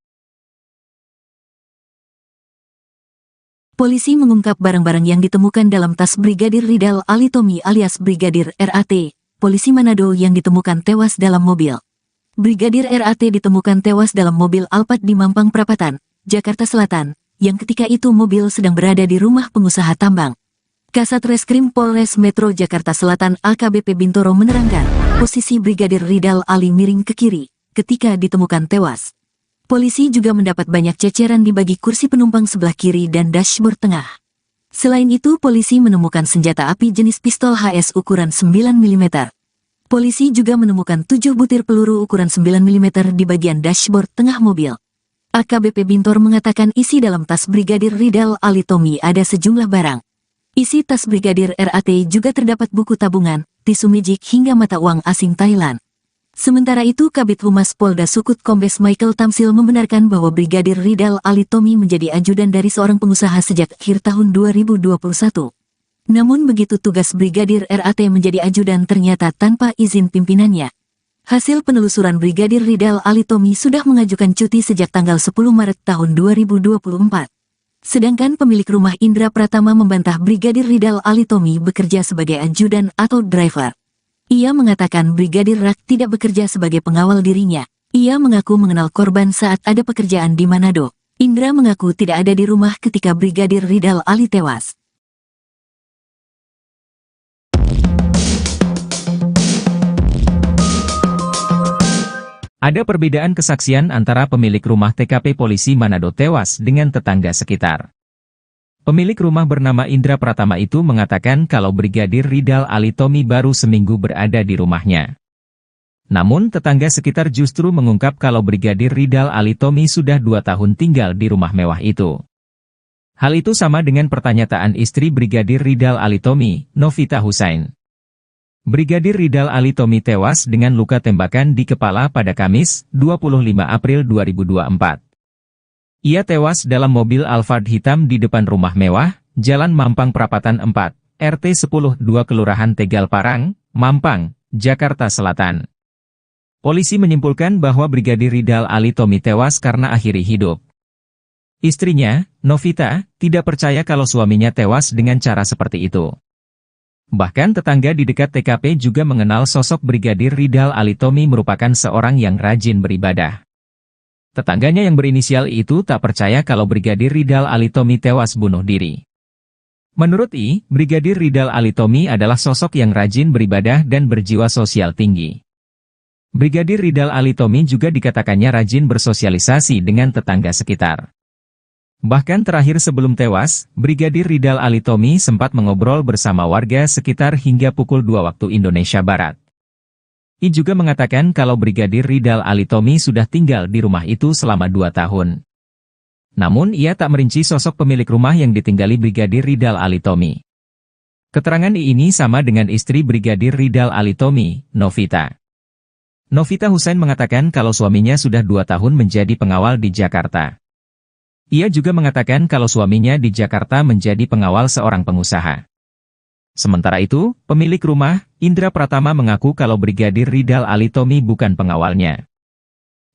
Polisi mengungkap barang-barang yang ditemukan dalam tas Brigadir Ridal Alitomi alias Brigadir RAT, polisi Manado yang ditemukan tewas dalam mobil. Brigadir RAT ditemukan tewas dalam mobil Alphard di Mampang Perapatan, Jakarta Selatan, yang ketika itu mobil sedang berada di rumah pengusaha tambang. Kasat Reskrim Polres Metro Jakarta Selatan AKBP Bintoro menerangkan, posisi Brigadir Ridal Ali miring ke kiri ketika ditemukan tewas. Polisi juga mendapat banyak ceceran di bagi kursi penumpang sebelah kiri dan dashboard tengah. Selain itu, polisi menemukan senjata api jenis pistol HS ukuran 9 mm. Polisi juga menemukan 7 butir peluru ukuran 9 mm di bagian dashboard tengah mobil. AKBP Bintor mengatakan isi dalam tas Brigadir Ridal Alitomi ada sejumlah barang. Isi tas Brigadir RAT juga terdapat buku tabungan, tisu mijik hingga mata uang asing Thailand. Sementara itu, Kabid Humas Polda Sukut Kombes Michael Tamsil membenarkan bahwa Brigadir Ridal Alitomi menjadi ajudan dari seorang pengusaha sejak akhir tahun 2021. Namun begitu tugas Brigadir RAT menjadi ajudan ternyata tanpa izin pimpinannya. Hasil penelusuran Brigadir Ridal Alitomi sudah mengajukan cuti sejak tanggal 10 Maret tahun 2024. Sedangkan pemilik rumah Indra Pratama membantah Brigadir Ridal Alitomi bekerja sebagai ajudan atau driver. Ia mengatakan Brigadir RAT tidak bekerja sebagai pengawal dirinya. Ia mengaku mengenal korban saat ada pekerjaan di Manado. Indra mengaku tidak ada di rumah ketika Brigadir Ridal Ali tewas. Ada perbedaan kesaksian antara pemilik rumah TKP polisi Manado tewas dengan tetangga sekitar. Pemilik rumah bernama Indra Pratama itu mengatakan kalau Brigadir Ridal Alitomi baru seminggu berada di rumahnya. Namun tetangga sekitar justru mengungkap kalau Brigadir Ridal Alitomi sudah 2 tahun tinggal di rumah mewah itu. Hal itu sama dengan pernyataan istri Brigadir Ridal Alitomi, Novita Husain. Brigadir Ridal Alitomi tewas dengan luka tembakan di kepala pada Kamis, 25 April 2024. Ia tewas dalam mobil Alphard hitam di depan rumah mewah, Jalan Mampang Perapatan 4, RT 10-2 Kelurahan Tegal Parang, Mampang, Jakarta Selatan. Polisi menyimpulkan bahwa Brigadir Ridal Alitomi tewas karena akhiri hidup. Istrinya, Novita, tidak percaya kalau suaminya tewas dengan cara seperti itu. Bahkan tetangga di dekat TKP juga mengenal sosok Brigadir Ridal Alitomi merupakan seorang yang rajin beribadah. Tetangganya yang berinisial I itu tak percaya kalau Brigadir Ridal Alitomi tewas bunuh diri. Menurut I, Brigadir Ridal Alitomi adalah sosok yang rajin beribadah dan berjiwa sosial tinggi. Brigadir Ridal Alitomi juga dikatakannya rajin bersosialisasi dengan tetangga sekitar. Bahkan terakhir sebelum tewas, Brigadir Ridal Alitomi sempat mengobrol bersama warga sekitar hingga pukul 2 waktu Indonesia Barat. I juga mengatakan kalau Brigadir Ridal Alitomi sudah tinggal di rumah itu selama 2 tahun. Namun ia tak merinci sosok pemilik rumah yang ditinggali Brigadir Ridal Alitomi. Keterangan I ini sama dengan istri Brigadir Ridal Alitomi, Novita. Novita Husain mengatakan kalau suaminya sudah 2 tahun menjadi pengawal di Jakarta. Ia juga mengatakan kalau suaminya di Jakarta menjadi pengawal seorang pengusaha. Sementara itu, pemilik rumah, Indra Pratama mengaku kalau Brigadir Ridal Alitomi bukan pengawalnya.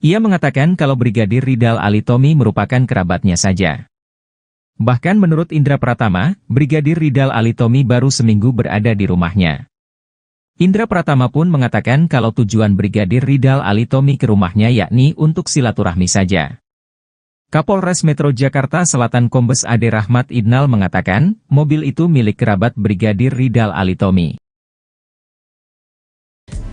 Ia mengatakan kalau Brigadir Ridal Alitomi merupakan kerabatnya saja. Bahkan menurut Indra Pratama, Brigadir Ridal Alitomi baru seminggu berada di rumahnya. Indra Pratama pun mengatakan kalau tujuan Brigadir Ridal Alitomi ke rumahnya yakni untuk silaturahmi saja. Kapolres Metro Jakarta Selatan Kombes Ade Rahmat Idnal mengatakan, mobil itu milik kerabat Brigadir Ridal Alitomi.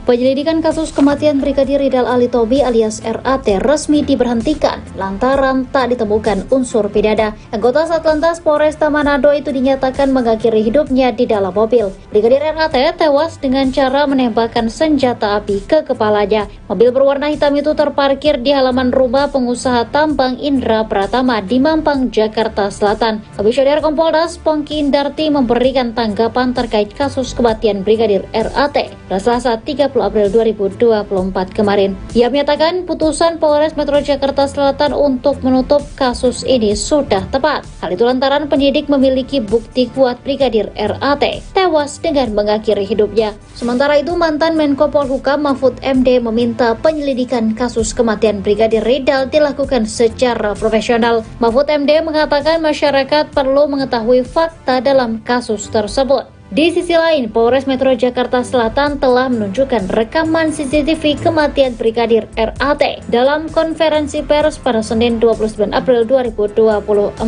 Penyelidikan kasus kematian Brigadir Ridal Alitomi alias RAT resmi diberhentikan lantaran tak ditemukan unsur pidana. Anggota Satlantas Polresta Manado itu dinyatakan mengakhiri hidupnya di dalam mobil. Brigadir RAT tewas dengan cara menembakkan senjata api ke kepalanya. Mobil berwarna hitam itu terparkir di halaman rumah pengusaha tambang Indra Pratama di Mampang, Jakarta Selatan. Komisioner Kompolnas Pongki Indarti memberikan tanggapan terkait kasus kematian Brigadir RAT pada Selasa 30 April 2024 kemarin. Ia menyatakan putusan Polres Metro Jakarta Selatan untuk menutup kasus ini sudah tepat. Hal itu lantaran penyidik memiliki bukti kuat Brigadir RAT tewas dengan mengakhiri hidupnya. Sementara itu, mantan Menko Polhukam Mahfud MD meminta penyelidikan kasus kematian Brigadir Ridal dilakukan secara profesional. Mahfud MD mengatakan masyarakat perlu mengetahui fakta dalam kasus tersebut. Di sisi lain, Polres Metro Jakarta Selatan telah menunjukkan rekaman CCTV kematian Brigadir RAT dalam konferensi pers pada Senin 29 April 2024.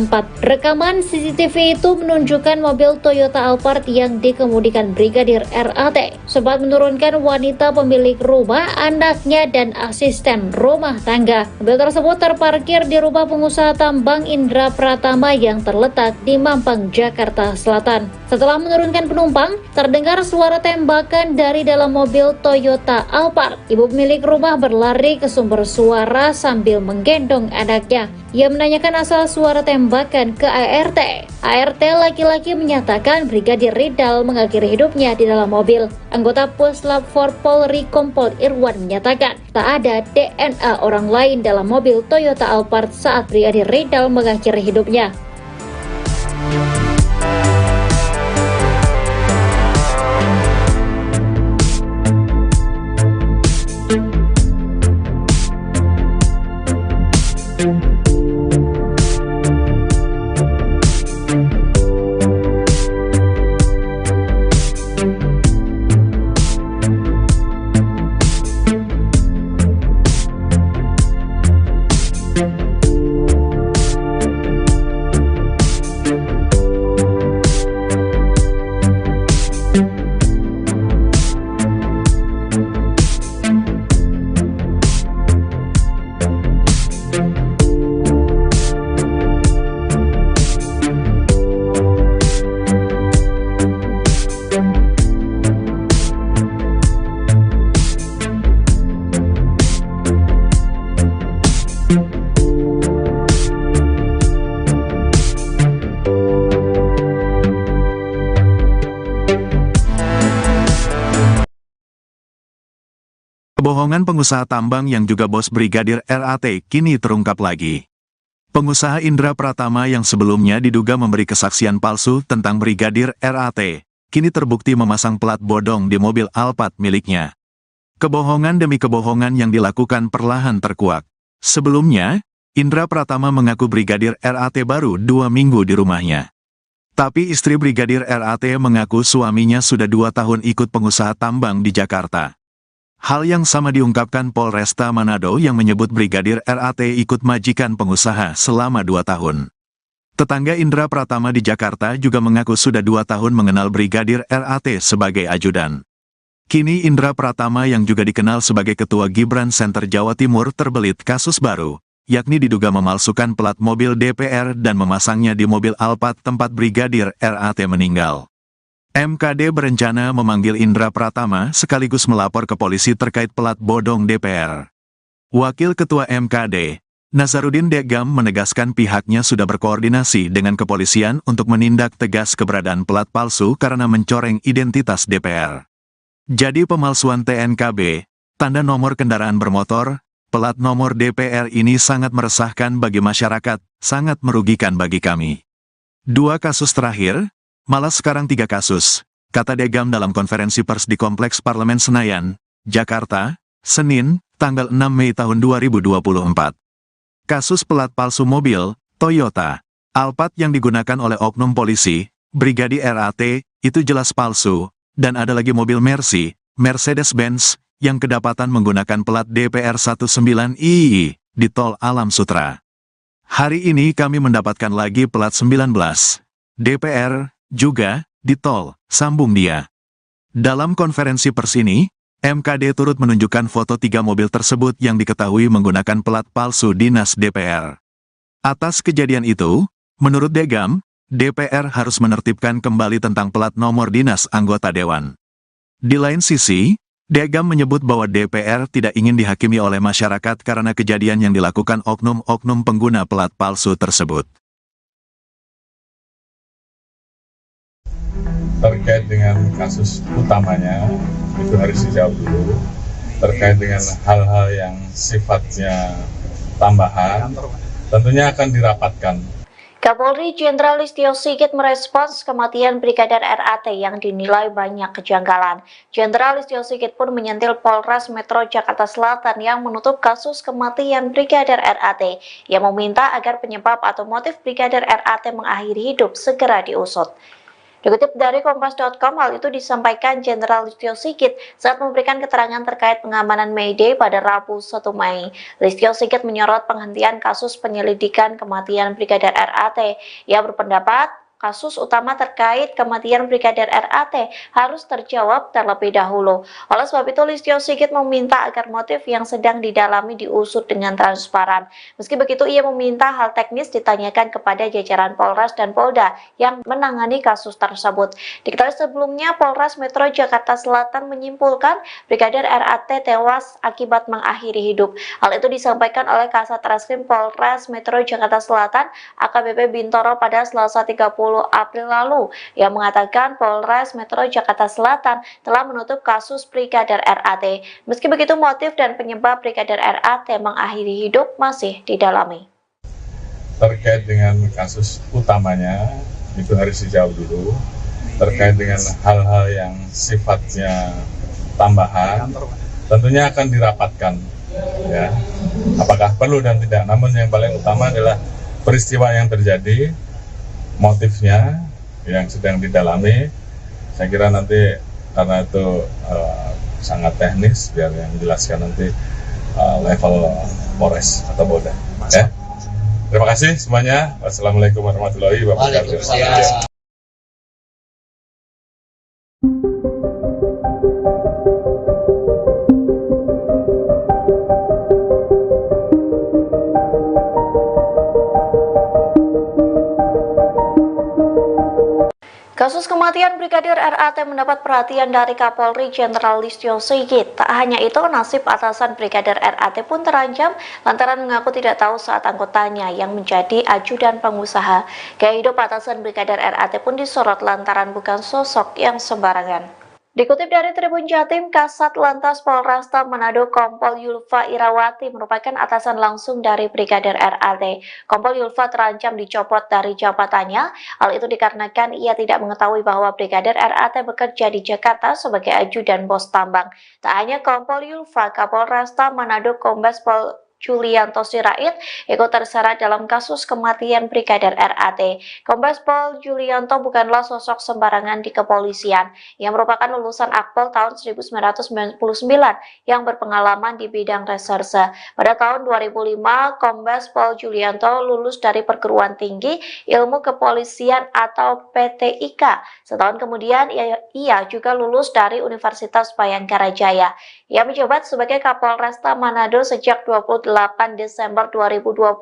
Rekaman CCTV itu menunjukkan mobil Toyota Alphard yang dikemudikan Brigadir RAT sempat menurunkan wanita pemilik rumah, anaknya, dan asisten rumah tangga. Mobil tersebut terparkir di rumah pengusaha tambang Indra Pratama yang terletak di Mampang, Jakarta Selatan. Setelah menurunkan penumpang, terdengar suara tembakan dari dalam mobil Toyota Alphard. Ibu pemilik rumah berlari ke sumber suara sambil menggendong anaknya. Ia menanyakan asal suara tembakan ke ART. ART laki-laki menyatakan Brigadir Ridal mengakhiri hidupnya di dalam mobil. Anggota Puslap 4 Polri Kompol Irwan menyatakan tak ada DNA orang lain dalam mobil Toyota Alphard saat Brigadir Ridal mengakhiri hidupnya. Kebohongan pengusaha tambang yang juga bos Brigadir RAT kini terungkap lagi. Pengusaha Indra Pratama yang sebelumnya diduga memberi kesaksian palsu tentang Brigadir RAT, kini terbukti memasang plat bodong di mobil Alphard miliknya. Kebohongan demi kebohongan yang dilakukan perlahan terkuak. Sebelumnya, Indra Pratama mengaku Brigadir RAT baru 2 minggu di rumahnya. Tapi istri Brigadir RAT mengaku suaminya sudah 2 tahun ikut pengusaha tambang di Jakarta. Hal yang sama diungkapkan Polresta Manado yang menyebut Brigadir RAT ikut majikan pengusaha selama 2 tahun. Tetangga Indra Pratama di Jakarta juga mengaku sudah 2 tahun mengenal Brigadir RAT sebagai ajudan. Kini Indra Pratama yang juga dikenal sebagai Ketua Gibran Center Jawa Timur terbelit kasus baru, yakni diduga memalsukan plat mobil DPR dan memasangnya di mobil Alphard tempat Brigadir RAT meninggal. MKD berencana memanggil Indra Pratama sekaligus melapor ke polisi terkait plat bodong DPR. Wakil Ketua MKD, Nazarudin Degam menegaskan pihaknya sudah berkoordinasi dengan kepolisian untuk menindak tegas keberadaan plat palsu karena mencoreng identitas DPR. Jadi pemalsuan TNKB, tanda nomor kendaraan bermotor, plat nomor DPR ini sangat meresahkan bagi masyarakat, sangat merugikan bagi kami. 2 kasus terakhir, malah sekarang 3 kasus, kata Degam dalam konferensi pers di Kompleks Parlemen Senayan, Jakarta, Senin, tanggal 6 Mei tahun 2024. Kasus pelat palsu mobil, Toyota, Alphard yang digunakan oleh oknum polisi, Brigadir RAT, itu jelas palsu, dan ada lagi mobil Mercy, Mercedes-Benz, yang kedapatan menggunakan plat DPR 19II di Tol Alam Sutra. Hari ini kami mendapatkan lagi plat 19 DPR juga di Tol, sambung dia. Dalam konferensi pers ini, MKD turut menunjukkan foto 3 mobil tersebut yang diketahui menggunakan plat palsu dinas DPR. Atas kejadian itu, menurut Degam, DPR harus menertibkan kembali tentang plat nomor dinas anggota dewan. Di lain sisi, Degam menyebut bahwa DPR tidak ingin dihakimi oleh masyarakat karena kejadian yang dilakukan oknum-oknum pengguna plat palsu tersebut. Terkait dengan kasus utamanya, itu harus dijawab dulu. Terkait dengan hal-hal yang sifatnya tambahan, tentunya akan dirapatkan. Kapolri Jenderal Listio Sigit merespons kematian Brigadir RAT yang dinilai banyak kejanggalan. Jenderal Listio Sigit pun menyentil Polres Metro Jakarta Selatan yang menutup kasus kematian Brigadir RAT, yang meminta agar penyebab atau motif Brigadir RAT mengakhiri hidup segera diusut. Dikutip dari Kompas.com, hal itu disampaikan Jenderal Listio Sigit saat memberikan keterangan terkait pengamanan May Day pada Rabu 1 Mei. Listio Sigit menyorot penghentian kasus penyelidikan kematian Brigadir RAT. Ia berpendapat kasus utama terkait kematian Brigadir RAT harus terjawab terlebih dahulu. Oleh sebab itu, Listio Sigit meminta agar motif yang sedang didalami diusut dengan transparan. Meski begitu, ia meminta hal teknis ditanyakan kepada jajaran Polres dan Polda yang menangani kasus tersebut. Diketahui sebelumnya, Polres Metro Jakarta Selatan menyimpulkan Brigadir RAT tewas akibat mengakhiri hidup. Hal itu disampaikan oleh Kasat Reskrim Polres Metro Jakarta Selatan, AKBP Bintoro, pada Selasa 30 April lalu, yang mengatakan Polres Metro Jakarta Selatan telah menutup kasus Brigadir RAT. Meski begitu, motif dan penyebab Brigadir RAT mengakhiri hidup masih didalami. Terkait dengan kasus utamanya, itu harus dijawab dulu. Terkait dengan hal-hal yang sifatnya tambahan, tentunya akan dirapatkan. Ya, apakah perlu dan tidak. Namun yang paling utama adalah peristiwa yang terjadi, motifnya yang sedang didalami. Saya kira nanti karena itu sangat teknis, biar yang menjelaskan nanti level Polres atau Polda. Ya. Terima kasih semuanya. Wassalamualaikum warahmatullahi wabarakatuh. Kasus kematian Brigadir RAT mendapat perhatian dari Kapolri Jenderal Listio Sigit. Tak hanya itu, nasib atasan Brigadir RAT pun terancam lantaran mengaku tidak tahu saat anggotanya yang menjadi ajudan pengusaha. Gaya hidup atasan Brigadir RAT pun disorot lantaran bukan sosok yang sembarangan. Dikutip dari Tribun Jatim, Kasat Lantas Polresta Manado Kompol Yulfa Irawati merupakan atasan langsung dari Brigadir RAT. Kompol Yulfa terancam dicopot dari jabatannya. Hal itu dikarenakan ia tidak mengetahui bahwa Brigadir RAT bekerja di Jakarta sebagai ajudan bos tambang. Tak hanya Kompol Yulfa, Kapolresta Manado Kombes Pol Julianto Sirait ikut terseret dalam kasus kematian Brigadir RAT. Kombes Pol Julianto bukanlah sosok sembarangan di kepolisian. Ia merupakan lulusan Akpol tahun 1999 yang berpengalaman di bidang reserse. Pada tahun 2005, Kombes Pol Julianto lulus dari Perguruan Tinggi Ilmu Kepolisian atau PTIK. Setahun kemudian, ia juga lulus dari Universitas Bayangkara Jaya. Ia menjabat sebagai Kapolresta Manado sejak 28 Desember 2021,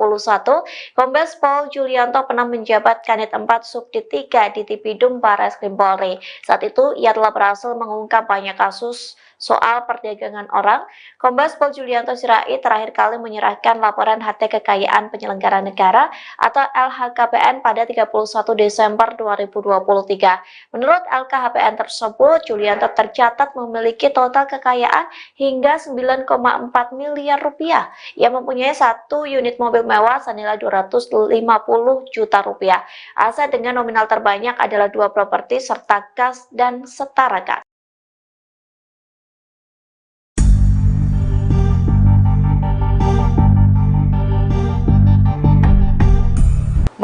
Kombes Pol Julianto pernah menjabat Kanit 4 Subdit 3 di Tipidum Barreskrim Polri. Saat itu, ia telah berhasil mengungkap banyak kasus soal perdagangan orang. Kombes Pol Julianto Sirait terakhir kali menyerahkan laporan harta kekayaan penyelenggara negara atau LHKPN pada 31 Desember 2023. Menurut LKHPN tersebut, Julianto tercatat memiliki total kekayaan hingga 9,4 miliar rupiah. Ia mempunyai 1 unit mobil mewah senilai 250 juta rupiah. Aset dengan nominal terbanyak adalah 2 properti serta kas dan setara kas.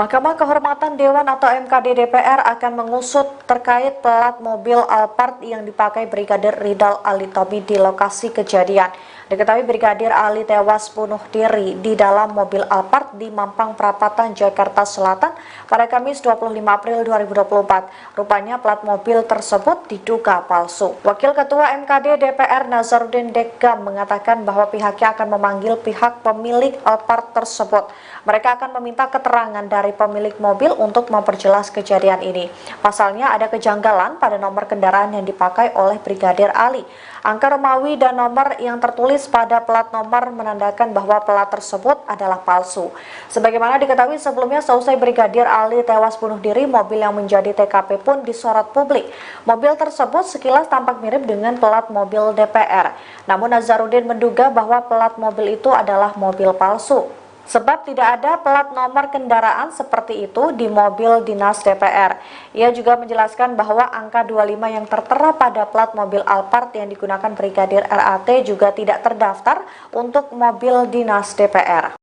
Mahkamah Kehormatan Dewan atau MKD DPR akan mengusut terkait plat mobil Alphard yang dipakai Brigadir Ridal Alitomi di lokasi kejadian. Diketahui Brigadir Ali tewas bunuh diri di dalam mobil Alphard di Mampang Perapatan, Jakarta Selatan pada Kamis 25 April 2024. Rupanya plat mobil tersebut diduga palsu. Wakil Ketua MKD DPR Nazarudin Dekgam mengatakan bahwa pihaknya akan memanggil pihak pemilik Alphard tersebut. Mereka akan meminta keterangan dari pemilik mobil untuk memperjelas kejadian ini. Pasalnya ada kejanggalan pada nomor kendaraan yang dipakai oleh Brigadir Ali. Angka Romawi dan nomor yang tertulis pada plat nomor menandakan bahwa plat tersebut adalah palsu. Sebagaimana diketahui sebelumnya, seusai Brigadir Ali tewas bunuh diri, mobil yang menjadi TKP pun disorot publik. Mobil tersebut sekilas tampak mirip dengan plat mobil DPR. Namun Nazarudin menduga bahwa plat mobil itu adalah mobil palsu. Sebab tidak ada plat nomor kendaraan seperti itu di mobil dinas DPR. Ia juga menjelaskan bahwa angka 25 yang tertera pada plat mobil Alphard yang digunakan Brigadir RAT juga tidak terdaftar untuk mobil dinas DPR.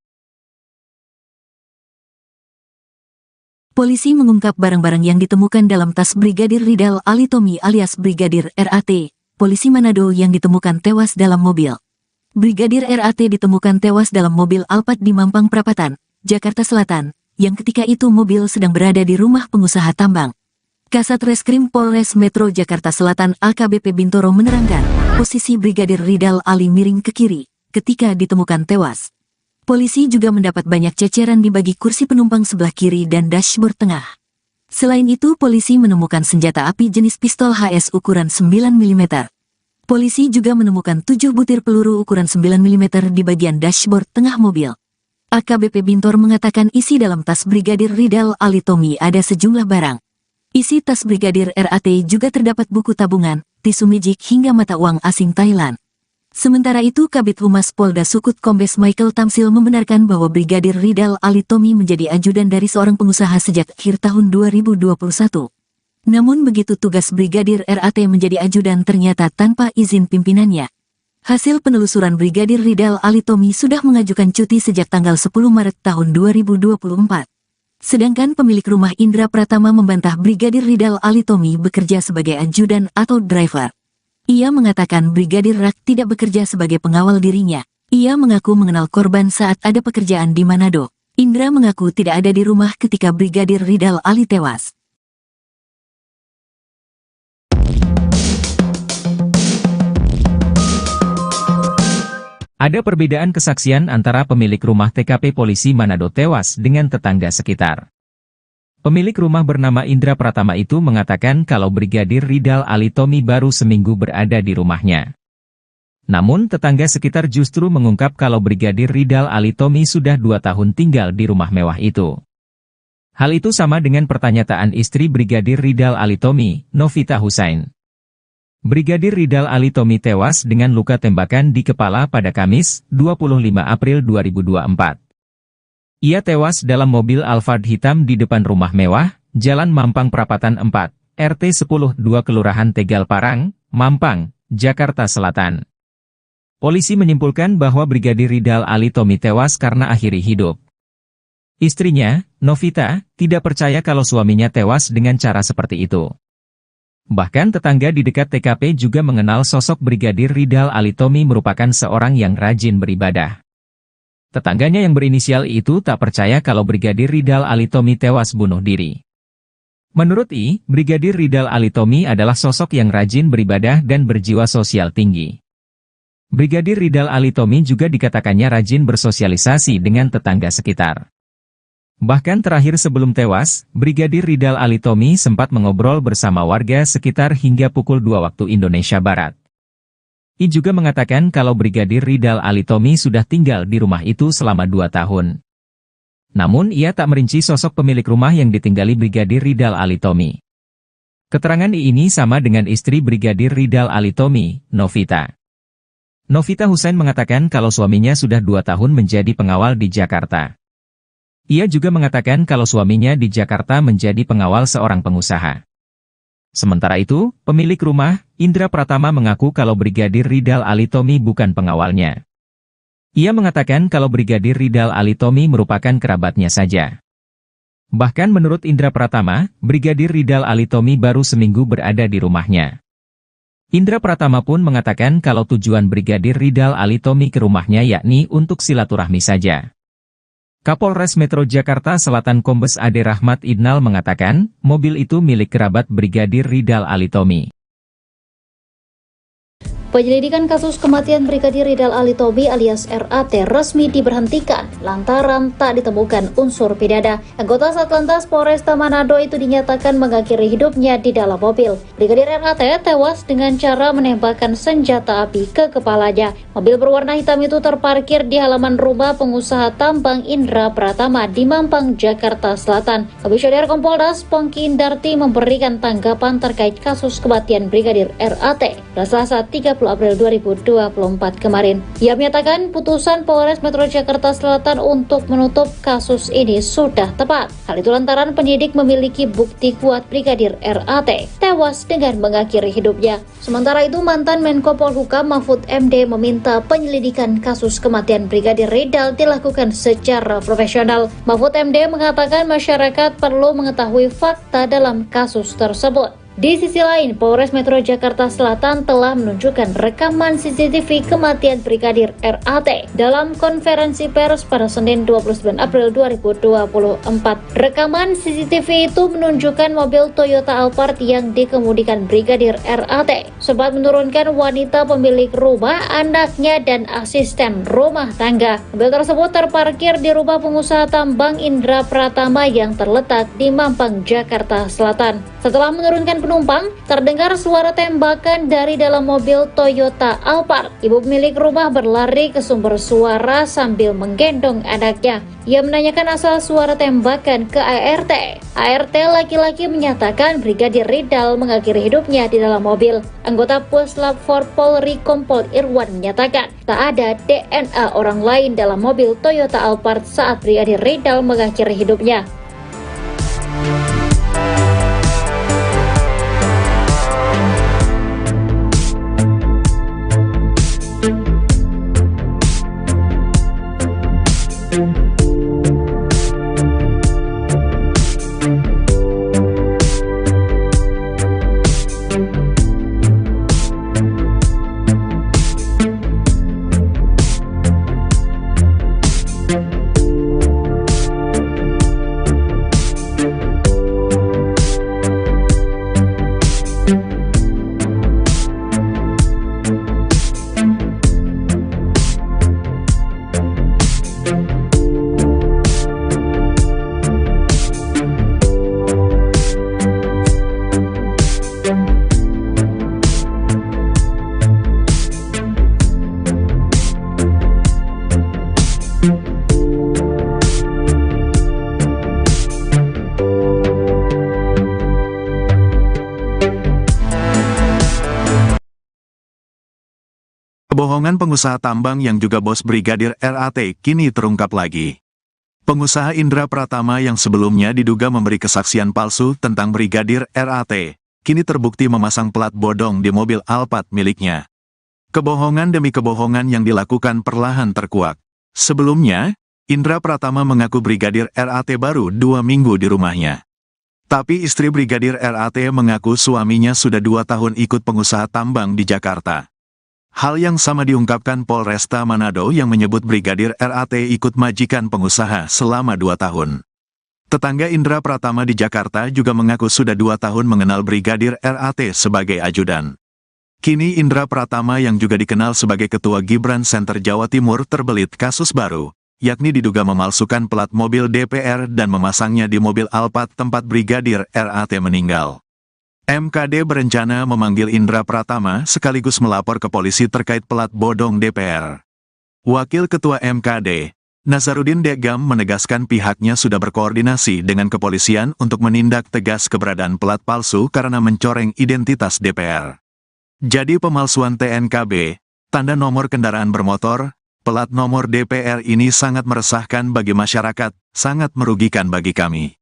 Polisi mengungkap barang-barang yang ditemukan dalam tas Brigadir Ridal Alitomi alias Brigadir RAT, polisi Manado yang ditemukan tewas dalam mobil. Brigadir RAT ditemukan tewas dalam mobil Alphard di Mampang Perapatan, Jakarta Selatan, yang ketika itu mobil sedang berada di rumah pengusaha tambang. Kasat Reskrim Polres Metro Jakarta Selatan AKBP Bintoro menerangkan, posisi Brigadir Ridal Ali miring ke kiri ketika ditemukan tewas. Polisi juga mendapat banyak ceceran di bagi kursi penumpang sebelah kiri dan dashboard tengah. Selain itu, polisi menemukan senjata api jenis pistol HS ukuran 9 mm. Polisi juga menemukan 7 butir peluru ukuran 9 mm di bagian dashboard tengah mobil. AKBP Bintor mengatakan isi dalam tas Brigadir Ridal Alitomi ada sejumlah barang. Isi tas Brigadir RAT juga terdapat buku tabungan, tisu mijik hingga mata uang asing Thailand. Sementara itu, Kabid Humas Polda Sukut Kombes Michael Tamsil membenarkan bahwa Brigadir Ridal Alitomi menjadi ajudan dari seorang pengusaha sejak akhir tahun 2021. Namun begitu tugas Brigadir RAT menjadi ajudan ternyata tanpa izin pimpinannya. Hasil penelusuran Brigadir Ridal Alitomi sudah mengajukan cuti sejak tanggal 10 Maret tahun 2024. Sedangkan pemilik rumah Indra Pratama membantah Brigadir Ridal Alitomi bekerja sebagai ajudan atau driver. Ia mengatakan Brigadir RAT tidak bekerja sebagai pengawal dirinya. Ia mengaku mengenal korban saat ada pekerjaan di Manado. Indra mengaku tidak ada di rumah ketika Brigadir Ridal Ali tewas. Ada perbedaan kesaksian antara pemilik rumah TKP polisi Manado tewas dengan tetangga sekitar. Pemilik rumah bernama Indra Pratama itu mengatakan kalau Brigadir Ridal Alitomi baru seminggu berada di rumahnya. Namun tetangga sekitar justru mengungkap kalau Brigadir Ridal Alitomi sudah 2 tahun tinggal di rumah mewah itu. Hal itu sama dengan pernyataan istri Brigadir Ridal Alitomi, Novita Husain. Brigadir Ridal Alitomi tewas dengan luka tembakan di kepala pada Kamis, 25 April 2024. Ia tewas dalam mobil Alphard hitam di depan rumah mewah, Jalan Mampang Perapatan 4, RT 10-2 Kelurahan Tegal Parang, Mampang, Jakarta Selatan. Polisi menyimpulkan bahwa Brigadir Ridal Alitomi tewas karena akhiri hidup. Istrinya, Novita, tidak percaya kalau suaminya tewas dengan cara seperti itu. Bahkan tetangga di dekat TKP juga mengenal sosok Brigadir Ridal Alitomi merupakan seorang yang rajin beribadah. Tetangganya yang berinisial I itu tak percaya kalau Brigadir Ridal Alitomi tewas bunuh diri. Menurut I, Brigadir Ridal Alitomi adalah sosok yang rajin beribadah dan berjiwa sosial tinggi. Brigadir Ridal Alitomi juga dikatakannya rajin bersosialisasi dengan tetangga sekitar. Bahkan terakhir sebelum tewas, Brigadir Ridal Alitomi sempat mengobrol bersama warga sekitar hingga pukul 2 waktu Indonesia Barat. I juga mengatakan kalau Brigadir Ridal Alitomi sudah tinggal di rumah itu selama 2 tahun. Namun ia tak merinci sosok pemilik rumah yang ditinggali Brigadir Ridal Alitomi. Keterangan I ini sama dengan istri Brigadir Ridal Alitomi, Novita. Novita Husain mengatakan kalau suaminya sudah 2 tahun menjadi pengawal di Jakarta. Ia juga mengatakan kalau suaminya di Jakarta menjadi pengawal seorang pengusaha. Sementara itu, pemilik rumah, Indra Pratama mengaku kalau Brigadir Ridal Alitomi bukan pengawalnya. Ia mengatakan kalau Brigadir Ridal Alitomi merupakan kerabatnya saja. Bahkan menurut Indra Pratama, Brigadir Ridal Alitomi baru seminggu berada di rumahnya. Indra Pratama pun mengatakan kalau tujuan Brigadir Ridal Alitomi ke rumahnya yakni untuk silaturahmi saja. Kapolres Metro Jakarta Selatan Kombes Ade Rahmat Idnal mengatakan, mobil itu milik kerabat Brigadir Ridal Alitomi. Penyelidikan kasus kematian Brigadir Ridal Alitomi alias RAT resmi diberhentikan lantaran tak ditemukan unsur pidana. Anggota Satlantas Polresta Manado itu dinyatakan mengakhiri hidupnya di dalam mobil. Brigadir RAT tewas dengan cara menembakkan senjata api ke kepalanya. Mobil berwarna hitam itu terparkir di halaman rumah pengusaha tambang Indra Pratama di Mampang, Jakarta Selatan. Komisioner Kompolnas Pongki Indarti memberikan tanggapan terkait kasus kematian Brigadir RAT pada Selasa 30 April 2024 kemarin. Ia menyatakan putusan Polres Metro Jakarta Selatan untuk menutup kasus ini sudah tepat. Hal itu lantaran penyidik memiliki bukti kuat Brigadir RAT tewas dengan mengakhiri hidupnya. Sementara itu, mantan Menko Polhukam Mahfud MD meminta penyelidikan kasus kematian Brigadir Ridal dilakukan secara profesional. Mahfud MD mengatakan masyarakat perlu mengetahui fakta dalam kasus tersebut. Di sisi lain, Polres Metro Jakarta Selatan telah menunjukkan rekaman CCTV kematian Brigadir RAT dalam konferensi pers pada Senin 29 April 2024. Rekaman CCTV itu menunjukkan mobil Toyota Alphard yang dikemudikan Brigadir RAT sempat menurunkan wanita pemilik rumah, anaknya, dan asisten rumah tangga. Mobil tersebut terparkir di rumah pengusaha tambang Indra Pratama yang terletak di Mampang, Jakarta Selatan. Setelah menurunkan penumpang, terdengar suara tembakan dari dalam mobil Toyota Alphard. Ibu pemilik rumah berlari ke sumber suara sambil menggendong anaknya. Ia menanyakan asal suara tembakan ke ART. ART laki-laki menyatakan Brigadir Ridal mengakhiri hidupnya di dalam mobil. Anggota Puslap 4 Polri Kompol Irwan menyatakan tak ada DNA orang lain dalam mobil Toyota Alphard saat Brigadir Ridal mengakhiri hidupnya. Kebohongan pengusaha tambang yang juga bos Brigadir RAT kini terungkap lagi. Pengusaha Indra Pratama yang sebelumnya diduga memberi kesaksian palsu tentang Brigadir RAT, kini terbukti memasang plat bodong di mobil Alphard miliknya. Kebohongan demi kebohongan yang dilakukan perlahan terkuak. Sebelumnya, Indra Pratama mengaku Brigadir RAT baru 2 minggu di rumahnya. Tapi istri Brigadir RAT mengaku suaminya sudah 2 tahun ikut pengusaha tambang di Jakarta. Hal yang sama diungkapkan Polresta Manado yang menyebut Brigadir RAT ikut majikan pengusaha selama 2 tahun. Tetangga Indra Pratama di Jakarta juga mengaku sudah 2 tahun mengenal Brigadir RAT sebagai ajudan. Kini Indra Pratama yang juga dikenal sebagai Ketua Gibran Center Jawa Timur terbelit kasus baru, yakni diduga memalsukan plat mobil DPR dan memasangnya di mobil Alphard tempat Brigadir RAT meninggal. MKD berencana memanggil Indra Pratama sekaligus melapor ke polisi terkait plat bodong DPR. Wakil Ketua MKD, Nazarudin Degam menegaskan pihaknya sudah berkoordinasi dengan kepolisian untuk menindak tegas keberadaan plat palsu karena mencoreng identitas DPR. Jadi pemalsuan TNKB, tanda nomor kendaraan bermotor, plat nomor DPR ini sangat meresahkan bagi masyarakat, sangat merugikan bagi kami.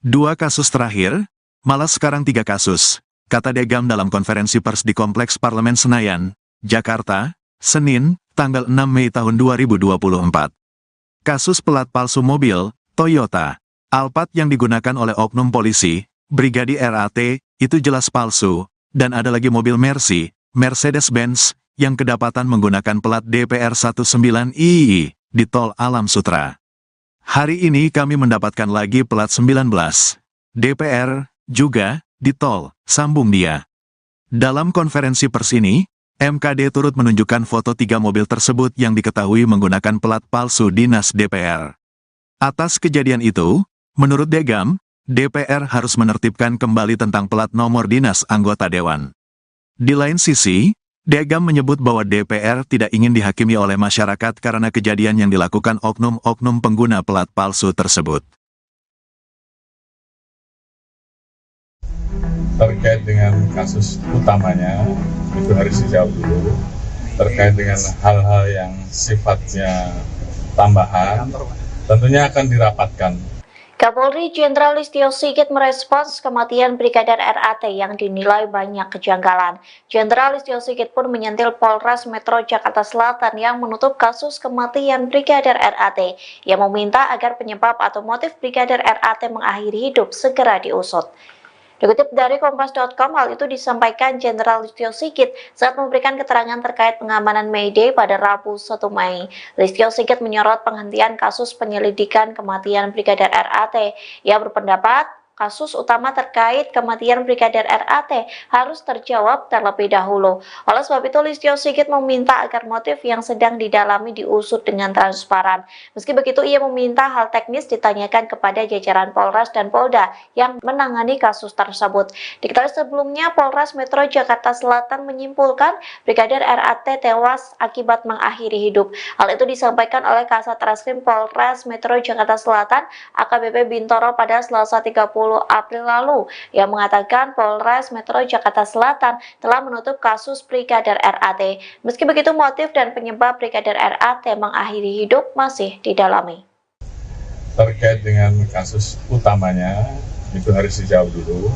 2 kasus terakhir, malah sekarang 3 kasus, kata Degam dalam konferensi pers di Kompleks Parlemen Senayan, Jakarta, Senin, tanggal 6 Mei tahun 2024. Kasus pelat palsu mobil, Toyota, Alphard yang digunakan oleh oknum polisi, Brigadir RAT, itu jelas palsu, dan ada lagi mobil Mercy, Mercedes-Benz, yang kedapatan menggunakan plat DPR 19II di Tol Alam Sutra. Hari ini kami mendapatkan lagi plat 19 DPR juga di Tol, sambung dia. Dalam konferensi pers ini, MKD turut menunjukkan foto 3 mobil tersebut yang diketahui menggunakan plat palsu dinas DPR. Atas kejadian itu, menurut Degam, DPR harus menertibkan kembali tentang plat nomor dinas anggota dewan. Di lain sisi, Degam menyebut bahwa DPR tidak ingin dihakimi oleh masyarakat karena kejadian yang dilakukan oknum-oknum pengguna plat palsu tersebut. Terkait dengan kasus utamanya, itu harus dijawab dulu. Terkait dengan hal-hal yang sifatnya tambahan, tentunya akan dirapatkan. Kapolri Jenderal Listio Sigit merespons kematian Brigadir RAT yang dinilai banyak kejanggalan. Jenderal Listio Sigit pun menyentil Polres Metro Jakarta Selatan yang menutup kasus kematian Brigadir RAT, yang meminta agar penyebab atau motif Brigadir RAT mengakhiri hidup segera diusut. Dikutip dari Kompas.com, hal itu disampaikan Jenderal Listio Sigit saat memberikan keterangan terkait pengamanan May Day pada Rabu 1 Mei. Listio Sigit menyorot penghentian kasus penyelidikan kematian Brigadir RAT. Ia berpendapat kasus utama terkait kematian Brigadir RAT harus terjawab terlebih dahulu. Oleh sebab itu, Listio Sigit meminta agar motif yang sedang didalami diusut dengan transparan. Meski begitu, ia meminta hal teknis ditanyakan kepada jajaran Polres dan Polda yang menangani kasus tersebut. Diketahui sebelumnya, Polres Metro Jakarta Selatan menyimpulkan Brigadir RAT tewas akibat mengakhiri hidup. Hal itu disampaikan oleh Kasat Reskrim Polres Metro Jakarta Selatan, AKBP Bintoro pada Selasa 30 April lalu, yang mengatakan Polres Metro Jakarta Selatan telah menutup kasus Brigadir RAT. Meski begitu, motif dan penyebab Brigadir RAT mengakhiri hidup masih didalami. Terkait dengan kasus utamanya, itu harus dijawab dulu.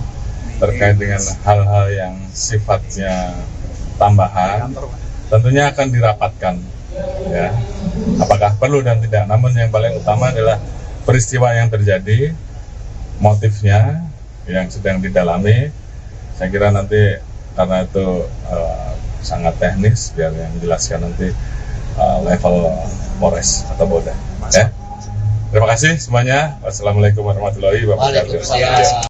Terkait dengan hal-hal yang sifatnya tambahan, tentunya akan dirapatkan. Ya, apakah perlu dan tidak. Namun yang paling utama adalah peristiwa yang terjadi, motifnya yang sedang didalami. Saya kira nanti karena itu sangat teknis, biar yang menjelaskan nanti level Polres atau Polda. Ya. Terima kasih semuanya. Wassalamualaikum warahmatullahi wabarakatuh.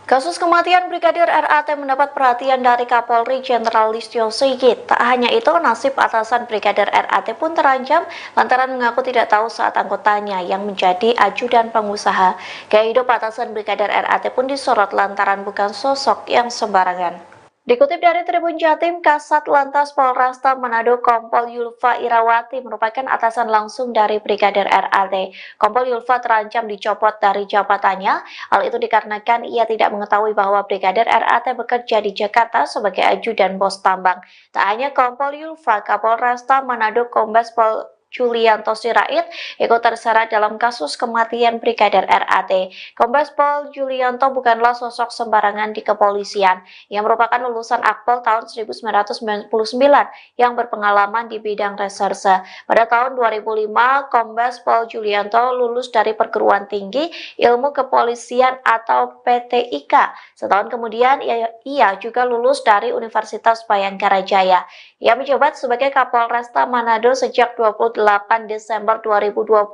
Kasus kematian Brigadir RAT mendapat perhatian dari Kapolri Jenderal Listio Sigit. Tak hanya itu, nasib atasan Brigadir RAT pun terancam lantaran mengaku tidak tahu saat anggotanya yang menjadi ajudan pengusaha. Gaya hidup atasan Brigadir RAT pun disorot lantaran bukan sosok yang sembarangan. Dikutip dari Tribun Jatim, Kasat Lantas Polresta Manado Kompol Yulfa Irawati merupakan atasan langsung dari Brigadir RAT. Kompol Yulfa terancam dicopot dari jabatannya. Hal itu dikarenakan ia tidak mengetahui bahwa Brigadir RAT bekerja di Jakarta sebagai ajudan bos tambang. Tak hanya Kompol Yulfa, Kapolresta Manado Kombes Pol Julianto Sirait ikut terseret dalam kasus kematian Brigadir RAT. Kombes Pol Julianto bukanlah sosok sembarangan di kepolisian. Ia merupakan lulusan Akpol tahun 1999 yang berpengalaman di bidang reserse. Pada tahun 2005, Kombes Pol Julianto lulus dari Perguruan Tinggi Ilmu Kepolisian atau PTIK. Setahun kemudian, ia juga lulus dari Universitas Bayangkara Jaya. Ia menjabat sebagai Kapolresta Manado sejak 28 Desember 2021,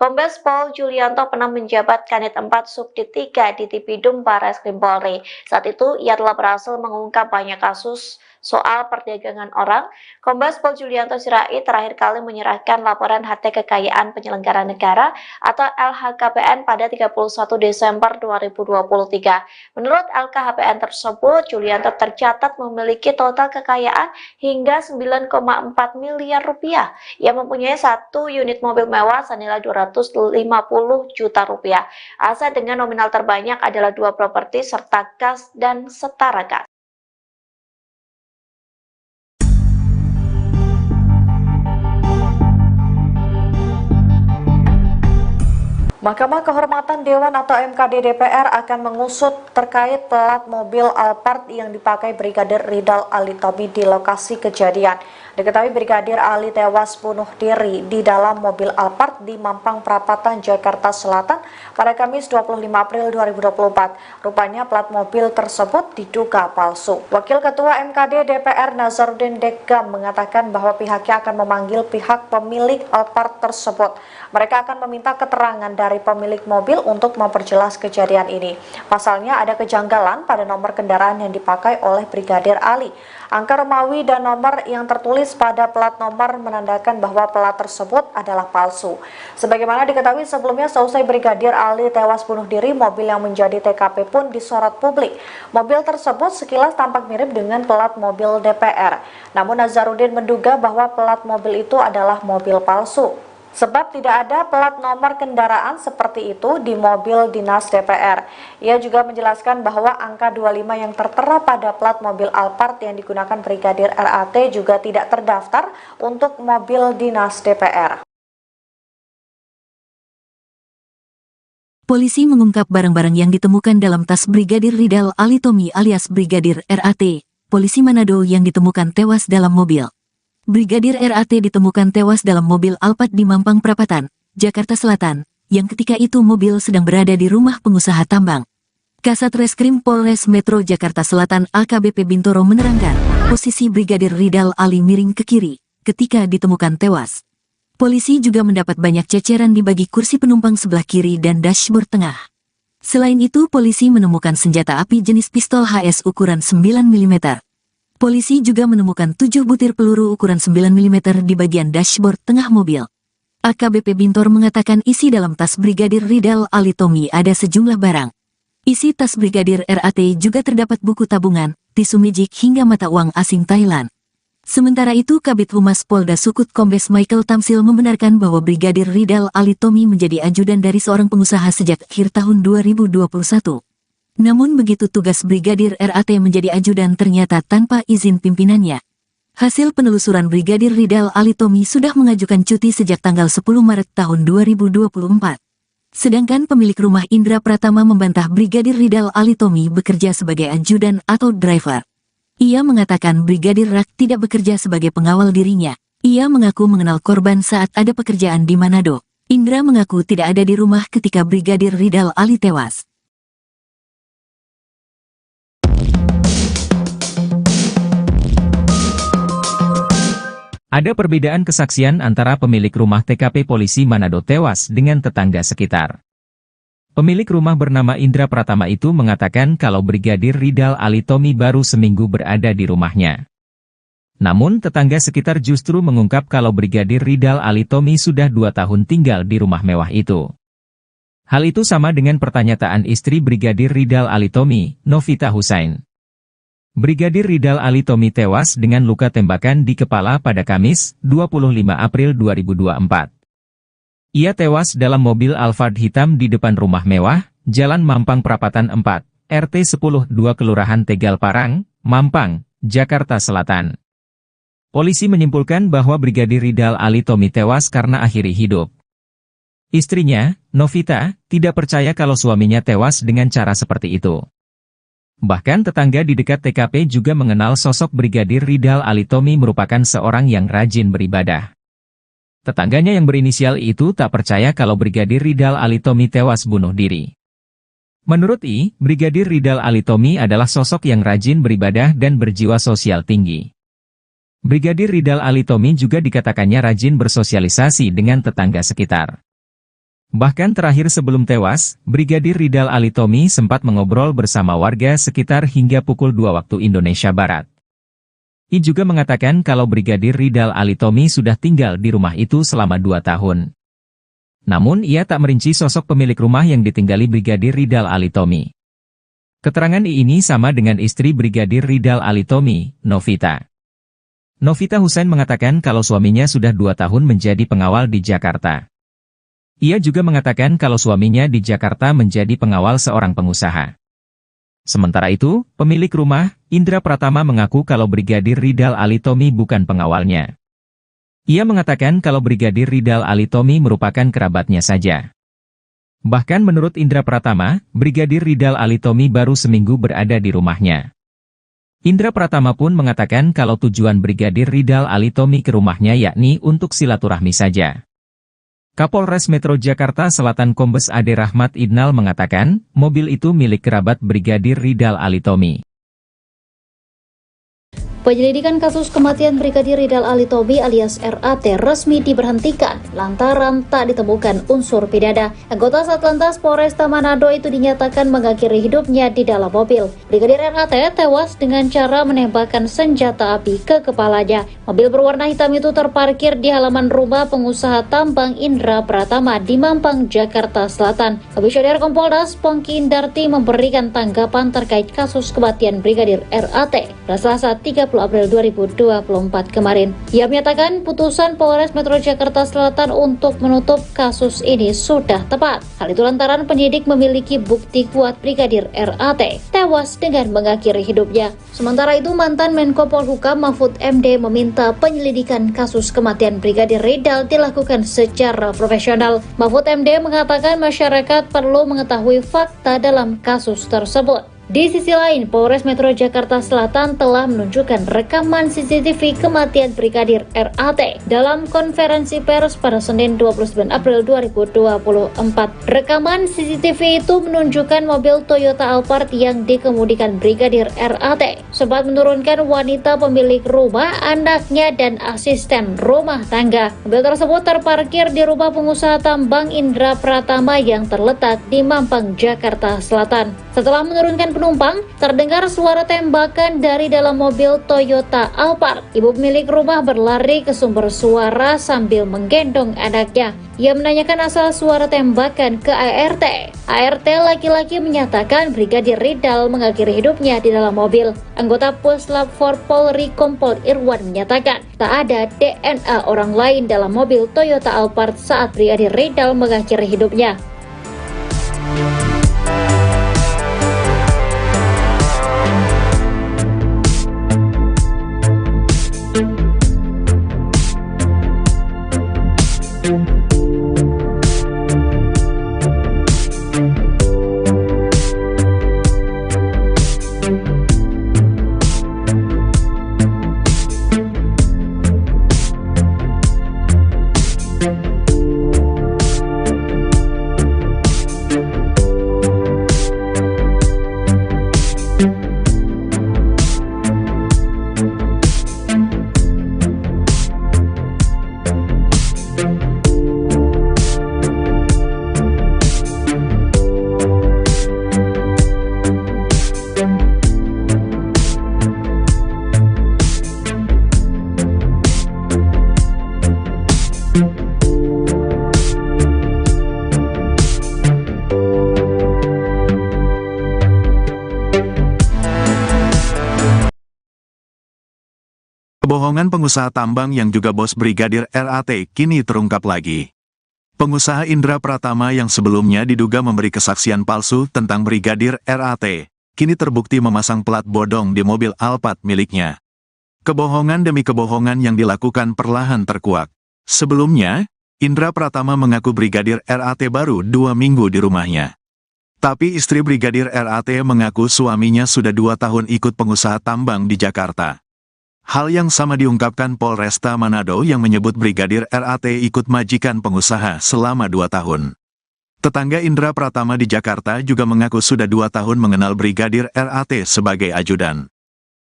Kombes Pol Julianto pernah menjabat Kanit 4 Subdit 3 di Tipidum Barreskrim Polri. Saat itu, ia telah berhasil mengungkap banyak kasus soal perdagangan orang. Kombes Pol Julianto Sirait terakhir kali menyerahkan laporan harta kekayaan penyelenggara negara atau LHKPN pada 31 Desember 2023. Menurut LKHPN tersebut, Julianto tercatat memiliki total kekayaan hingga 9,4 miliar rupiah. Ia mempunyai 1 unit mobil mewah senilai 250 juta rupiah. Aset dengan nominal terbanyak adalah 2 properti serta kas dan setara kas. Mahkamah Kehormatan Dewan atau MKD DPR akan mengusut terkait plat mobil Alphard yang dipakai Brigadir Ridal Alitomi di lokasi kejadian. Diketahui Brigadir Ali tewas bunuh diri di dalam mobil Alphard di Mampang Perapatan, Jakarta Selatan pada Kamis 25 April 2024. Rupanya plat mobil tersebut diduga palsu. Wakil Ketua MKD DPR Nazarudin Deggam mengatakan bahwa pihaknya akan memanggil pihak pemilik Alphard tersebut. Mereka akan meminta keterangan dari pemilik mobil untuk memperjelas kejadian ini. Pasalnya ada kejanggalan pada nomor kendaraan yang dipakai oleh Brigadir Ali. Angka Romawi dan nomor yang tertulis pada plat nomor menandakan bahwa plat tersebut adalah palsu. Sebagaimana diketahui sebelumnya, seusai Brigadir Ali tewas bunuh diri, mobil yang menjadi TKP pun disorot publik. Mobil tersebut sekilas tampak mirip dengan plat mobil DPR. Namun Nazarudin menduga bahwa plat mobil itu adalah mobil palsu. Sebab tidak ada plat nomor kendaraan seperti itu di mobil dinas DPR. Ia juga menjelaskan bahwa angka 25 yang tertera pada plat mobil Alphard yang digunakan Brigadir RAT juga tidak terdaftar untuk mobil dinas DPR. Polisi mengungkap barang-barang yang ditemukan dalam tas Brigadir Ridal Alitomi alias Brigadir RAT, polisi Manado yang ditemukan tewas dalam mobil. Brigadir RAT ditemukan tewas dalam mobil Alphard di Mampang Perapatan, Jakarta Selatan, yang ketika itu mobil sedang berada di rumah pengusaha tambang. Kasat Reskrim Polres Metro Jakarta Selatan AKBP Bintoro menerangkan, posisi Brigadir Ridal Ali miring ke kiri ketika ditemukan tewas. Polisi juga mendapat banyak ceceran di bagi kursi penumpang sebelah kiri dan dashboard tengah. Selain itu, polisi menemukan senjata api jenis pistol HS ukuran 9 mm. Polisi juga menemukan 7 butir peluru ukuran 9 mm di bagian dashboard tengah mobil. AKBP Bintor mengatakan isi dalam tas Brigadir Ridal Alitomi ada sejumlah barang. Isi tas Brigadir RAT juga terdapat buku tabungan, tisu mijik hingga mata uang asing Thailand. Sementara itu, Kabid Humas Polda Sukut Kombes Michael Tamsil membenarkan bahwa Brigadir Ridal Alitomi menjadi ajudan dari seorang pengusaha sejak akhir tahun 2021. Namun begitu tugas Brigadir RAT menjadi ajudan ternyata tanpa izin pimpinannya. Hasil penelusuran Brigadir Ridal Alitomi sudah mengajukan cuti sejak tanggal 10 Maret tahun 2024. Sedangkan pemilik rumah Indra Pratama membantah Brigadir Ridal Alitomi bekerja sebagai ajudan atau driver. Ia mengatakan Brigadir Rak tidak bekerja sebagai pengawal dirinya. Ia mengaku mengenal korban saat ada pekerjaan di Manado. Indra mengaku tidak ada di rumah ketika Brigadir Ridal Ali tewas. Ada perbedaan kesaksian antara pemilik rumah TKP polisi Manado tewas dengan tetangga sekitar. Pemilik rumah bernama Indra Pratama itu mengatakan kalau Brigadir Ridal Alitomi baru seminggu berada di rumahnya. Namun tetangga sekitar justru mengungkap kalau Brigadir Ridal Alitomi sudah 2 tahun tinggal di rumah mewah itu. Hal itu sama dengan pernyataan istri Brigadir Ridal Alitomi, Novita Husain. Brigadir Ridal Alitomi tewas dengan luka tembakan di kepala pada Kamis, 25 April 2024. Ia tewas dalam mobil Alphard hitam di depan rumah mewah, Jalan Mampang Perapatan 4, RT 10-2 Kelurahan Tegal Parang, Mampang, Jakarta Selatan. Polisi menyimpulkan bahwa Brigadir Ridal Alitomi tewas karena akhiri hidup. Istrinya, Novita, tidak percaya kalau suaminya tewas dengan cara seperti itu. Bahkan tetangga di dekat TKP juga mengenal sosok Brigadir Ridal Alitomi merupakan seorang yang rajin beribadah. Tetangganya yang berinisial itu tak percaya kalau Brigadir Ridal Alitomi tewas bunuh diri. Menurut Brigadir Ridal Alitomi adalah sosok yang rajin beribadah dan berjiwa sosial tinggi. Brigadir Ridal Alitomi juga dikatakannya rajin bersosialisasi dengan tetangga sekitar. Bahkan terakhir sebelum tewas, Brigadir Ridal Alitomi sempat mengobrol bersama warga sekitar hingga pukul 2 waktu Indonesia Barat. I juga mengatakan kalau Brigadir Ridal Alitomi sudah tinggal di rumah itu selama 2 tahun. Namun ia tak merinci sosok pemilik rumah yang ditinggali Brigadir Ridal Alitomi. Keterangan ini sama dengan istri Brigadir Ridal Alitomi, Novita. Novita Husain mengatakan kalau suaminya sudah 2 tahun menjadi pengawal di Jakarta. Ia juga mengatakan kalau suaminya di Jakarta menjadi pengawal seorang pengusaha. Sementara itu, pemilik rumah, Indra Pratama mengaku kalau Brigadir Ridal Alitomi bukan pengawalnya. Ia mengatakan kalau Brigadir Ridal Alitomi merupakan kerabatnya saja. Bahkan menurut Indra Pratama, Brigadir Ridal Alitomi baru seminggu berada di rumahnya. Indra Pratama pun mengatakan kalau tujuan Brigadir Ridal Alitomi ke rumahnya yakni untuk silaturahmi saja. Kapolres Metro Jakarta Selatan Kombes Ade Rahmat Idnal mengatakan, mobil itu milik kerabat Brigadir Ridal Alitomi. Penyelidikan kasus kematian Brigadir Ridal Alitomi alias RAT resmi diberhentikan lantaran tak ditemukan unsur pidana. Anggota Satlantas Polresta Manado itu dinyatakan mengakhiri hidupnya di dalam mobil. Brigadir RAT tewas dengan cara menembakkan senjata api ke kepalanya. Mobil berwarna hitam itu terparkir di halaman rumah pengusaha tambang Indra Pratama di Mampang, Jakarta Selatan. Komisioner Kompolnas Pongki Indarti memberikan tanggapan terkait kasus kematian Brigadir RAT pada Selasa 30 April 2024 kemarin. Ia menyatakan putusan Polres Metro Jakarta Selatan untuk menutup kasus ini sudah tepat. Hal itu lantaran penyidik memiliki bukti kuat Brigadir RAT tewas dengan mengakhiri hidupnya. Sementara itu, mantan Menko Polhukam Mahfud MD meminta penyelidikan kasus kematian Brigadir Ridal dilakukan secara profesional. Mahfud MD mengatakan masyarakat perlu mengetahui fakta dalam kasus tersebut. Di sisi lain, Polres Metro Jakarta Selatan telah menunjukkan rekaman CCTV kematian Brigadir RAT dalam konferensi pers pada Senin 29 April 2024. Rekaman CCTV itu menunjukkan mobil Toyota Alphard yang dikemudikan Brigadir RAT sempat menurunkan wanita pemilik rumah, anaknya, dan asisten rumah tangga. Mobil tersebut terparkir di rumah pengusaha tambang Indra Pratama yang terletak di Mampang, Jakarta Selatan. Setelah menurunkan penumpang, terdengar suara tembakan dari dalam mobil Toyota Alphard. Ibu pemilik rumah berlari ke sumber suara sambil menggendong anaknya. Ia menanyakan asal suara tembakan ke ART. ART laki-laki menyatakan Brigadir Ridal mengakhiri hidupnya di dalam mobil. Anggota Puslap 4 Polri Kompol Irwan menyatakan tak ada DNA orang lain dalam mobil Toyota Alphard saat Brigadir Ridal mengakhiri hidupnya. Kebohongan pengusaha tambang yang juga bos Brigadir RAT kini terungkap lagi. Pengusaha Indra Pratama yang sebelumnya diduga memberi kesaksian palsu tentang Brigadir RAT, kini terbukti memasang plat bodong di mobil Alphard miliknya. Kebohongan demi kebohongan yang dilakukan perlahan terkuak. Sebelumnya, Indra Pratama mengaku Brigadir RAT baru 2 minggu di rumahnya. Tapi istri Brigadir RAT mengaku suaminya sudah 2 tahun ikut pengusaha tambang di Jakarta. Hal yang sama diungkapkan Polresta Manado yang menyebut Brigadir RAT ikut majikan pengusaha selama 2 tahun. Tetangga Indra Pratama di Jakarta juga mengaku sudah 2 tahun mengenal Brigadir RAT sebagai ajudan.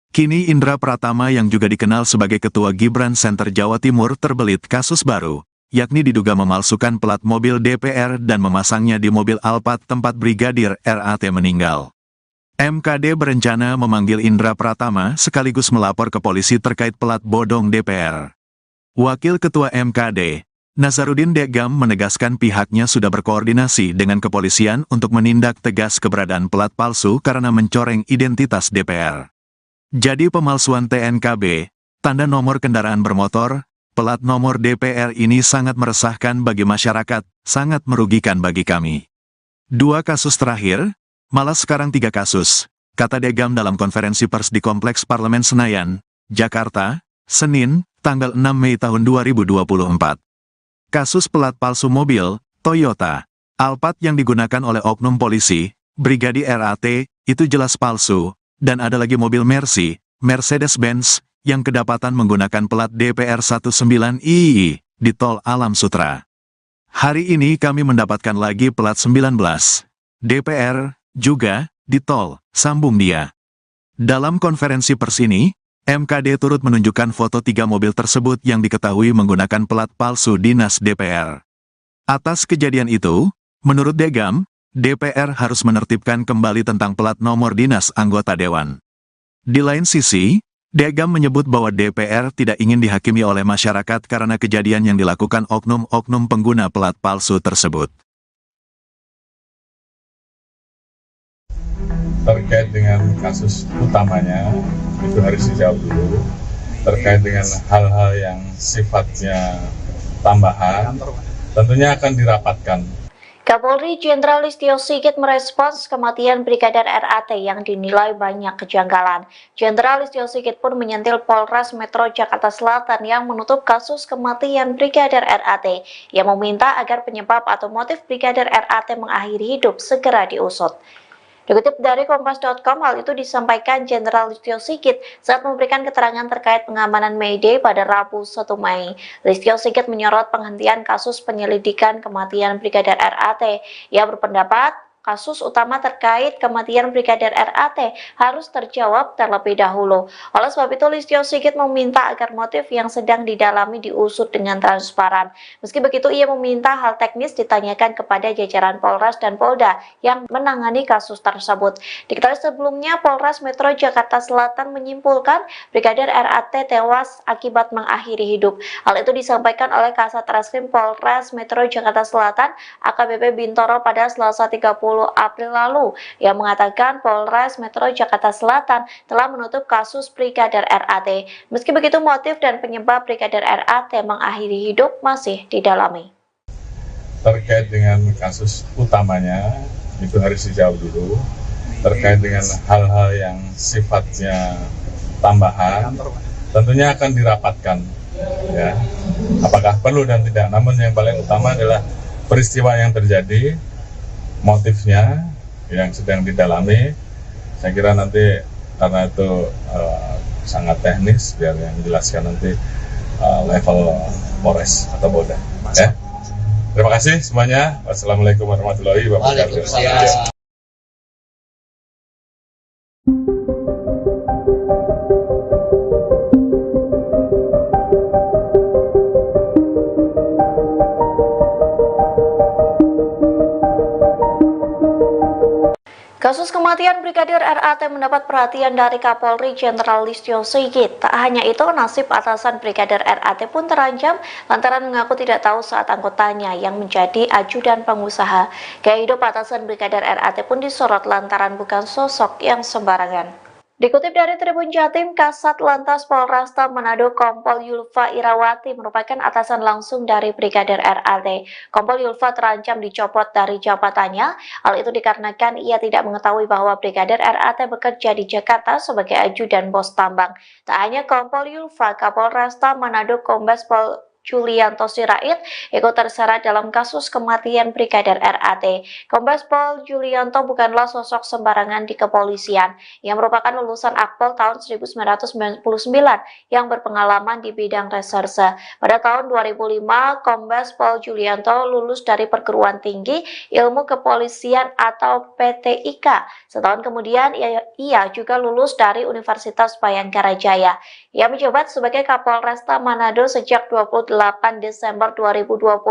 Kini Indra Pratama yang juga dikenal sebagai Ketua Gibran Center Jawa Timur terbelit kasus baru, yakni diduga memalsukan plat mobil DPR dan memasangnya di mobil Alphard tempat Brigadir RAT meninggal. MKD berencana memanggil Indra Pratama sekaligus melapor ke polisi terkait plat bodong DPR. Wakil Ketua MKD, Nazarudin Degam menegaskan pihaknya sudah berkoordinasi dengan kepolisian untuk menindak tegas keberadaan plat palsu karena mencoreng identitas DPR. Jadi pemalsuan TNKB, tanda nomor kendaraan bermotor, plat nomor DPR ini sangat meresahkan bagi masyarakat, sangat merugikan bagi kami. 2 kasus terakhir, malah sekarang 3 kasus, kata Degam dalam konferensi pers di Kompleks Parlemen Senayan, Jakarta, Senin, tanggal 6 Mei tahun 2024. Kasus pelat palsu mobil, Toyota, Alphard yang digunakan oleh oknum polisi, Brigadir RAT, itu jelas palsu, dan ada lagi mobil Mercy, Mercedes-Benz, yang kedapatan menggunakan plat DPR 19II di Tol Alam Sutra. Hari ini kami mendapatkan lagi plat 19 DPR juga di Tol Sambung Dia. Dalam konferensi pers ini, MKD turut menunjukkan foto 3 mobil tersebut yang diketahui menggunakan plat palsu dinas DPR. Atas kejadian itu, menurut Degam, DPR harus menertibkan kembali tentang plat nomor dinas anggota dewan. Di lain sisi, Degam menyebut bahwa DPR tidak ingin dihakimi oleh masyarakat karena kejadian yang dilakukan oknum-oknum pengguna plat palsu tersebut. Terkait dengan kasus utamanya, itu harus dijawab dulu. Terkait dengan hal-hal yang sifatnya tambahan, tentunya akan dirapatkan. Kapolri Jenderal Listio Sigit merespons kematian Brigadir RAT yang dinilai banyak kejanggalan. Jenderal Listio Sigit pun menyentil Polres Metro Jakarta Selatan yang menutup kasus kematian Brigadir RAT, yang meminta agar penyebab atau motif Brigadir RAT mengakhiri hidup segera diusut. Dikutip dari Kompas.com, hal itu disampaikan Jenderal Listio Sigit saat memberikan keterangan terkait pengamanan May Day pada Rabu 1 Mei. Listio Sigit menyorot penghentian kasus penyelidikan kematian Brigadir RAT. Ia berpendapat kasus utama terkait kematian Brigadir RAT harus terjawab terlebih dahulu. Oleh sebab itu, Listio Sigit meminta agar motif yang sedang didalami diusut dengan transparan. Meski begitu, ia meminta hal teknis ditanyakan kepada jajaran Polres dan Polda yang menangani kasus tersebut. Diketahui sebelumnya, Polres Metro Jakarta Selatan menyimpulkan Brigadir RAT tewas akibat mengakhiri hidup. Hal itu disampaikan oleh Kasat Reskrim Polres Metro Jakarta Selatan, AKBP Bintoro, pada Selasa 30 April lalu, yang mengatakan Polres Metro Jakarta Selatan telah menutup kasus Brigadir RAT. Meski begitu, motif dan penyebab Brigadir RAT mengakhiri hidup masih didalami. Terkait dengan kasus utamanya, itu harus dijawab dulu. Terkait dengan hal-hal yang sifatnya tambahan, tentunya akan dirapatkan. Ya, apakah perlu dan tidak. Namun yang paling utama adalah peristiwa yang terjadi, motifnya yang sedang didalami. Saya kira nanti karena itu sangat teknis, biar yang dijelaskan nanti level Polres atau Polda. Ya. Terima kasih semuanya. Wassalamualaikum warahmatullahi wabarakatuh. Kasus kematian Brigadir RAT mendapat perhatian dari Kapolri Jenderal Listio Sigit. Tak hanya itu, nasib atasan Brigadir RAT pun terancam lantaran mengaku tidak tahu saat anggotanya yang menjadi ajudan pengusaha. Gaya hidup atasan Brigadir RAT pun disorot lantaran bukan sosok yang sembarangan. Dikutip dari Tribun Jatim, Kasat Lantas Polresta Manado Kompol Yulfa Irawati merupakan atasan langsung dari Brigadir RAT. Kompol Yulfa terancam dicopot dari jabatannya. Hal itu dikarenakan ia tidak mengetahui bahwa Brigadir RAT bekerja di Jakarta sebagai ajudan bos tambang. Tak hanya Kompol Yulfa, Kapolresta Manado Kombes Pol Julianto Sirait ikut terseret dalam kasus kematian Brigadir RAT. Kombes Pol Julianto bukanlah sosok sembarangan di kepolisian. Ia merupakan lulusan Akpol tahun 1999 yang berpengalaman di bidang reserse. Pada tahun 2005, Kombes Pol Julianto lulus dari Perguruan Tinggi Ilmu Kepolisian atau PTIK. Setahun kemudian, ia juga lulus dari Universitas Bayangkara Jaya. Ia menjabat sebagai Kapolresta Manado sejak 28 Desember 2021,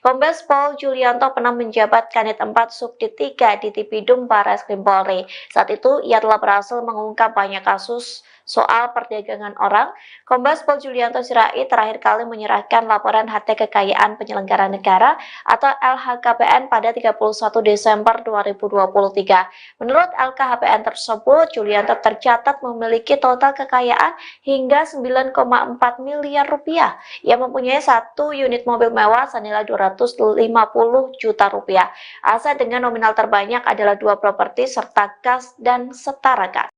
Kombes Pol Julianto pernah menjabat Kanit 4 Subdit 3 di Tipidum Barreskrim Polri. Saat itu, ia telah berhasil mengungkap banyak kasus soal perdagangan orang. Kombes Pol Julianto Sirait terakhir kali menyerahkan laporan harta kekayaan penyelenggara negara atau LHKPN pada 31 Desember 2023. Menurut LKHPN tersebut, Julianto tercatat memiliki total kekayaan hingga 9,4 miliar rupiah. Ia mempunyai 1 unit mobil mewah senilai 250 juta rupiah. Aset dengan nominal terbanyak adalah 2 properti serta kas dan setara kas.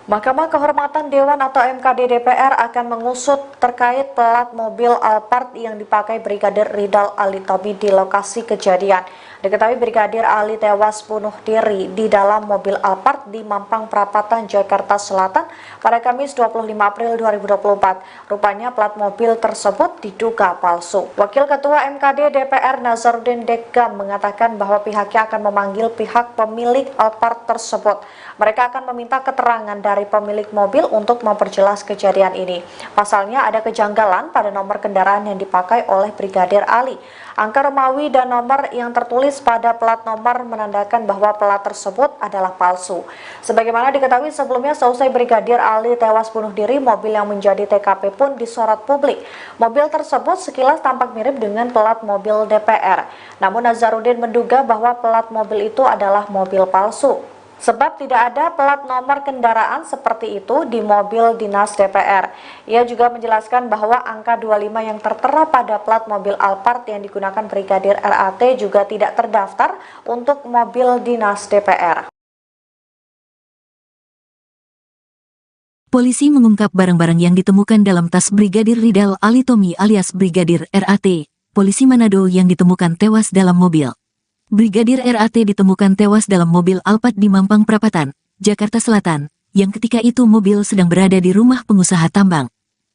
Mahkamah Kehormatan Dewan atau MKD DPR akan mengusut terkait plat mobil Alphard yang dipakai Brigadir Ridal Alitomi di lokasi kejadian. Diketahui Brigadir Ali tewas bunuh diri di dalam mobil Alphard di Mampang Perapatan, Jakarta Selatan pada Kamis 25 April 2024. Rupanya plat mobil tersebut diduga palsu. Wakil Ketua MKD DPR Nazarudin Dekam mengatakan bahwa pihaknya akan memanggil pihak pemilik Alphard tersebut. Mereka akan meminta keterangan dari pemilik mobil untuk memperjelas kejadian ini. Pasalnya ada kejanggalan pada nomor kendaraan yang dipakai oleh Brigadir Ali. Angka Romawi dan nomor yang tertulis pada plat nomor menandakan bahwa plat tersebut adalah palsu. Sebagaimana diketahui sebelumnya, seusai Brigadir Ali tewas bunuh diri, mobil yang menjadi TKP pun disorot publik. Mobil tersebut sekilas tampak mirip dengan plat mobil DPR. Namun Nazarudin menduga bahwa plat mobil itu adalah mobil palsu. Sebab tidak ada plat nomor kendaraan seperti itu di mobil dinas DPR. Ia juga menjelaskan bahwa angka 25 yang tertera pada plat mobil Alphard yang digunakan Brigadir RAT juga tidak terdaftar untuk mobil dinas DPR. Polisi mengungkap barang-barang yang ditemukan dalam tas Brigadir Ridal Alitomi alias Brigadir RAT, polisi Manado yang ditemukan tewas dalam mobil. Brigadir RAT ditemukan tewas dalam mobil Alphard di Mampang Perapatan, Jakarta Selatan, yang ketika itu mobil sedang berada di rumah pengusaha tambang.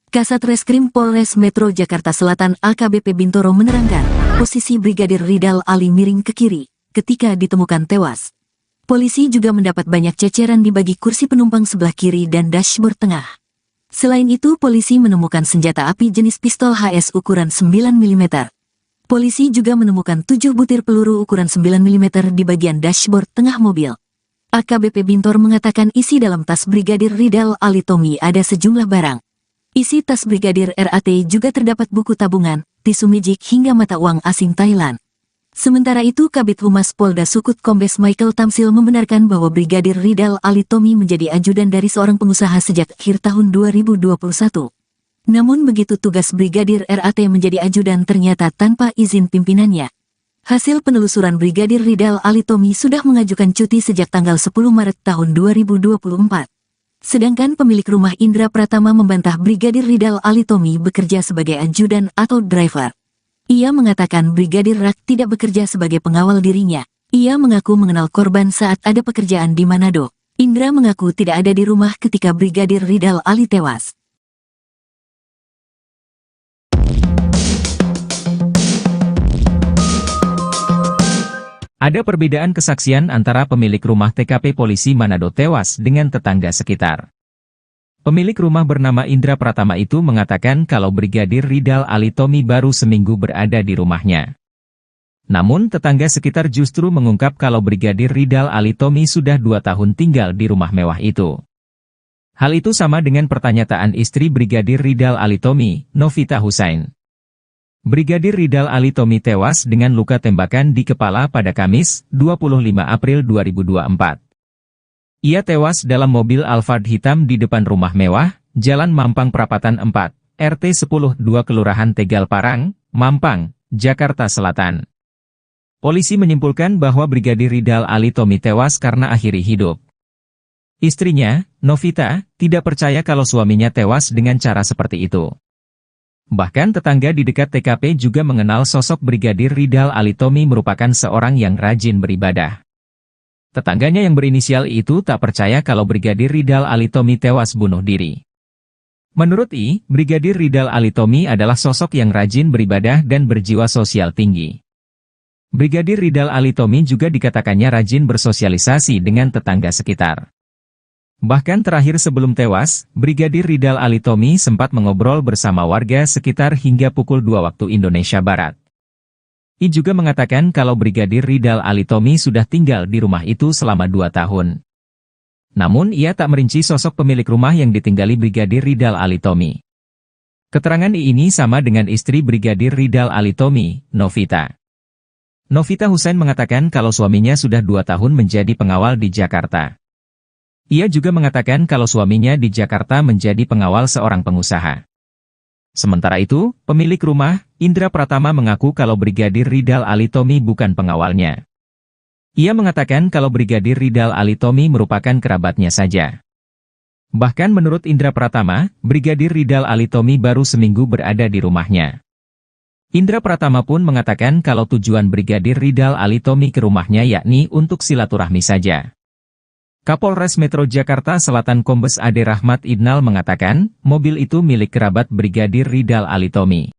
Kasat Reskrim Polres Metro Jakarta Selatan AKBP Bintoro menerangkan, posisi Brigadir Ridal Ali miring ke kiri ketika ditemukan tewas. Polisi juga mendapat banyak ceceran di bagi kursi penumpang sebelah kiri dan dashboard tengah. Selain itu, polisi menemukan senjata api jenis pistol HS ukuran 9 mm. Polisi juga menemukan 7 butir peluru ukuran 9 mm di bagian dashboard tengah mobil. AKBP Bintor mengatakan isi dalam tas Brigadir Ridal Alitomi ada sejumlah barang. Isi tas Brigadir RAT juga terdapat buku tabungan, tisu magic hingga mata uang asing Thailand. Sementara itu, Kabid Humas Polda Sukut Kombes Michael Tamsil membenarkan bahwa Brigadir Ridal Alitomi menjadi ajudan dari seorang pengusaha sejak akhir tahun 2021. Namun begitu tugas Brigadir RAT menjadi ajudan ternyata tanpa izin pimpinannya. Hasil penelusuran Brigadir Ridal Alitomi sudah mengajukan cuti sejak tanggal 10 Maret tahun 2024. Sedangkan pemilik rumah Indra Pratama membantah Brigadir Ridal Alitomi bekerja sebagai ajudan atau driver. Ia mengatakan Brigadir RAT tidak bekerja sebagai pengawal dirinya. Ia mengaku mengenal korban saat ada pekerjaan di Manado. Indra mengaku tidak ada di rumah ketika Brigadir Ridal Ali tewas. Ada perbedaan kesaksian antara pemilik rumah TKP polisi Manado tewas dengan tetangga sekitar. Pemilik rumah bernama Indra Pratama itu mengatakan kalau Brigadir Ridal Alitomi baru seminggu berada di rumahnya. Namun tetangga sekitar justru mengungkap kalau Brigadir Ridal Alitomi sudah 2 tahun tinggal di rumah mewah itu. Hal itu sama dengan pernyataan istri Brigadir Ridal Alitomi, Novita Husain. Brigadir Ridal Alitomi tewas dengan luka tembakan di kepala pada Kamis, 25 April 2024. Ia tewas dalam mobil Alphard hitam di depan rumah mewah, Jalan Mampang Perapatan 4, RT 10-2 Kelurahan Tegal Parang, Mampang, Jakarta Selatan. Polisi menyimpulkan bahwa Brigadir Ridal Alitomi tewas karena akhiri hidup. Istrinya, Novita, tidak percaya kalau suaminya tewas dengan cara seperti itu. Bahkan tetangga di dekat TKP juga mengenal sosok Brigadir Ridal Alitomi merupakan seorang yang rajin beribadah. Tetangganya yang berinisial itu tak percaya kalau Brigadir Ridal Alitomi tewas bunuh diri. Menurut Brigadir Ridal Alitomi adalah sosok yang rajin beribadah dan berjiwa sosial tinggi. Brigadir Ridal Alitomi juga dikatakannya rajin bersosialisasi dengan tetangga sekitar. Bahkan terakhir sebelum tewas, Brigadir Ridal Alitomi sempat mengobrol bersama warga sekitar hingga pukul 2 waktu Indonesia Barat. I juga mengatakan kalau Brigadir Ridal Alitomi sudah tinggal di rumah itu selama 2 tahun. Namun ia tak merinci sosok pemilik rumah yang ditinggali Brigadir Ridal Alitomi. Keterangan ini sama dengan istri Brigadir Ridal Alitomi, Novita. Novita Husain mengatakan kalau suaminya sudah 2 tahun menjadi pengawal di Jakarta. Ia juga mengatakan kalau suaminya di Jakarta menjadi pengawal seorang pengusaha. Sementara itu, pemilik rumah, Indra Pratama mengaku kalau Brigadir Ridal Alitomi bukan pengawalnya. Ia mengatakan kalau Brigadir Ridal Alitomi merupakan kerabatnya saja. Bahkan menurut Indra Pratama, Brigadir Ridal Alitomi baru seminggu berada di rumahnya. Indra Pratama pun mengatakan kalau tujuan Brigadir Ridal Alitomi ke rumahnya yakni untuk silaturahmi saja. Kapolres Metro Jakarta Selatan Kombes Ade Rahmat Idnal mengatakan, mobil itu milik kerabat Brigadir Ridal Alitomi.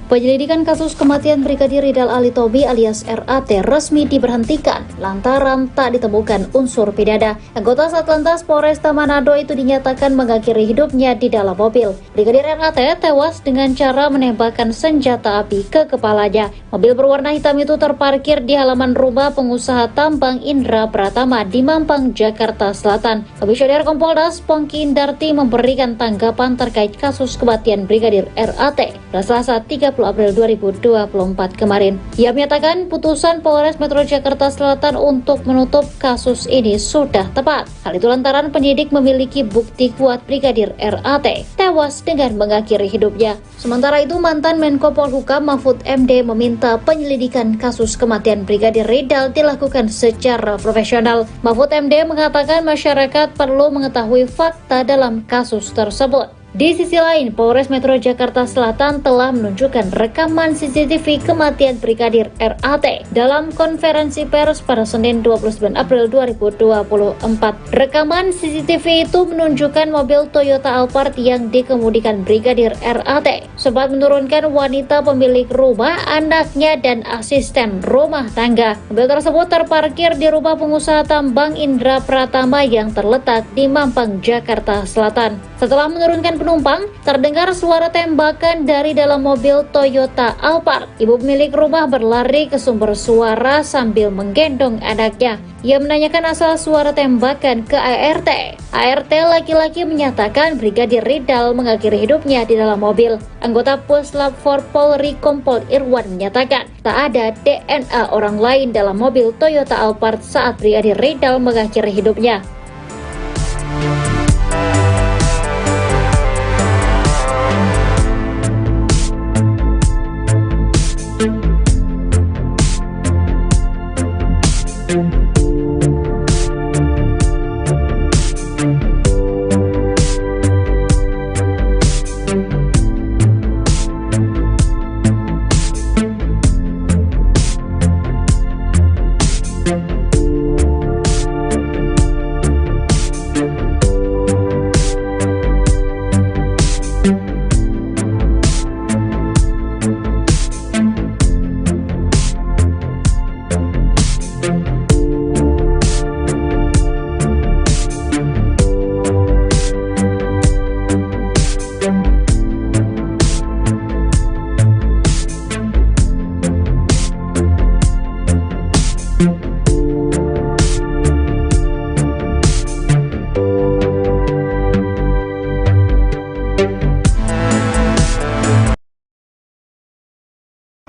Penyelidikan kasus kematian Brigadir Ridal Alitomi alias RAT resmi diberhentikan lantaran tak ditemukan unsur pidana. Anggota Satlantas Polresta Manado itu dinyatakan mengakhiri hidupnya di dalam mobil. Brigadir RAT tewas dengan cara menembakkan senjata api ke kepalanya. Mobil berwarna hitam itu terparkir di halaman rumah pengusaha tambang Indra Pratama di Mampang, Jakarta Selatan. Komisioner Kompolnas Pongki Indarti memberikan tanggapan terkait kasus kematian Brigadir RAT pada Selasa 30 April 2024 kemarin. Ia menyatakan putusan Polres Metro Jakarta Selatan untuk menutup kasus ini sudah tepat. Hal itu lantaran penyidik memiliki bukti kuat Brigadir RAT tewas dengan mengakhiri hidupnya. Sementara itu, mantan Menko Polhukam Mahfud MD meminta penyelidikan kasus kematian Brigadir Ridal dilakukan secara profesional. Mahfud MD mengatakan masyarakat perlu mengetahui fakta dalam kasus tersebut. Di sisi lain, Polres Metro Jakarta Selatan telah menunjukkan rekaman CCTV kematian Brigadir RAT dalam konferensi pers pada Senin 29 April 2024. Rekaman CCTV itu menunjukkan mobil Toyota Alphard yang dikemudikan Brigadir RAT sempat menurunkan wanita pemilik rumah, anaknya, dan asisten rumah tangga. Mobil tersebut terparkir di rumah pengusaha tambang Indra Pratama yang terletak di Mampang, Jakarta Selatan. Setelah menurunkan penumpang, terdengar suara tembakan dari dalam mobil Toyota Alphard. Ibu pemilik rumah berlari ke sumber suara sambil menggendong anaknya. Ia menanyakan asal suara tembakan ke ART. ART laki-laki menyatakan Brigadir Ridal mengakhiri hidupnya di dalam mobil. Anggota Puslap 4 Polri Kompol Irwan menyatakan tak ada DNA orang lain dalam mobil Toyota Alphard saat Brigadir Ridal mengakhiri hidupnya.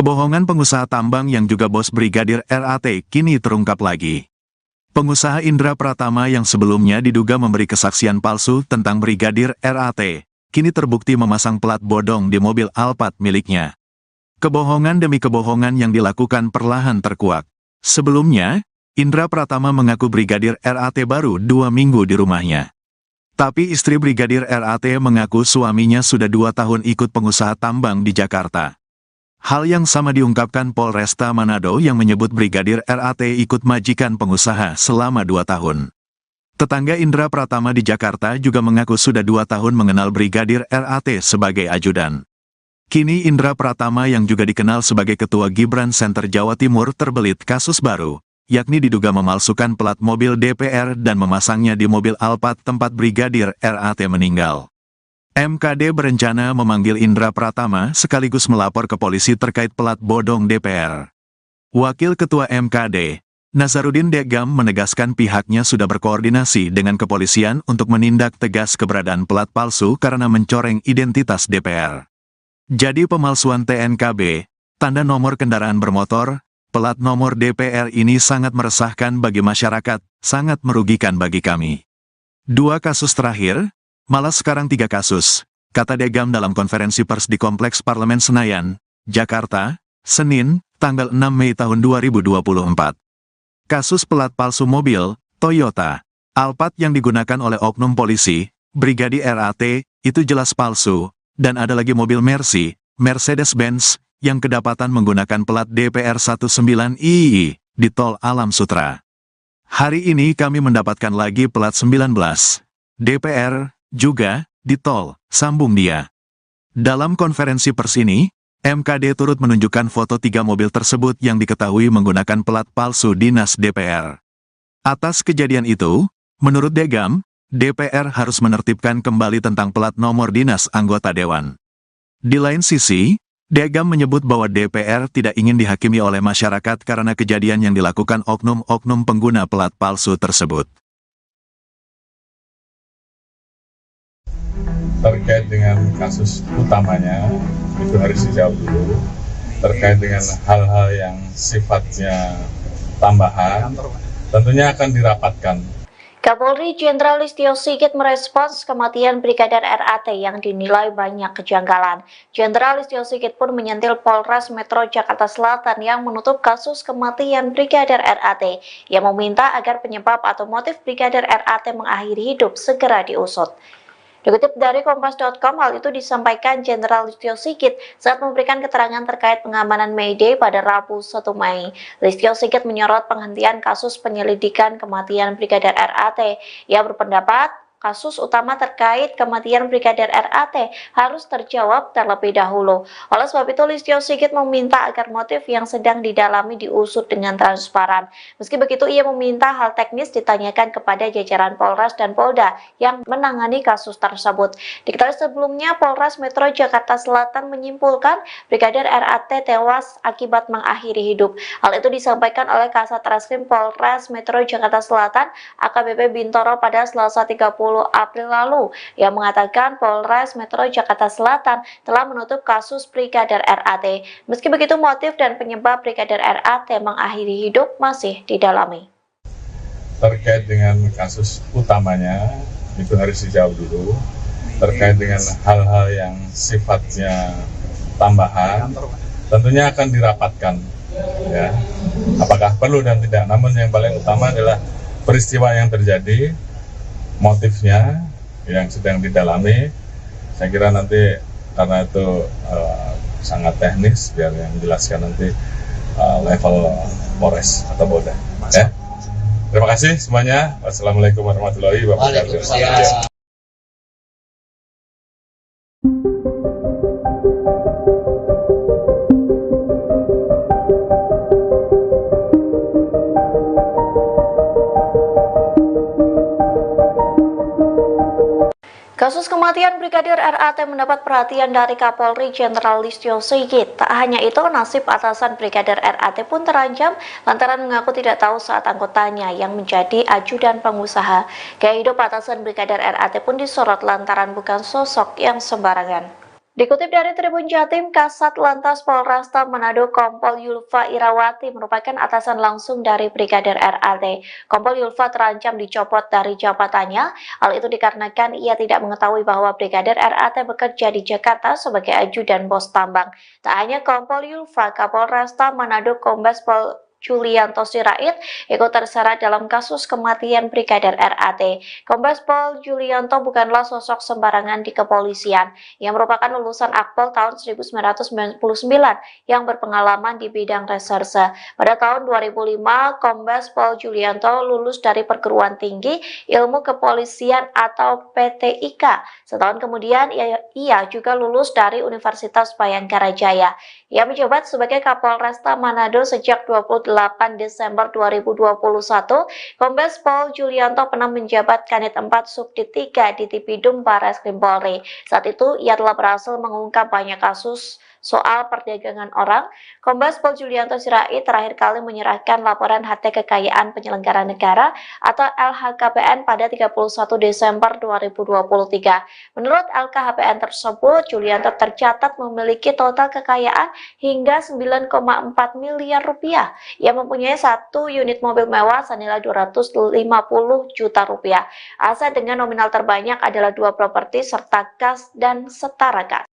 Kebohongan pengusaha tambang yang juga bos Brigadir RAT kini terungkap lagi. Pengusaha Indra Pratama yang sebelumnya diduga memberi kesaksian palsu tentang Brigadir RAT, kini terbukti memasang plat bodong di mobil Alphard miliknya. Kebohongan demi kebohongan yang dilakukan perlahan terkuak. Sebelumnya, Indra Pratama mengaku Brigadir RAT baru 2 minggu di rumahnya. Tapi istri Brigadir RAT mengaku suaminya sudah 2 tahun ikut pengusaha tambang di Jakarta. Hal yang sama diungkapkan Polresta Manado yang menyebut Brigadir RAT ikut majikan pengusaha selama 2 tahun. Tetangga Indra Pratama di Jakarta juga mengaku sudah 2 tahun mengenal Brigadir RAT sebagai ajudan. Kini Indra Pratama yang juga dikenal sebagai Ketua Gibran Center Jawa Timur terbelit kasus baru, yakni diduga memalsukan plat mobil DPR dan memasangnya di mobil Alphard tempat Brigadir RAT meninggal. MKD berencana memanggil Indra Pratama sekaligus melapor ke polisi terkait plat bodong DPR. Wakil Ketua MKD, Nazarudin Degam menegaskan pihaknya sudah berkoordinasi dengan kepolisian untuk menindak tegas keberadaan plat palsu karena mencoreng identitas DPR. Jadi pemalsuan TNKB, tanda nomor kendaraan bermotor, plat nomor DPR ini sangat meresahkan bagi masyarakat, sangat merugikan bagi kami. 2 kasus terakhir, malah sekarang 3 kasus, kata Degam dalam konferensi pers di Kompleks Parlemen Senayan, Jakarta, Senin, tanggal 6 Mei tahun 2024. Kasus plat palsu mobil, Toyota, Alphard yang digunakan oleh oknum polisi, Brigadir RAT, itu jelas palsu, dan ada lagi mobil Mercy, Mercedes-Benz, yang kedapatan menggunakan plat DPR 19II di Tol Alam Sutra. Hari ini kami mendapatkan lagi plat 19 DPR juga di Tol, sambung dia. Dalam konferensi pers ini, MKD turut menunjukkan foto 3 mobil tersebut yang diketahui menggunakan plat palsu dinas DPR. Atas kejadian itu, menurut Degam, DPR harus menertibkan kembali tentang plat nomor dinas anggota dewan. Di lain sisi, Degam menyebut bahwa DPR tidak ingin dihakimi oleh masyarakat karena kejadian yang dilakukan oknum-oknum pengguna plat palsu tersebut. Terkait dengan kasus utamanya, itu harus dijawab dulu. Terkait dengan hal-hal yang sifatnya tambahan, tentunya akan dirapatkan. Kapolri Jenderal Listio Sigit merespons kematian Brigadir RAT yang dinilai banyak kejanggalan. Jenderal Listio Sigit pun menyentil Polres Metro Jakarta Selatan yang menutup kasus kematian Brigadir RAT. Ia meminta agar penyebab atau motif Brigadir RAT mengakhiri hidup segera diusut. Dikutip dari Kompas.com, hal itu disampaikan Jenderal Listio Sigit saat memberikan keterangan terkait pengamanan May Day pada Rabu 1 Mei. Listio Sigit menyorot penghentian kasus penyelidikan kematian Brigadir RAT. Ia berpendapat kasus utama terkait kematian Brigadir RAT harus terjawab terlebih dahulu. Oleh sebab itu, Listio Sigit meminta agar motif yang sedang didalami diusut dengan transparan. Meski begitu, ia meminta hal teknis ditanyakan kepada jajaran Polres dan Polda yang menangani kasus tersebut. Diketahui sebelumnya, Polres Metro Jakarta Selatan menyimpulkan Brigadir RAT tewas akibat mengakhiri hidup. Hal itu disampaikan oleh Kasat Reskrim Polres Metro Jakarta Selatan AKBP Bintoro pada Selasa 30 April lalu, yang mengatakan Polres Metro Jakarta Selatan telah menutup kasus Brigadir RAT. Meski begitu, motif dan penyebab Brigadir RAT mengakhiri hidup masih didalami. Terkait dengan kasus utamanya, itu harus dijawab dulu. Terkait dengan hal-hal yang sifatnya tambahan, tentunya akan dirapatkan. Ya, apakah perlu dan tidak. Namun yang paling utama adalah peristiwa yang terjadi, motifnya yang sedang didalami. Saya kira nanti karena itu sangat teknis, biar yang menjelaskan nanti level Polres atau Polda. Ya. Terima kasih semuanya. Wassalamualaikum warahmatullahi wabarakatuh. Kasus kematian Brigadir RAT mendapat perhatian dari Kapolri Jenderal Listio Sigit. Tak hanya itu, nasib atasan Brigadir RAT pun terancam lantaran mengaku tidak tahu saat anggotanya yang menjadi ajudan pengusaha. Gaya hidup atasan Brigadir RAT pun disorot lantaran bukan sosok yang sembarangan. Dikutip dari Tribun Jatim, Kasat Lantas Polresta Manado Kompol Yulfa Irawati merupakan atasan langsung dari Brigadir RAT. Kompol Yulfa terancam dicopot dari jabatannya. Hal itu dikarenakan ia tidak mengetahui bahwa Brigadir RAT bekerja di Jakarta sebagai ajudan bos tambang. Tak hanya Kompol Yulfa, Kapolresta Manado Kombes Pol Julianto Sirait ikut terseret dalam kasus kematian Brigadir RAT. Kombes Pol Julianto bukanlah sosok sembarangan di kepolisian. Ia merupakan lulusan Akpol tahun 1999 yang berpengalaman di bidang reserse. Pada tahun 2005, Kombes Pol Julianto lulus dari Perguruan Tinggi Ilmu Kepolisian atau PTIK. Setahun kemudian, ia juga lulus dari Universitas Bayangkara Jaya. Ia menjabat sebagai Kapolresta Manado sejak 28 Desember 2021, Kombes Pol Julianto pernah menjabat Kanit 4 Subdit 3 di Tipidum Barreskrim Polri. Saat itu, ia telah berhasil mengungkap banyak kasus soal perdagangan orang. Kombes Pol Julianto Sirait terakhir kali menyerahkan laporan harta kekayaan penyelenggara negara atau LHKPN pada 31 Desember 2023. Menurut LKHPN tersebut, Julianto tercatat memiliki total kekayaan hingga 9,4 miliar rupiah. Ia mempunyai 1 unit mobil mewah senilai 250 juta rupiah. Aset dengan nominal terbanyak adalah 2 properti serta kas dan setara kas.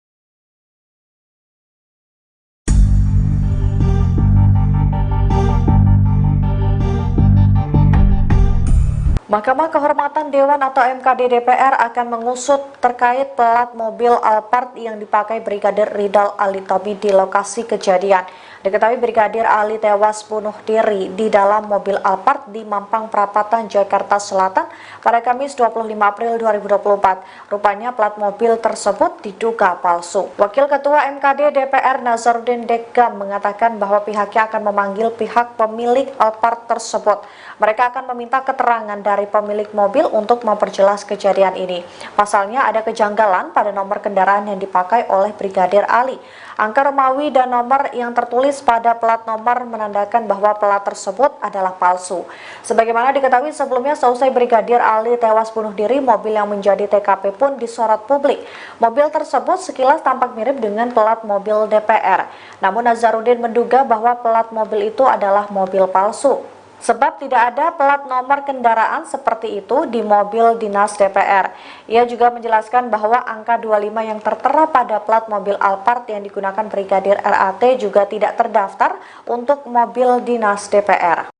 Mahkamah Kehormatan Dewan atau MKD DPR akan mengusut terkait plat mobil Alphard yang dipakai Brigadir Ridal Alitomi di lokasi kejadian. Diketahui Brigadir Ali tewas bunuh diri di dalam mobil Alphard di Mampang Perapatan, Jakarta Selatan pada Kamis 25 April 2024. Rupanya plat mobil tersebut diduga palsu. Wakil Ketua MKD DPR Nazarudin Dekam mengatakan bahwa pihaknya akan memanggil pihak pemilik Alphard tersebut. Mereka akan meminta keterangan dari pemilik mobil untuk memperjelas kejadian ini. Pasalnya ada kejanggalan pada nomor kendaraan yang dipakai oleh Brigadir Ali. Angka Romawi dan nomor yang tertulis pada plat nomor menandakan bahwa plat tersebut adalah palsu. Sebagaimana diketahui sebelumnya, seusai Brigadir Ali tewas bunuh diri, mobil yang menjadi TKP pun disorot publik. Mobil tersebut sekilas tampak mirip dengan plat mobil DPR. Namun Nazarudin menduga bahwa plat mobil itu adalah mobil palsu. Sebab tidak ada plat nomor kendaraan seperti itu di mobil dinas DPR. Ia juga menjelaskan bahwa angka 25 yang tertera pada plat mobil Alphard yang digunakan Brigadir RAT juga tidak terdaftar untuk mobil dinas DPR.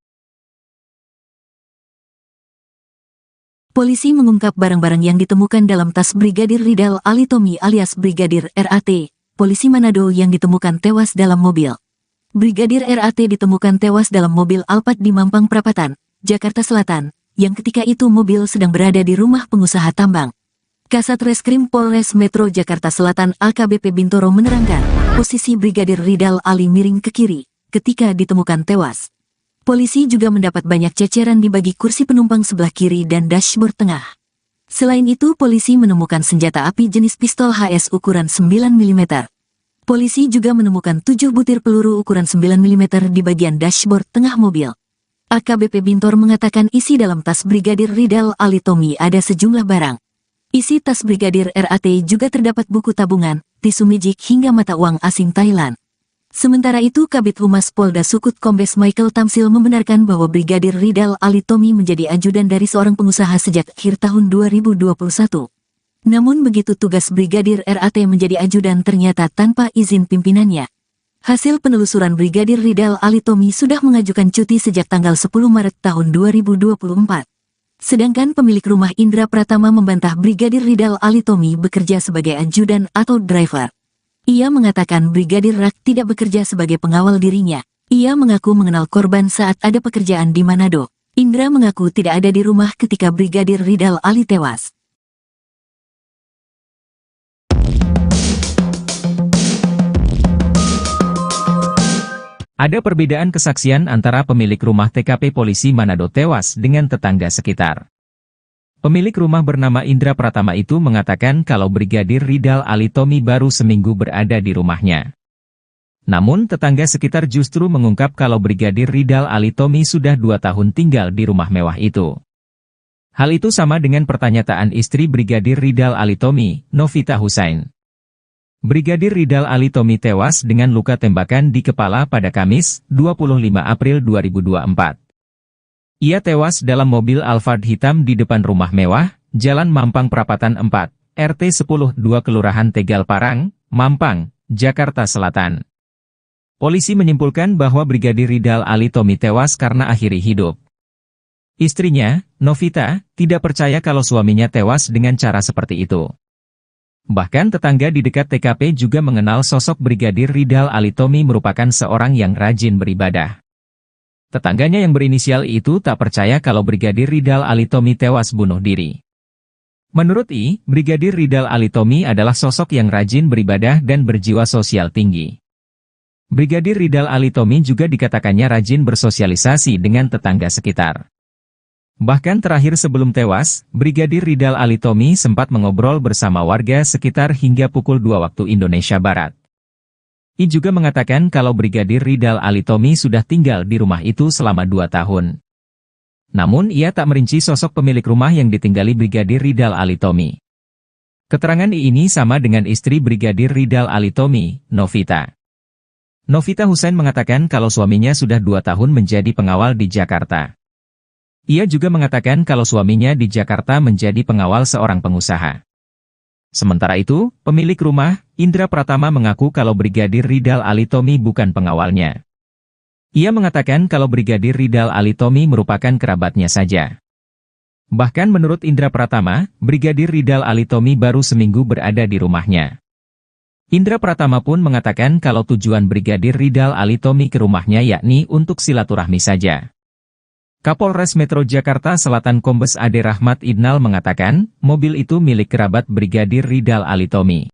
Polisi mengungkap barang-barang yang ditemukan dalam tas Brigadir Ridal Alitomi alias Brigadir RAT, polisi Manado yang ditemukan tewas dalam mobil. Brigadir RAT ditemukan tewas dalam mobil Alphard di Mampang Perapatan, Jakarta Selatan, yang ketika itu mobil sedang berada di rumah pengusaha tambang. Kasat Reskrim Polres Metro Jakarta Selatan AKBP Bintoro menerangkan, posisi Brigadir Ridal Ali miring ke kiri ketika ditemukan tewas. Polisi juga mendapat banyak ceceran di bagi kursi penumpang sebelah kiri dan dashboard tengah. Selain itu, polisi menemukan senjata api jenis pistol HS ukuran 9 mm. Polisi juga menemukan 7 butir peluru ukuran 9 mm di bagian dashboard tengah mobil. AKBP Bintor mengatakan isi dalam tas Brigadir Ridal Alitomi ada sejumlah barang. Isi tas Brigadir RAT juga terdapat buku tabungan, tisu mijik hingga mata uang asing Thailand. Sementara itu, Kabid Humas Polda Sukut Kombes Michael Tamsil membenarkan bahwa Brigadir Ridal Alitomi menjadi ajudan dari seorang pengusaha sejak akhir tahun 2021. Namun begitu tugas Brigadir RAT menjadi ajudan ternyata tanpa izin pimpinannya. Hasil penelusuran Brigadir Ridal Alitomi sudah mengajukan cuti sejak tanggal 10 Maret tahun 2024. Sedangkan pemilik rumah Indra Pratama membantah Brigadir Ridal Alitomi bekerja sebagai ajudan atau driver. Ia mengatakan Brigadir RAT tidak bekerja sebagai pengawal dirinya. Ia mengaku mengenal korban saat ada pekerjaan di Manado. Indra mengaku tidak ada di rumah ketika Brigadir Ridal Ali tewas. Ada perbedaan kesaksian antara pemilik rumah TKP polisi Manado tewas dengan tetangga sekitar. Pemilik rumah bernama Indra Pratama itu mengatakan kalau Brigadir Ridal Alitomi baru seminggu berada di rumahnya. Namun tetangga sekitar justru mengungkap kalau Brigadir Ridal Alitomi sudah 2 tahun tinggal di rumah mewah itu. Hal itu sama dengan pernyataan istri Brigadir Ridal Alitomi, Novita Husain. Brigadir Ridal Alitomi tewas dengan luka tembakan di kepala pada Kamis, 25 April 2024. Ia tewas dalam mobil Alphard hitam di depan rumah mewah, Jalan Mampang Perapatan 4, RT 10-2 Kelurahan Tegal Parang, Mampang, Jakarta Selatan. Polisi menyimpulkan bahwa Brigadir Ridal Alitomi tewas karena akhiri hidup. Istrinya, Novita, tidak percaya kalau suaminya tewas dengan cara seperti itu. Bahkan tetangga di dekat TKP juga mengenal sosok Brigadir Ridal Alitomi merupakan seorang yang rajin beribadah. Tetangganya yang berinisial I itu tak percaya kalau Brigadir Ridal Alitomi tewas bunuh diri. Menurut I, Brigadir Ridal Alitomi adalah sosok yang rajin beribadah dan berjiwa sosial tinggi. Brigadir Ridal Alitomi juga dikatakannya rajin bersosialisasi dengan tetangga sekitar. Bahkan terakhir sebelum tewas, Brigadir Ridal Alitomi sempat mengobrol bersama warga sekitar hingga pukul 2 waktu Indonesia Barat. I juga mengatakan kalau Brigadir Ridal Alitomi sudah tinggal di rumah itu selama 2 tahun. Namun ia tak merinci sosok pemilik rumah yang ditinggali Brigadir Ridal Alitomi. Keterangan I ini sama dengan istri Brigadir Ridal Alitomi, Novita. Novita Husain mengatakan kalau suaminya sudah 2 tahun menjadi pengawal di Jakarta. Ia juga mengatakan kalau suaminya di Jakarta menjadi pengawal seorang pengusaha. Sementara itu, pemilik rumah, Indra Pratama mengaku kalau Brigadir Ridal Alitomi bukan pengawalnya. Ia mengatakan kalau Brigadir Ridal Alitomi merupakan kerabatnya saja. Bahkan menurut Indra Pratama, Brigadir Ridal Alitomi baru seminggu berada di rumahnya. Indra Pratama pun mengatakan kalau tujuan Brigadir Ridal Alitomi ke rumahnya yakni untuk silaturahmi saja. Kapolres Metro Jakarta Selatan Kombes Ade Rahmat Idnal mengatakan, mobil itu milik kerabat Brigadir Ridal Alitomi.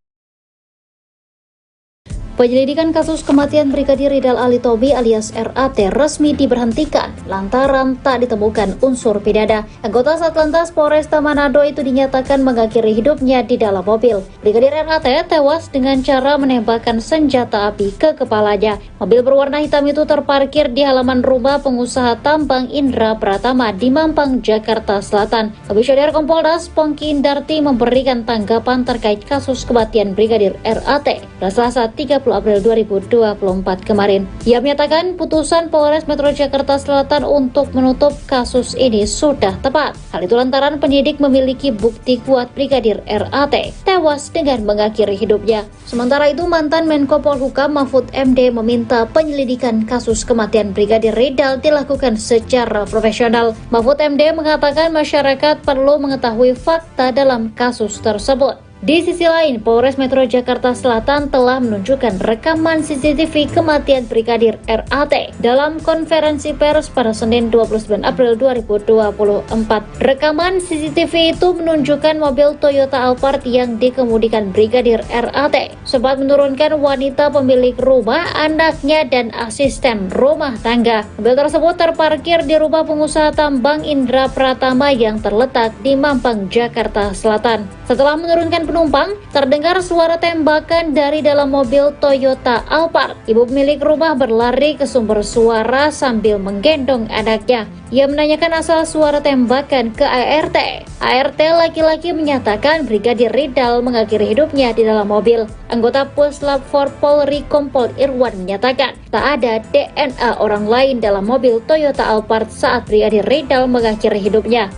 Penyelidikan kasus kematian Brigadir Ridal Alitomi alias RAT resmi diberhentikan lantaran tak ditemukan unsur pidana. Anggota Satlantas Polresta Manado itu dinyatakan mengakhiri hidupnya di dalam mobil. Brigadir RAT tewas dengan cara menembakkan senjata api ke kepalanya. Mobil berwarna hitam itu terparkir di halaman rumah pengusaha tambang Indra Pratama di Mampang, Jakarta Selatan. Komisioner Kompolnas Pongki Indarti memberikan tanggapan terkait kasus kematian Brigadir RAT pada Selasa 30 April 2024 kemarin. Ia menyatakan putusan Polres Metro Jakarta Selatan untuk menutup kasus ini sudah tepat. Hal itu lantaran penyidik memiliki bukti kuat Brigadir RAT tewas dengan mengakhiri hidupnya. Sementara itu, mantan Menko Polhukam Mahfud MD meminta penyelidikan kasus kematian Brigadir Ridal dilakukan secara profesional. Mahfud MD mengatakan masyarakat perlu mengetahui fakta dalam kasus tersebut. Di sisi lain, Polres Metro Jakarta Selatan telah menunjukkan rekaman CCTV kematian Brigadir RAT dalam konferensi pers pada Senin 29 April 2024. Rekaman CCTV itu menunjukkan mobil Toyota Alphard yang dikemudikan Brigadir RAT sempat menurunkan wanita pemilik rumah, anaknya, dan asisten rumah tangga. Mobil tersebut terparkir di rumah pengusaha tambang Indra Pratama yang terletak di Mampang, Jakarta Selatan. Setelah menurunkan penumpang, terdengar suara tembakan dari dalam mobil Toyota Alphard. Ibu pemilik rumah berlari ke sumber suara sambil menggendong anaknya. Ia menanyakan asal suara tembakan ke ART. ART laki-laki menyatakan Brigadir Ridal mengakhiri hidupnya di dalam mobil. Anggota Puslap 4 Polri Kompol Irwan menyatakan tak ada DNA orang lain dalam mobil Toyota Alphard saat Brigadir Ridal mengakhiri hidupnya.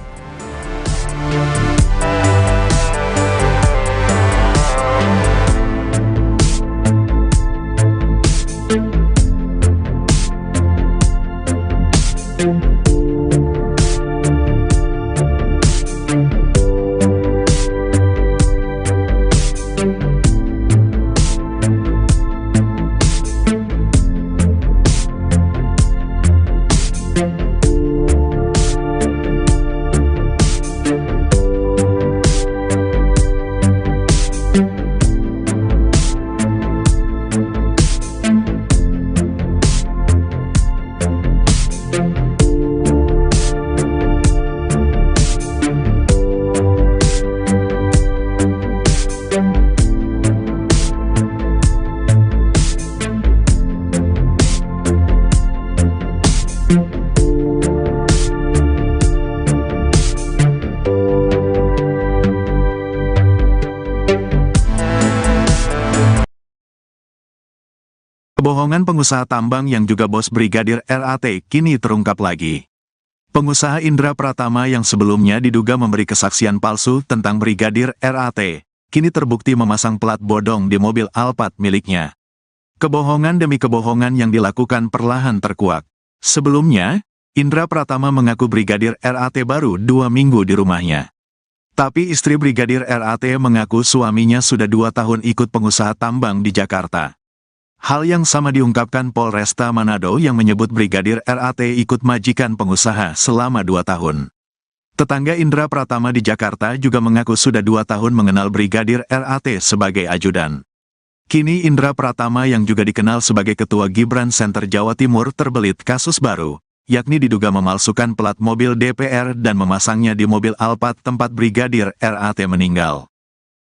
Kebohongan pengusaha tambang yang juga bos Brigadir RAT kini terungkap lagi. Pengusaha Indra Pratama yang sebelumnya diduga memberi kesaksian palsu tentang Brigadir RAT, kini terbukti memasang plat bodong di mobil Alphard miliknya. Kebohongan demi kebohongan yang dilakukan perlahan terkuak. Sebelumnya, Indra Pratama mengaku Brigadir RAT baru 2 minggu di rumahnya. Tapi istri Brigadir RAT mengaku suaminya sudah 2 tahun ikut pengusaha tambang di Jakarta. Hal yang sama diungkapkan Polresta Manado yang menyebut Brigadir RAT ikut majikan pengusaha selama 2 tahun. Tetangga Indra Pratama di Jakarta juga mengaku sudah 2 tahun mengenal Brigadir RAT sebagai ajudan. Kini Indra Pratama yang juga dikenal sebagai Ketua Gibran Center Jawa Timur terbelit kasus baru, yakni diduga memalsukan plat mobil DPR dan memasangnya di mobil Alphard tempat Brigadir RAT meninggal.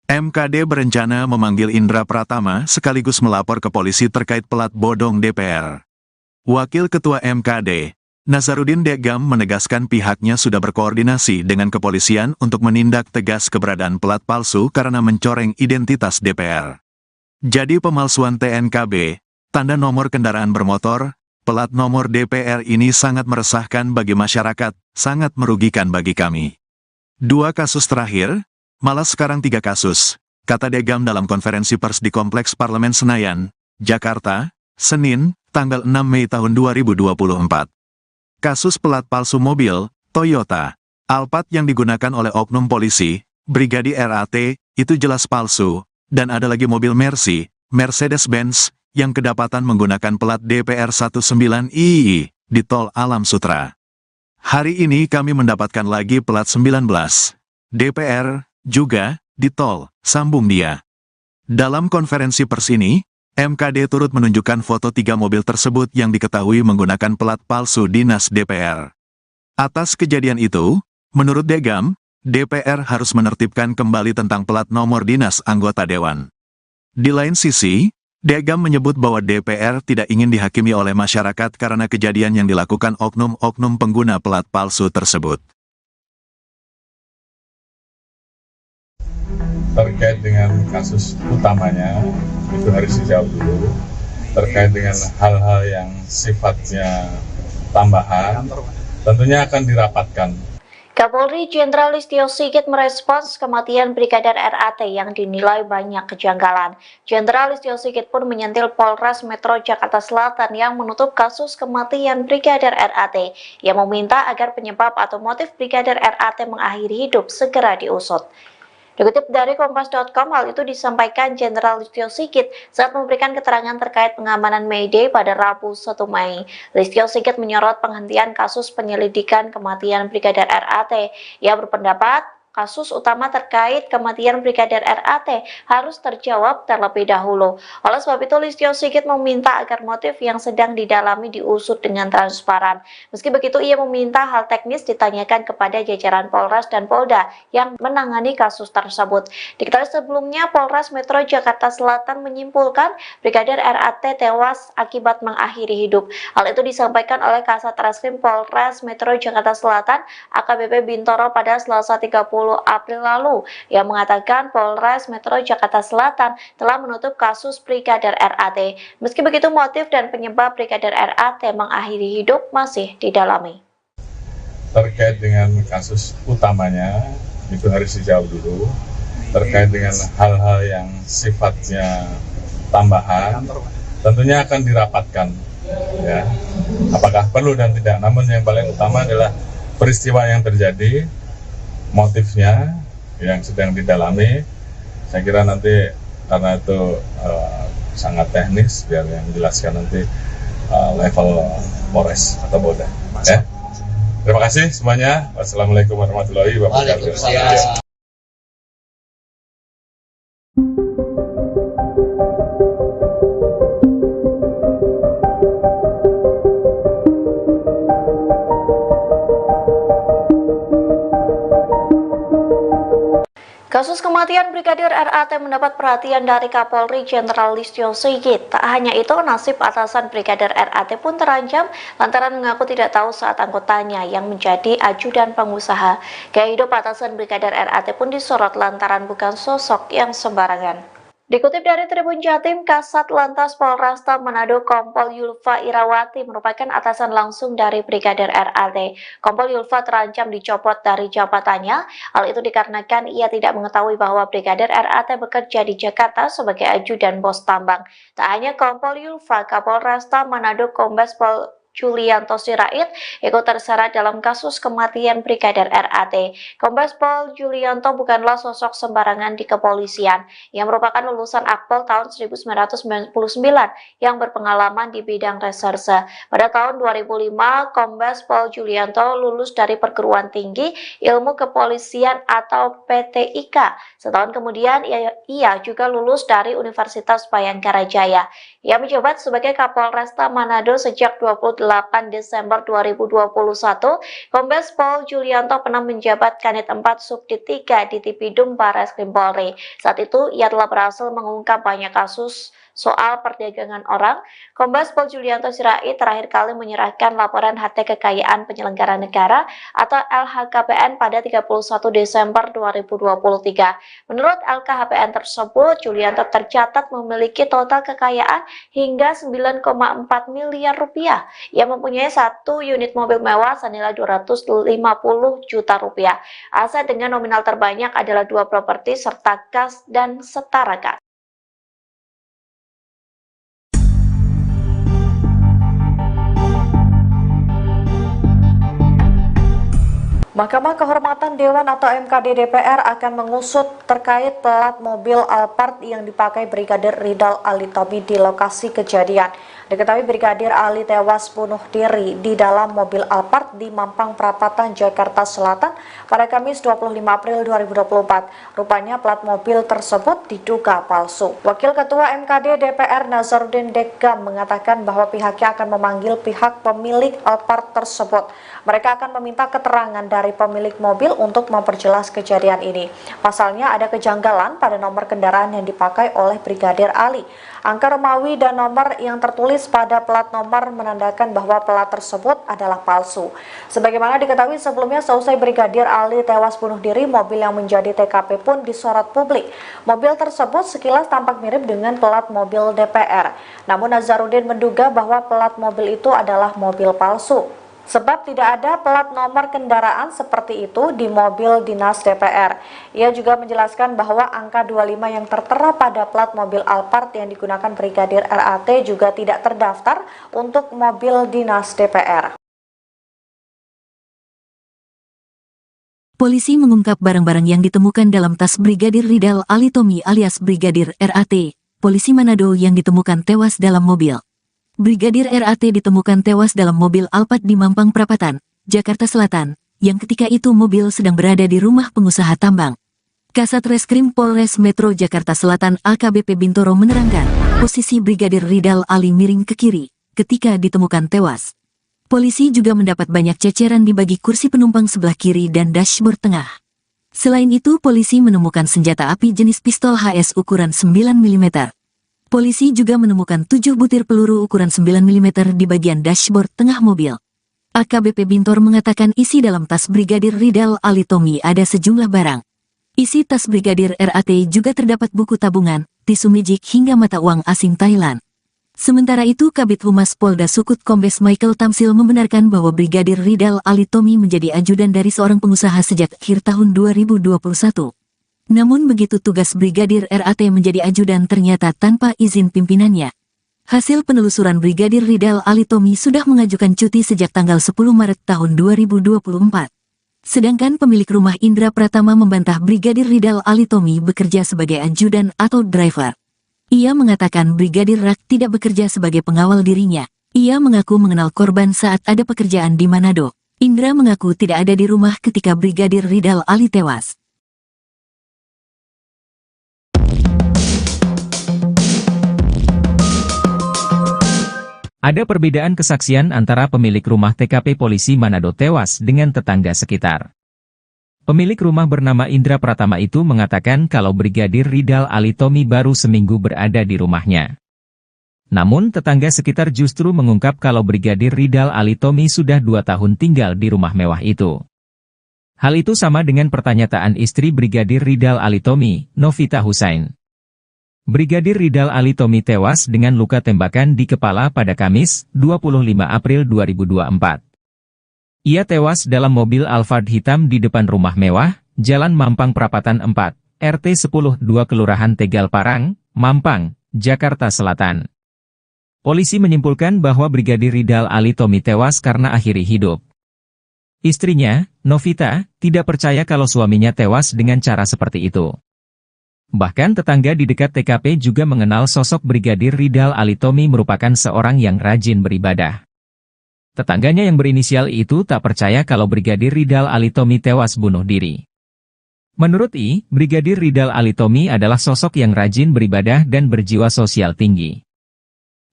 MKD berencana memanggil Indra Pratama sekaligus melapor ke polisi terkait plat bodong DPR. Wakil Ketua MKD, Nazarudin Degam menegaskan pihaknya sudah berkoordinasi dengan kepolisian untuk menindak tegas keberadaan plat palsu karena mencoreng identitas DPR. Jadi pemalsuan TNKB, tanda nomor kendaraan bermotor, plat nomor DPR ini sangat meresahkan bagi masyarakat, sangat merugikan bagi kami. 2 kasus terakhir, malah sekarang 3 kasus, kata Degam dalam konferensi pers di Kompleks Parlemen Senayan, Jakarta, Senin, tanggal 6 Mei tahun 2024. Kasus pelat palsu mobil, Toyota, Alphard yang digunakan oleh oknum polisi, Brigadir RAT, itu jelas palsu, dan ada lagi mobil Mercy, Mercedes-Benz, yang kedapatan menggunakan plat DPR 19II di Tol Alam Sutra. Hari ini kami mendapatkan lagi plat 19 DPR juga di Tol, sambung dia. Dalam konferensi pers ini, MKD turut menunjukkan foto 3 mobil tersebut yang diketahui menggunakan plat palsu dinas DPR. Atas kejadian itu, menurut Degam, DPR harus menertibkan kembali tentang plat nomor dinas anggota dewan. Di lain sisi, Degam menyebut bahwa DPR tidak ingin dihakimi oleh masyarakat karena kejadian yang dilakukan oknum-oknum pengguna plat palsu tersebut. Terkait dengan kasus utamanya, itu harus dijawab dulu. Terkait dengan hal-hal yang sifatnya tambahan, tentunya akan dirapatkan. Kapolri Jenderal Listio Sigit merespons kematian Brigadir RAT yang dinilai banyak kejanggalan. Jenderal Listio Sigit pun menyentil Polres Metro Jakarta Selatan yang menutup kasus kematian Brigadir RAT, yang meminta agar penyebab atau motif Brigadir RAT mengakhiri hidup segera diusut. Dikutip dari Kompas.com, hal itu disampaikan Jenderal Listio Sigit saat memberikan keterangan terkait pengamanan May Day pada Rabu 1 Mei. Listio Sigit menyorot penghentian kasus penyelidikan kematian Brigadir RAT. Ia berpendapat kasus utama terkait kematian Brigadir RAT harus terjawab terlebih dahulu. Oleh sebab itu, Listio Sigit meminta agar motif yang sedang didalami diusut dengan transparan. Meski begitu, ia meminta hal teknis ditanyakan kepada jajaran Polres dan Polda yang menangani kasus tersebut. Diketahui sebelumnya, Polres Metro Jakarta Selatan menyimpulkan Brigadir RAT tewas akibat mengakhiri hidup. Hal itu disampaikan oleh Kasat Reskrim Polres Metro Jakarta Selatan, AKBP Bintoro pada Selasa 30 April lalu, yang mengatakan Polres Metro Jakarta Selatan telah menutup kasus Brigadir RAT. Meski begitu, motif dan penyebab Brigadir RAT mengakhiri hidup masih didalami. Terkait dengan kasus utamanya, itu harus dijawab dulu. Terkait dengan hal-hal yang sifatnya tambahan, tentunya akan dirapatkan. Ya, apakah perlu dan tidak. Namun yang paling utama adalah peristiwa yang terjadi, motifnya yang sedang didalami. Saya kira nanti karena itu sangat teknis, biar yang menjelaskan nanti level Polres atau Polda. Ya. Terima kasih semuanya. Wassalamualaikum warahmatullahi wabarakatuh. Kasus kematian Brigadir RAT mendapat perhatian dari Kapolri Jenderal Listio Sigit. Tak hanya itu, nasib atasan Brigadir RAT pun terancam lantaran mengaku tidak tahu saat anggotanya yang menjadi ajudan pengusaha. Gaya hidup atasan Brigadir RAT pun disorot lantaran bukan sosok yang sembarangan. Dikutip dari Tribun Jatim, Kasat Lantas Polresta Manado Kompol Yulfa Irawati merupakan atasan langsung dari Brigadir RAT. Kompol Yulfa terancam dicopot dari jabatannya. Hal itu dikarenakan ia tidak mengetahui bahwa Brigadir RAT bekerja di Jakarta sebagai ajudan bos tambang. Tak hanya Kompol Yulfa, Kapolresta Manado Kombes Pol Julianto Sirait ikut terseret dalam kasus kematian Brigadir RAT. Kombes Pol Julianto bukanlah sosok sembarangan di kepolisian. Ia merupakan lulusan Akpol tahun 1999 yang berpengalaman di bidang reserse. Pada tahun 2005, Kombes Pol Julianto lulus dari Perguruan Tinggi Ilmu Kepolisian atau PTIK. Setahun kemudian, ia juga lulus dari Universitas Bayangkara Jaya. Ia menjabat sebagai Kapolresta Manado sejak 28 Desember 2021, Kombes Pol Julianto pernah menjabat Kanit 4 Subdit 3 di Tipidum Barreskrim Polri. Saat itu, ia telah berhasil mengungkap banyak kasus soal perdagangan orang. Kombes Pol Julianto Sirait terakhir kali menyerahkan laporan harta kekayaan penyelenggara negara atau LHKPN pada 31 Desember 2023. Menurut LKHPN tersebut, Julianto tercatat memiliki total kekayaan hingga 9,4 miliar rupiah. Ia mempunyai 1 unit mobil mewah senilai 250 juta rupiah. Aset dengan nominal terbanyak adalah 2 properti serta kas dan setara kas. Mahkamah Kehormatan Dewan atau MKD DPR akan mengusut terkait plat mobil Alphard yang dipakai Brigadir Ridal Alitomi di lokasi kejadian. Diketahui Brigadir Ali tewas bunuh diri di dalam mobil Alphard di Mampang Perapatan, Jakarta Selatan pada Kamis 25 April 2024. Rupanya plat mobil tersebut diduga palsu. Wakil Ketua MKD DPR Nazarudin Dekgam mengatakan bahwa pihaknya akan memanggil pihak pemilik Alphard tersebut. Mereka akan meminta keterangan dari pemilik mobil untuk memperjelas kejadian ini. Pasalnya ada kejanggalan pada nomor kendaraan yang dipakai oleh Brigadir Ali. Angka Romawi dan nomor yang tertulis pada plat nomor menandakan bahwa plat tersebut adalah palsu. Sebagaimana diketahui sebelumnya, seusai Brigadir Ali tewas bunuh diri, mobil yang menjadi TKP pun disorot publik. Mobil tersebut sekilas tampak mirip dengan plat mobil DPR. Namun Nazarudin menduga bahwa plat mobil itu adalah mobil palsu. Sebab tidak ada plat nomor kendaraan seperti itu di mobil dinas DPR. Ia juga menjelaskan bahwa angka 25 yang tertera pada plat mobil Alphard yang digunakan Brigadir RAT juga tidak terdaftar untuk mobil dinas DPR. Polisi mengungkap barang-barang yang ditemukan dalam tas Brigadir Ridal Alitomi alias Brigadir RAT, polisi Manado yang ditemukan tewas dalam mobil. Brigadir RAT ditemukan tewas dalam mobil Alphard di Mampang Perapatan, Jakarta Selatan, yang ketika itu mobil sedang berada di rumah pengusaha tambang. Kasat Reskrim Polres Metro Jakarta Selatan AKBP Bintoro menerangkan, posisi Brigadir Ridal Ali miring ke kiri ketika ditemukan tewas. Polisi juga mendapat banyak ceceran di bagi kursi penumpang sebelah kiri dan dashboard tengah. Selain itu, polisi menemukan senjata api jenis pistol HS ukuran 9 mm. Polisi juga menemukan 7 butir peluru ukuran 9 mm di bagian dashboard tengah mobil. AKBP Bintor mengatakan isi dalam tas Brigadir Ridal Alitomi ada sejumlah barang. Isi tas Brigadir RAT juga terdapat buku tabungan, tisu mijik hingga mata uang asing Thailand. Sementara itu, Kabid Humas Polda Sukut Kombes Michael Tamsil membenarkan bahwa Brigadir Ridal Alitomi menjadi ajudan dari seorang pengusaha sejak akhir tahun 2021. Namun begitu tugas Brigadir RAT menjadi ajudan ternyata tanpa izin pimpinannya. Hasil penelusuran Brigadir Ridal Alitomi sudah mengajukan cuti sejak tanggal 10 Maret tahun 2024. Sedangkan pemilik rumah Indra Pratama membantah Brigadir Ridal Alitomi bekerja sebagai ajudan atau driver. Ia mengatakan Brigadir RAT tidak bekerja sebagai pengawal dirinya. Ia mengaku mengenal korban saat ada pekerjaan di Manado. Indra mengaku tidak ada di rumah ketika Brigadir Ridal Ali tewas. Ada perbedaan kesaksian antara pemilik rumah TKP polisi Manado tewas dengan tetangga sekitar. Pemilik rumah bernama Indra Pratama itu mengatakan kalau Brigadir Ridal Alitomi baru seminggu berada di rumahnya. Namun tetangga sekitar justru mengungkap kalau Brigadir Ridal Alitomi sudah 2 tahun tinggal di rumah mewah itu. Hal itu sama dengan pernyataan istri Brigadir Ridal Alitomi, Novita Husain. Brigadir Ridal Alitomi tewas dengan luka tembakan di kepala pada Kamis, 25 April 2024. Ia tewas dalam mobil Alphard hitam di depan rumah mewah, Jalan Mampang Perapatan 4, RT 10-2 Kelurahan Tegal Parang, Mampang, Jakarta Selatan. Polisi menyimpulkan bahwa Brigadir Ridal Alitomi tewas karena akhiri hidup. Istrinya, Novita, tidak percaya kalau suaminya tewas dengan cara seperti itu. Bahkan tetangga di dekat TKP juga mengenal sosok Brigadir Ridal Alitomi merupakan seorang yang rajin beribadah. Tetangganya yang berinisial itu tak percaya kalau Brigadir Ridal Alitomi tewas bunuh diri. Menurut Brigadir Ridal Alitomi adalah sosok yang rajin beribadah dan berjiwa sosial tinggi.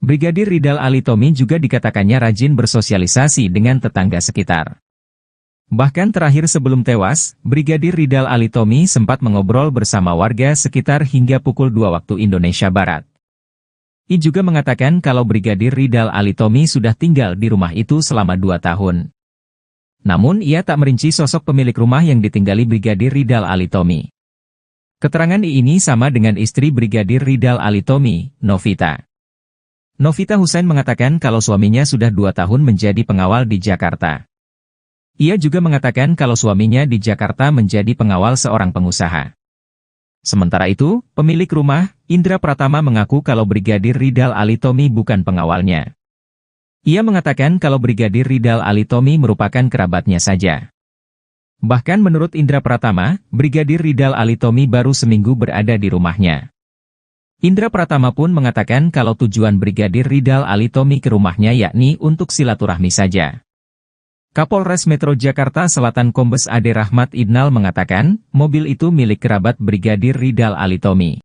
Brigadir Ridal Alitomi juga dikatakannya rajin bersosialisasi dengan tetangga sekitar. Bahkan terakhir sebelum tewas, Brigadir Ridal Alitomi sempat mengobrol bersama warga sekitar hingga pukul 2 waktu Indonesia Barat. I juga mengatakan kalau Brigadir Ridal Alitomi sudah tinggal di rumah itu selama 2 tahun. Namun ia tak merinci sosok pemilik rumah yang ditinggali Brigadir Ridal Alitomi. Keterangan ini sama dengan istri Brigadir Ridal Alitomi, Novita. Novita Husain mengatakan kalau suaminya sudah 2 tahun menjadi pengawal di Jakarta. Ia juga mengatakan kalau suaminya di Jakarta menjadi pengawal seorang pengusaha. Sementara itu, pemilik rumah, Indra Pratama mengaku kalau Brigadir Ridal Alitomi bukan pengawalnya. Ia mengatakan kalau Brigadir Ridal Alitomi merupakan kerabatnya saja. Bahkan menurut Indra Pratama, Brigadir Ridal Alitomi baru seminggu berada di rumahnya. Indra Pratama pun mengatakan kalau tujuan Brigadir Ridal Alitomi ke rumahnya yakni untuk silaturahmi saja. Kapolres Metro Jakarta Selatan Kombes Ade Rahmat Idnal mengatakan, mobil itu milik kerabat Brigadir Ridal Alitomi.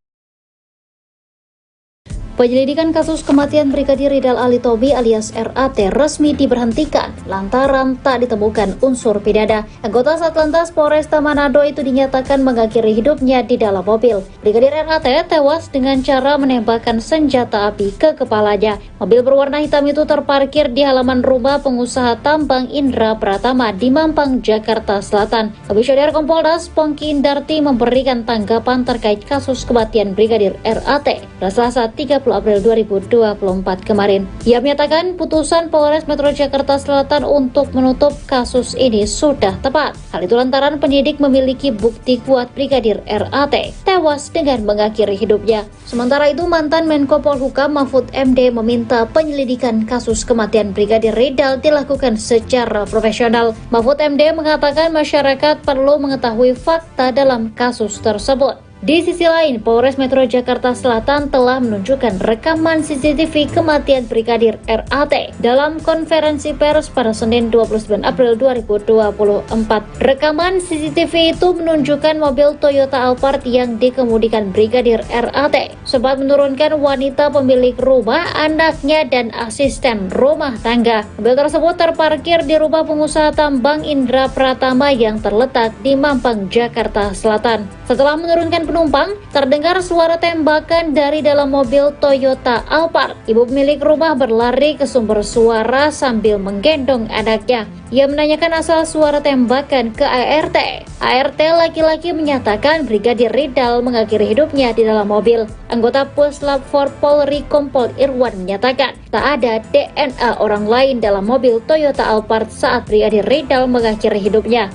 Penyelidikan kasus kematian Brigadir Ridal Alitomi alias RAT resmi diberhentikan lantaran tak ditemukan unsur pidana. Anggota Satlantas Polresta Manado itu dinyatakan mengakhiri hidupnya di dalam mobil. Brigadir RAT tewas dengan cara menembakkan senjata api ke kepalanya. Mobil berwarna hitam itu terparkir di halaman rumah pengusaha tambang Indra Pratama di Mampang, Jakarta Selatan. Komisioner Kompolnas Pongki Indarti memberikan tanggapan terkait kasus kematian Brigadir RAT pada Selasa 30 April 2024 kemarin. Ia menyatakan putusan Polres Metro Jakarta Selatan untuk menutup kasus ini sudah tepat. Hal itu lantaran penyidik memiliki bukti kuat Brigadir RAT tewas dengan mengakhiri hidupnya. Sementara itu, mantan Menko Polhukam Mahfud MD meminta penyelidikan kasus kematian Brigadir Ridal dilakukan secara profesional. Mahfud MD mengatakan masyarakat perlu mengetahui fakta dalam kasus tersebut. Di sisi lain, Polres Metro Jakarta Selatan telah menunjukkan rekaman CCTV kematian Brigadir RAT dalam konferensi pers pada Senin 29 April 2024. Rekaman CCTV itu menunjukkan mobil Toyota Alphard yang dikemudikan Brigadir RAT sempat menurunkan wanita pemilik rumah, anaknya, dan asisten rumah tangga. Mobil tersebut terparkir di rumah pengusaha tambang Indra Pratama yang terletak di Mampang, Jakarta Selatan. Setelah menurunkan penumpang, terdengar suara tembakan dari dalam mobil Toyota Alphard. Ibu pemilik rumah berlari ke sumber suara sambil menggendong anaknya. Ia menanyakan asal suara tembakan ke ART. ART laki-laki menyatakan Brigadir Ridal mengakhiri hidupnya di dalam mobil. Anggota Puslap 4 Polri Kompol Irwan menyatakan tak ada DNA orang lain dalam mobil Toyota Alphard saat Brigadir Ridal mengakhiri hidupnya.